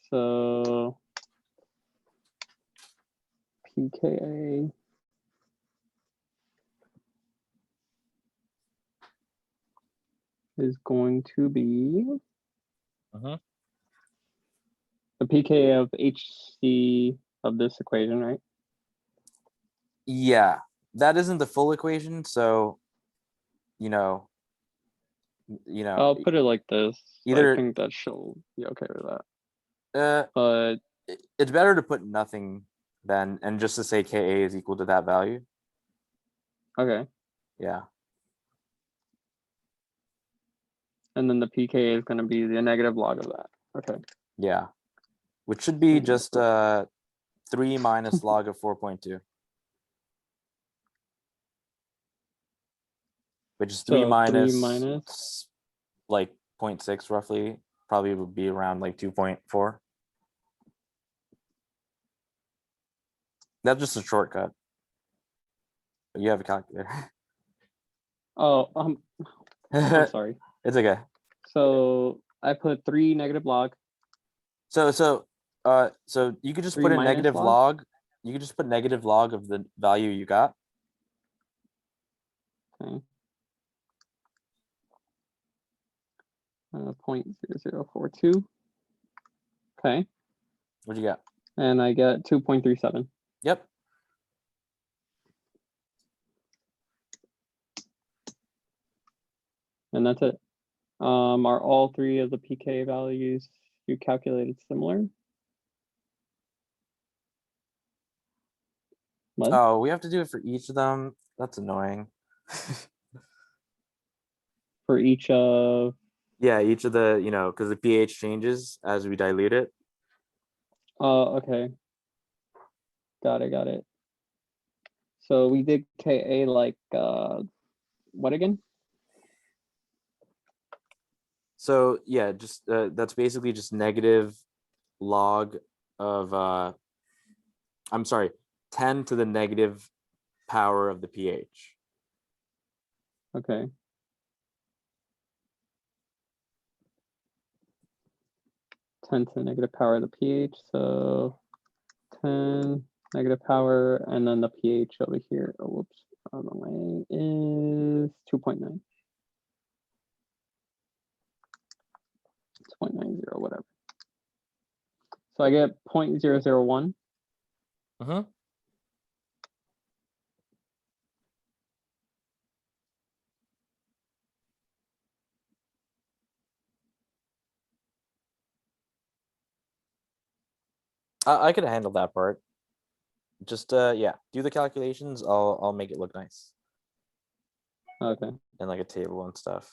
So pKa is going to be the pKa of HC of this equation, right? Yeah, that isn't the full equation, so you know, I'll put it like this. Either I think that she'll be okay with that. but it's better to put nothing than and just to say Ka is equal to that value. Okay. Yeah. And then the pKa is going to be the negative log of that. Okay. Yeah. Which should be just 3 minus log of 4.2. Which is 3 minus like 0.6 roughly. Probably would be around like 2.4. That's just a shortcut. But you have a calculator. Oh, I'm sorry. It's okay. So I put 3 negative log. So you could just put a negative log. You could just put negative log of the value you got. Okay. 0.0042. Okay. What'd you get? And I get 2.37. Yep. And that's it. Are all 3 of the pK values you calculated similar? What? Oh, we have to do it for each of them. That's annoying. For each of? Yeah, each of the, because the pH changes as we dilute it. Okay. Got it. So we did Ka like, what again? So yeah, just that's basically just negative log of I'm sorry, 10 to the negative power of the pH. Okay. Ten to the negative power of the pH. So 10 negative power, and then the pH over here. Oh, whoops. Wrong way is 2.9. 0.90, whatever. So I get 0.001. Mm-hmm. I could handle that part. Just yeah, do the calculations. I'll make it look nice. Okay. And like a table and stuff.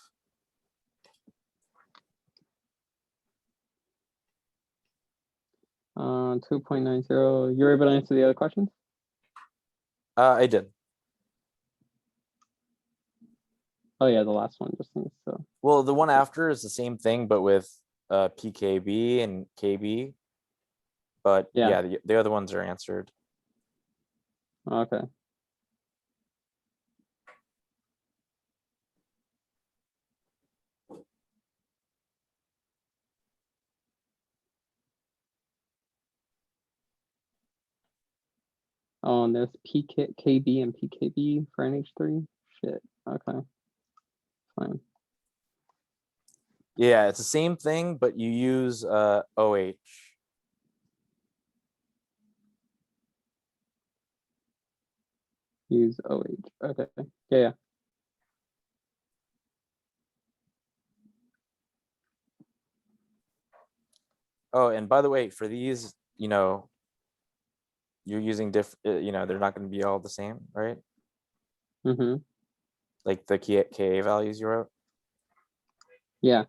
Uh, 2.90. You're able to answer the other questions? I did. Oh yeah, the last one just needs to. Well, the one after is the same thing, but with PKB and KB. But Yeah. yeah, the other ones are answered. Okay. Oh, and there's KB and PKB for NH3. Shit. Okay. Fine. Yeah, it's the same thing, but you use OH. Use OH. Okay. Yeah. Oh, and by the way, for these, you know, you're using different, you know, they're not going to be all the same, right? Mm-hmm. Like the Ka values you wrote. Yeah.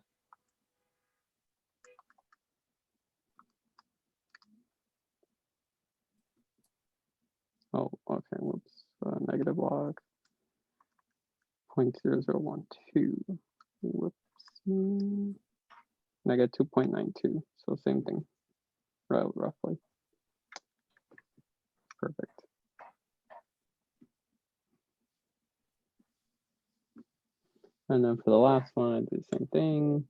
Oh, okay. Whoops. Negative log. 0.0012. Whoops. And I get 2.92. So same thing. Roughly. Perfect. And then for the last one, I do the same thing.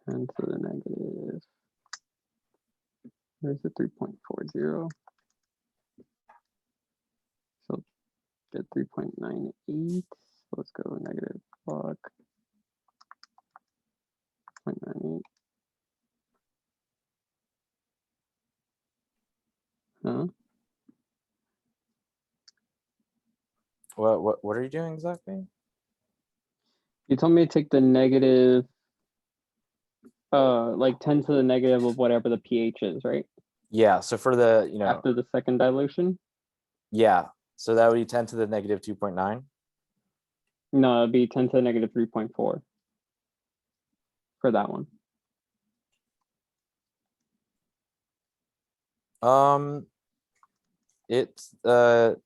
10 to the negative. There's a 3.40. So get 3.98. Let's go negative log 0.98. Huh? What are you doing exactly? You told me to take the negative, like 10 to the negative of whatever the pH is, right? Yeah, so for the, you know, After the second dilution? yeah, so that would be 10 to the negative 2.9. No, it'd be 10 to the negative 3.4 for that one. It's we're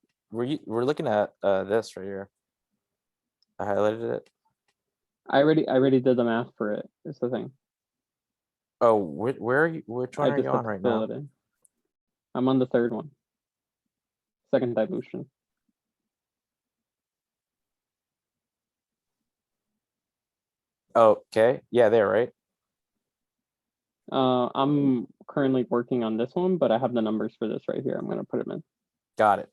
looking at this right here. I highlighted it. I already did the math for it. It's the thing. Oh, where are you? Which one I are just you have on to right fill now? it in. I'm on the third one. Second dilution. Oh, okay. Yeah, there, right? I'm currently working on this one, but I have the numbers for this right here. I'm gonna put them in. Got it.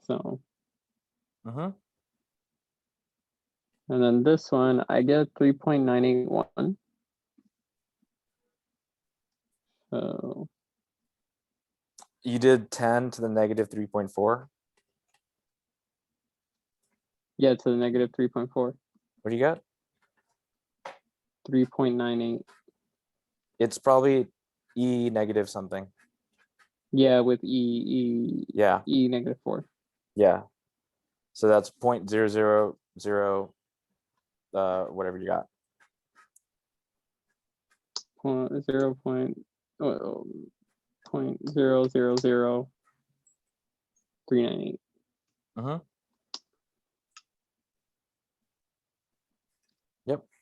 So, Mm-hmm. and then this one, I get 3.981. So You did 10 to the negative 3.4. yeah, to the negative 3.4. What do you got? 3.98. It's probably E negative something. Yeah, with E Yeah, negative 4. yeah. So that's 0.000 whatever you got. 0.000398. Mm-hmm.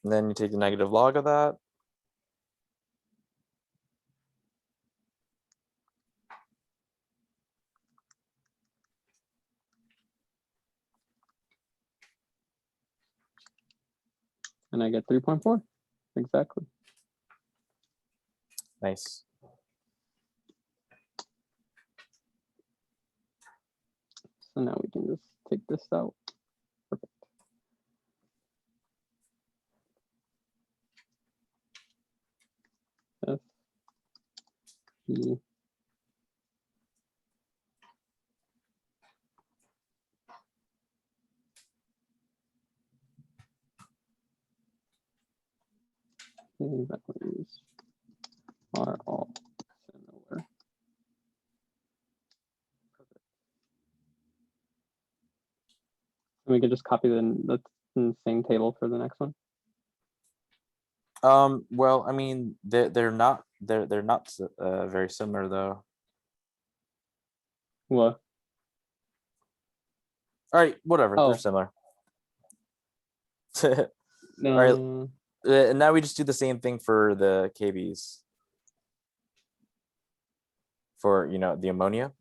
And then you take the negative log of that. And I get 3.4. Exactly. Nice. So now we can just take this out. Perfect. F E values are all similar. And we can just copy the same table for the next one. Well, I mean, they're not very similar though. What? All right, whatever. Oh. They're similar. No. All right. And now we just do the same thing for the KBs. For the ammonia.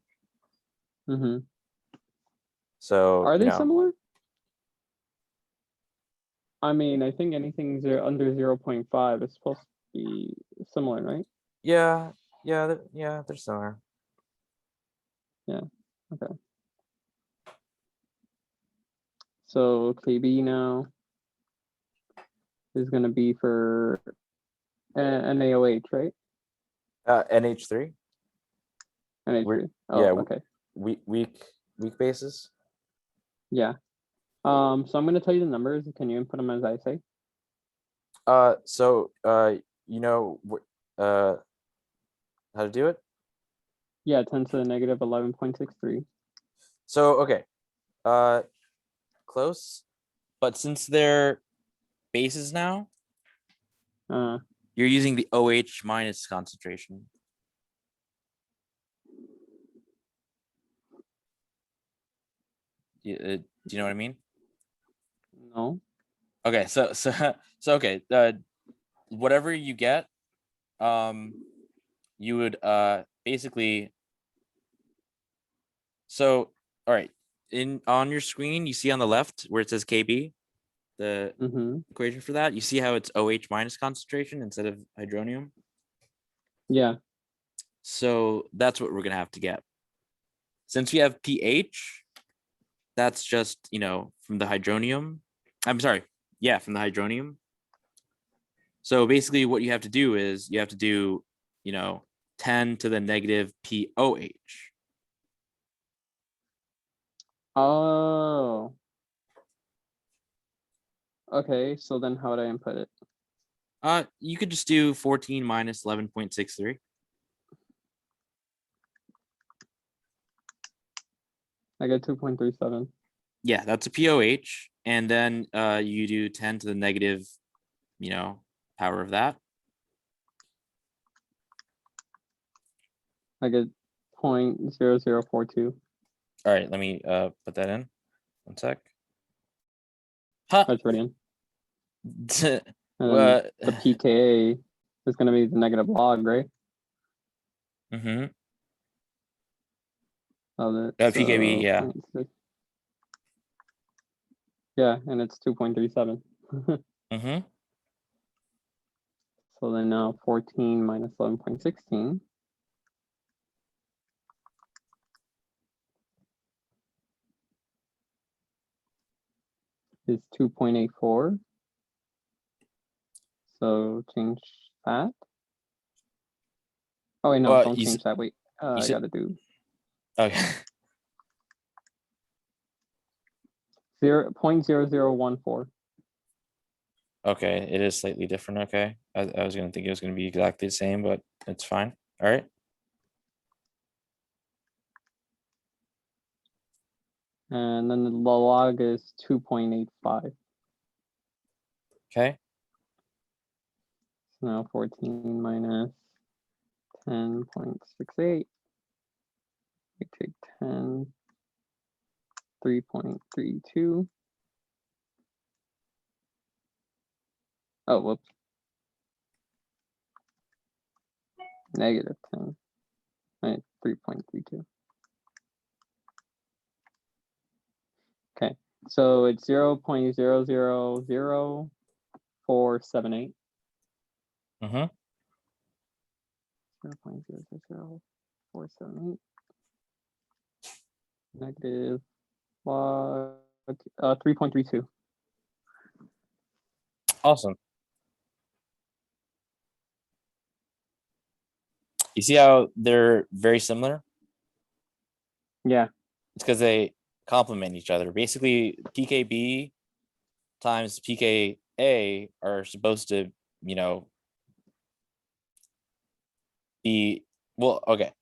Mm-hmm. So Are they similar? I mean, I think anything under 0.5 is supposed to be similar, right? Yeah, they're similar. Yeah. Okay. So KB now is going to be for NaOH, right? NH3. NH3. Oh, yeah, okay. Weak bases. Yeah. So I'm going to tell you the numbers. Can you input them as I say? So how to do it? Yeah, 10 to the negative 11.63. So okay, close, but since they're bases now, you're using the OH minus concentration. Do you know what I mean? No. Okay, so okay, whatever you get, you would basically. So all right, on your screen, you see on the left where it says KB, the equation for that. You see how it's OH minus concentration instead of hydronium. Yeah. So that's what we're gonna have to get. Since we have pH, that's just from the hydronium. I'm sorry, yeah, from the hydronium. So basically, what you have to do is you have to do 10 to the negative POH. Oh. Okay, so then how would I input it? You could just do 14 minus 11.63. I get 2.37. Yeah, that's a POH. And then you do 10 to the negative, power of that. I get 0.0042. All right, let me put that in. 1 sec. That's already in. And the pKa is going to be the negative log, right? Mm-hmm. Of it. PKB, yeah. Yeah, and it's 2.37. Mm-hmm. So then now 14 minus 11.16 is 2.84. So change that. Oh wait, no, don't change that. Wait, I gotta do. Okay. 0.0014. Okay, it is slightly different. Okay, I was gonna think it was gonna be exactly the same, but it's fine. All right. And then the log is 2.85. Okay. So now 14 minus 10.68. We take 10, 3.32. Oh, whoops. -10. Right, 3.32. Okay, so it's 0.000478. Mm-hmm. 0.000478. Negative log 3.32. Awesome. You see how they're very similar? Yeah. It's because they complement each other. Basically, pKb times pKa are supposed to, you know, be, well, okay.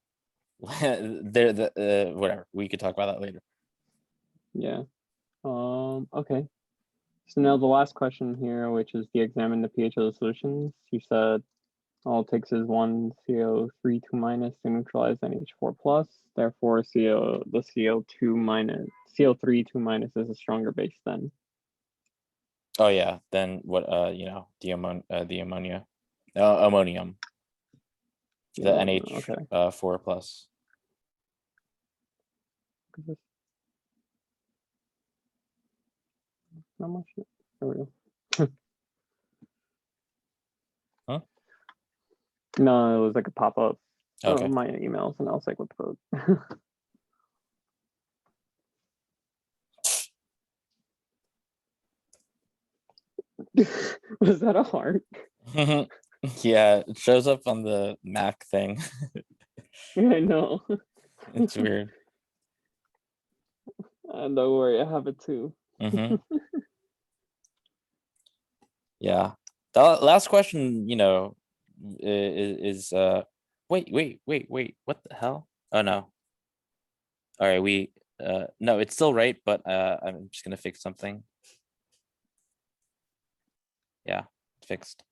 They're the whatever. We could talk about that later. Yeah. Okay. So now the last question here, which is the examine the pH of the solutions. You said all it takes is 1 CO3 2 minus to neutralize NH4 plus. Therefore, the CO3 2 minus is a stronger base then. Oh yeah. Then what? You know, the ammonia, ammonium, the NH Okay. 4 plus. Not much. There we go. Huh? No, it was like a pop up. Okay. My emails, and I was like, what the fuck? Was that a heart? Yeah, it shows up on the Mac thing. Yeah, I know. It's weird. Don't worry, I have it too. Mm-hmm. Yeah. The last question, you know, is wait. What the hell? Oh no. All right, no, it's still right, but I'm just gonna fix something. Yeah, fixed.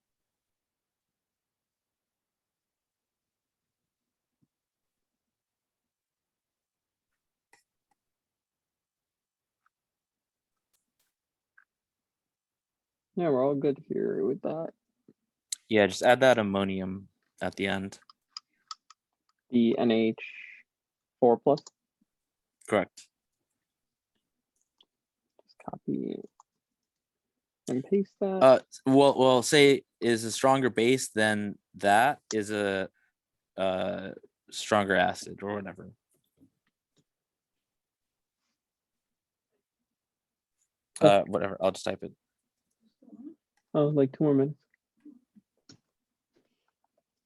Yeah, we're all good here with that. Yeah, just add that ammonium at the end. The NH4 plus. Correct. Just copy and paste that. Well, say is a stronger base, then that is a stronger acid or whatever. Whatever. I'll just type it. Oh, like 2 more minutes.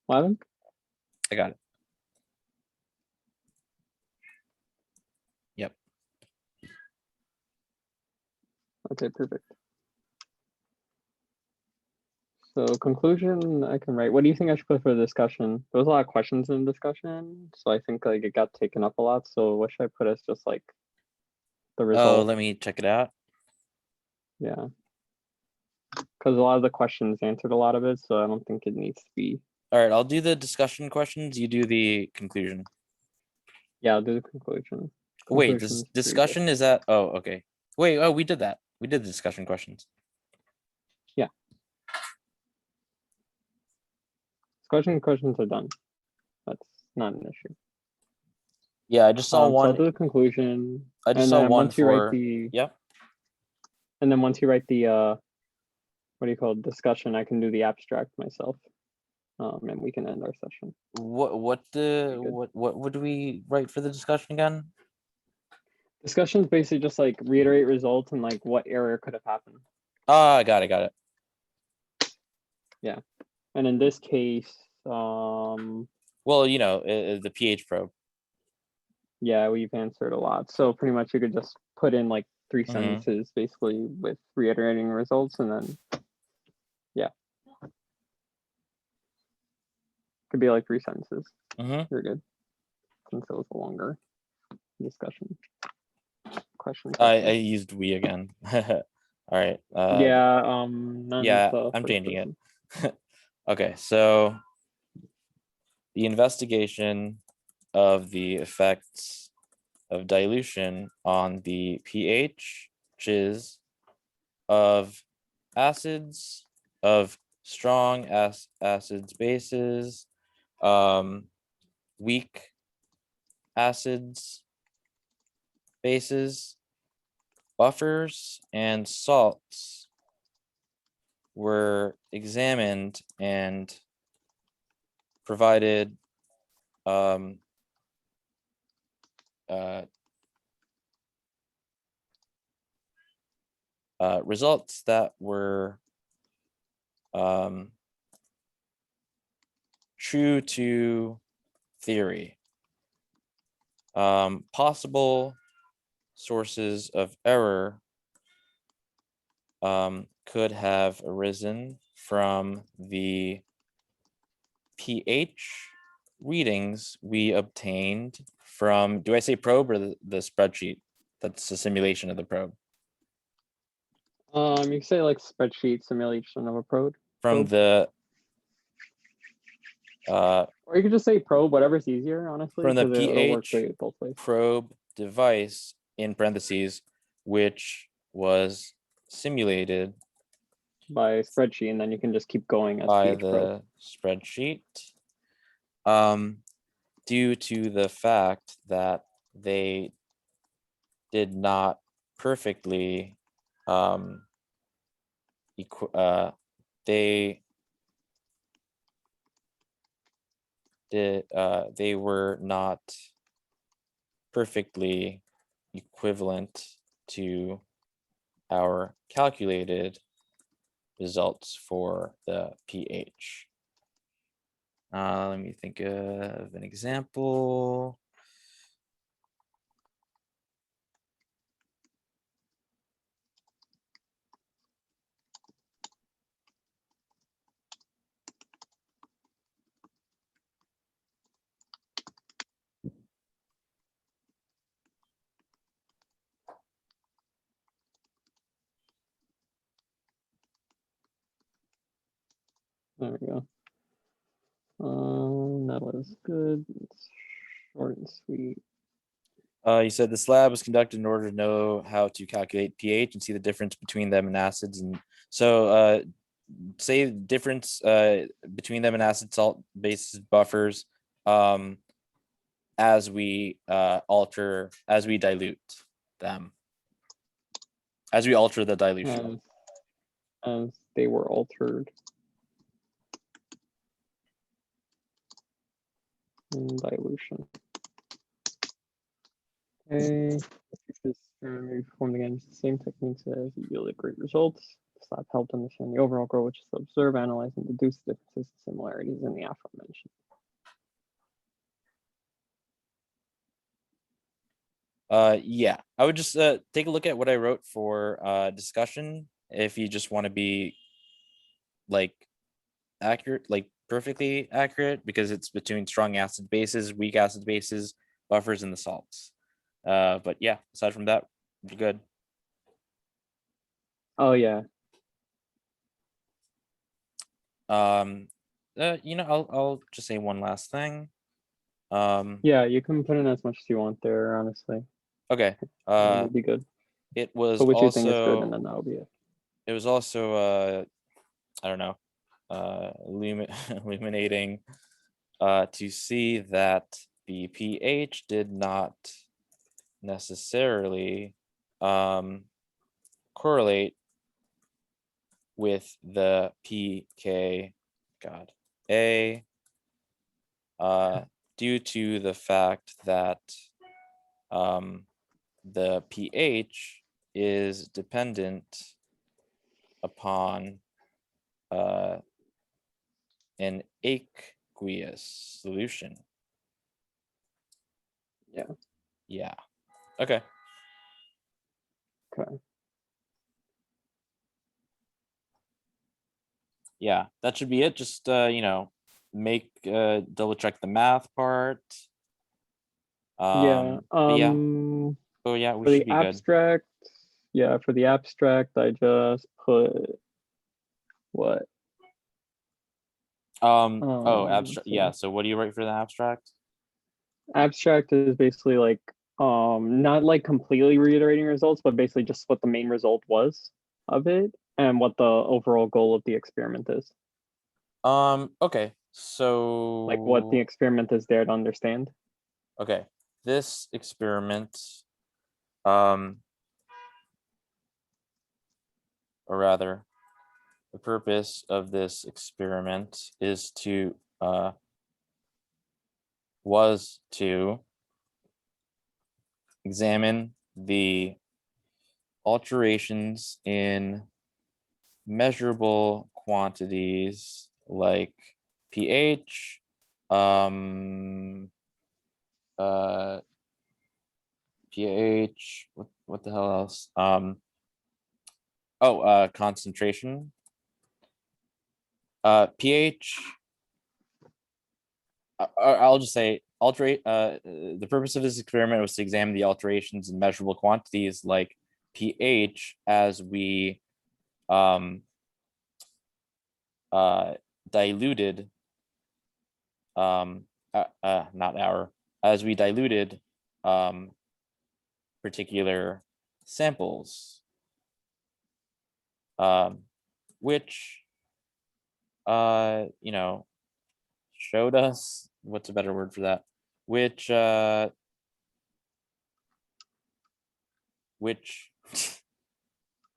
11? I got it. Yep. Okay, perfect. So conclusion, I can write. What do you think I should put for the discussion? There was a lot of questions in the discussion, so I think like it got taken up a lot. So what should I put as just like the result? Oh, let me check it out. Yeah, because a lot of the questions answered a lot of it, so I don't think it needs to be. All right, I'll do the discussion questions. You do the conclusion. Yeah, I'll do the conclusion. Wait, this discussion is that? Oh, okay. Wait, oh, we did that. We did the discussion questions. Yeah. Questions are done. That's not an issue. Yeah, I just saw So one. I'll do the conclusion. I just saw one once you write for. the. Yep. And then once you write the what do you call it, discussion, I can do the abstract myself. And we can end our session. What would we write for the discussion again? Discussions basically just like reiterate results and like what error could have happened. Ah, I got it. Yeah, and in this case, well, you know, the pH probe. Yeah, we've answered a lot. So pretty much you could just put in like 3 sentences basically with reiterating results, and then yeah, could be like 3 sentences. You're good. Since it was a longer discussion. Question. I used we again. All right. Yeah. Yeah, I'm changing it. Okay, so the investigation of the effects of dilution on the pHs of acids of strong acids, bases, weak acids, bases, buffers, and salts were examined and provided results that were true to theory. Possible sources of error could have arisen from the pH readings we obtained from, do I say probe or the spreadsheet? That's a simulation of the probe. You can say like spreadsheet simulation of a probe. From the or you could just say probe, whatever's easier, honestly. From the it'll work pH both ways. probe device in parentheses, which was simulated by spreadsheet, and then you can just keep going as by pH the probe. spreadsheet. Due to the fact that they did not perfectly they were not perfectly equivalent to our calculated results for the pH. Let me think of an example. There we go. That was good. It's short and sweet. You said this lab was conducted in order to know how to calculate pH and see the difference between them and acids. And so say the difference between them and acid, salt, bases, buffers as we dilute them, as we alter the dilution. As they were altered in dilution. Okay, performed again, the same techniques as yielded great results. This lab helped understand the overall goal, which is to observe, analyze, and deduce differences and similarities in the aforementioned. Yeah, I would just take a look at what I wrote for discussion if you just want to be like accurate, like perfectly accurate, because it's between strong acid bases, weak acid bases, buffers, and the salts. But yeah, aside from that, you're good. Oh yeah. I'll just say one last thing. Yeah, you can put in as much as you want there, honestly. Okay. It'll be good. It was But what also, you think is good, and then that'll be it. It was also I don't know, illuminating to see that the pH did not necessarily correlate with the pK due to the fact that the pH is dependent upon an aqueous solution. Yeah. Yeah. Okay. Okay. Yeah, that should be it. Just make double check the math part. Yeah. Yeah. Oh yeah, we for should the be abstract, good. Yeah, for the abstract, I just put what? Abstract. Yeah. So what do you write for the abstract? Abstract is basically like not like completely reiterating results, but basically just what the main result was of it and what the overall goal of the experiment is. Okay, so Like what the experiment is there to understand? okay, this experiment, or rather, the purpose of this experiment is to was to examine the alterations in measurable quantities like pH, uh, pH, what the hell else? Concentration. pH. I'll just say the purpose of this experiment was to examine the alterations in measurable quantities like pH as we diluted not our as we diluted particular samples, which showed us, what's a better word for that, which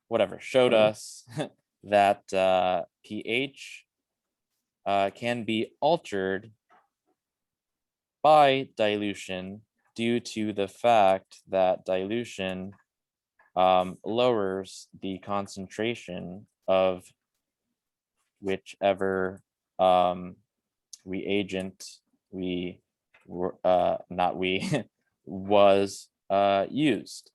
whatever, showed us that pH can be altered by dilution due to the fact that dilution lowers the concentration of whichever reagent we were not we was used.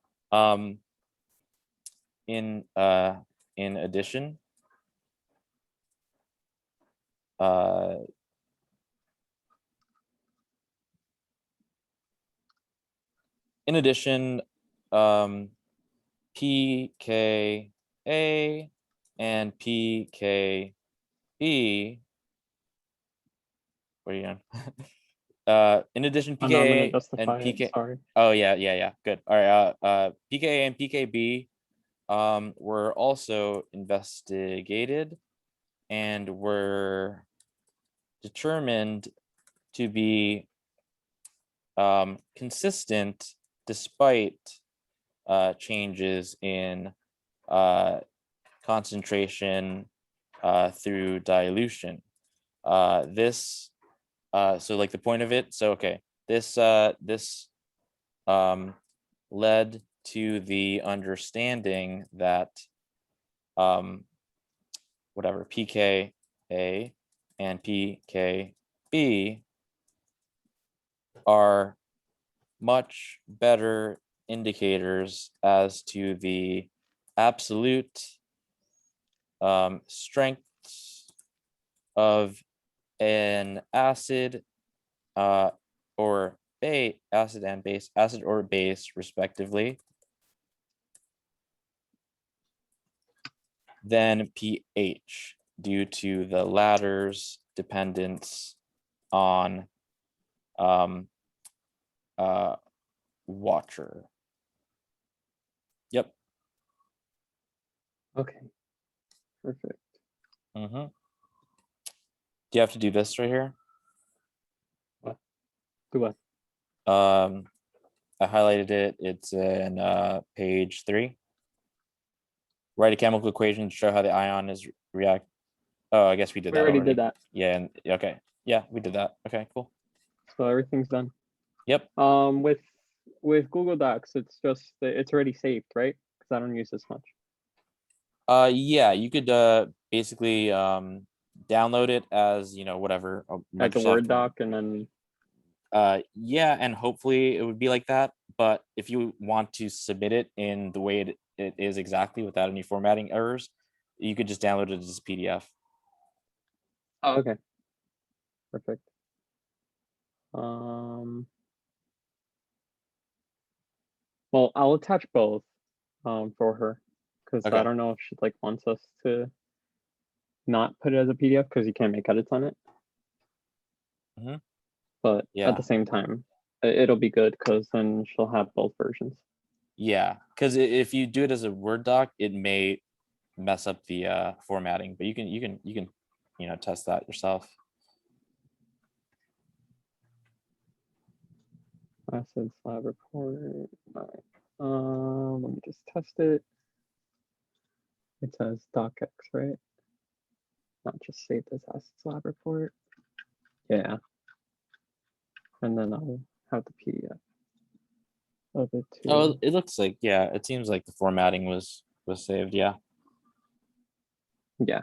In addition, pKa and pKb. What are you on? In addition, Oh, no, I'm gonna pKa and justify it. pK. Sorry. Oh yeah, good. All right. pKa and pKb were also investigated and were determined to be consistent despite changes in concentration through dilution. So like the point of it, so okay, this led to the understanding that whatever pKa and pKb are much better indicators as to the absolute strengths of an acid or base, acid or base respectively, than pH due to the latter's dependence on water. Yep. Okay. Perfect. Mm-hmm. Do you have to do this right here? What? Do what? I highlighted it. It's in page 3. Write a chemical equation to show how the ion is react. Oh, I guess we did We that already already. did that. Yeah. And okay. Yeah, we did that. Okay, cool. So everything's done. Yep. With Google Docs, it's already saved, right? Because I don't use this much. Yeah, you could basically download it as whatever Like a Microsoft Word doc, and then yeah, and hopefully it would be like that. But if you want to submit it in the way it is exactly without any formatting errors, you could just download it as a PDF. oh, okay. Perfect. Well, I'll attach both for her, because Okay. I don't know if she like wants us to not put it as a PDF because you can't make edits on it. Mm-hmm. But Yeah. at the same time, it'll be good because then she'll have both versions. Yeah, because if you do it as a Word doc, it may mess up the formatting. But you can test that yourself. Acid lab report. All right. Let me just test it. It says docx, right? Not just save this acid lab report. Yeah. And then I'll have the PDF of it too. Oh, it looks like, yeah, it seems like the formatting was saved. Yeah. Yeah.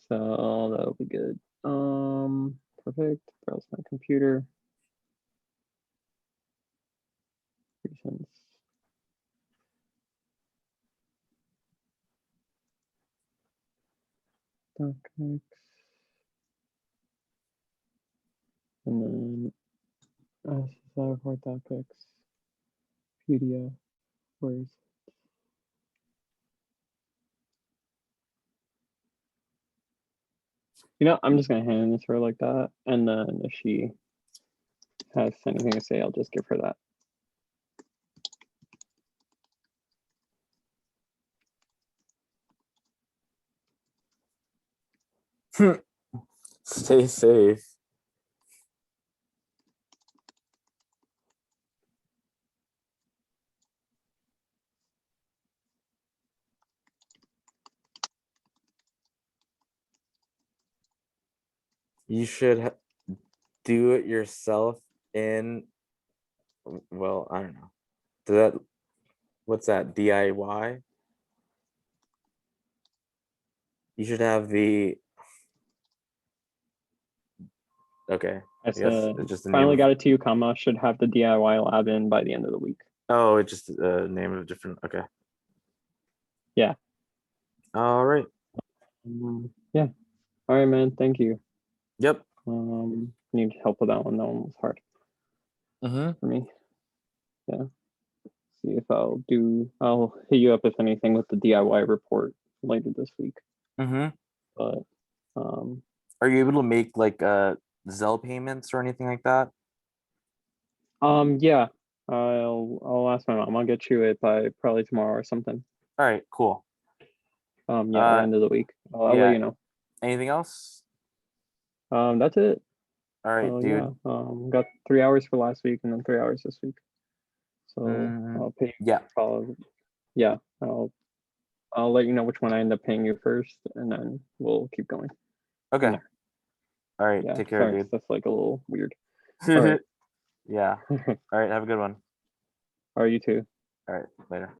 So that'll be good. Perfect. Browse my computer. Reasons. docx. And then report docx. PDF. Where's I'm just gonna hand this to her like that, and then if she has anything to say, I'll just give her that. Stay safe. You should do it yourself in, well, I don't know. What's that, DIY? You should have the, okay. I said, It's just the finally name got it to you, comma, should have the DIY lab in by the end of the week. Oh, it's just a name of a different, okay. Yeah. All right. Yeah. All right, man. Thank you. Yep. Need help with that one. That one was hard Mm-hmm. for me. Yeah. See if I'll hit you up if anything with the DIY report later this week. Mm-hmm. But are you able to make like Zelle payments or anything like that? Yeah. I'll ask my mom. I'll get you it by probably tomorrow or something. All right, cool. Yeah, the end of the week. I'll yeah. let you know. Anything else? That's it. All right, dude. Yeah. Got 3 hours for last week and then 3 hours this week. So I'll pay you. Yeah. Yeah. I'll let you know which one I end up paying you first, and then we'll keep going. Okay. All right. Yeah, Take care, sorry, dude. that's like a little weird. All right. Yeah. All right. Have a good one. All right, you too. All right. Later.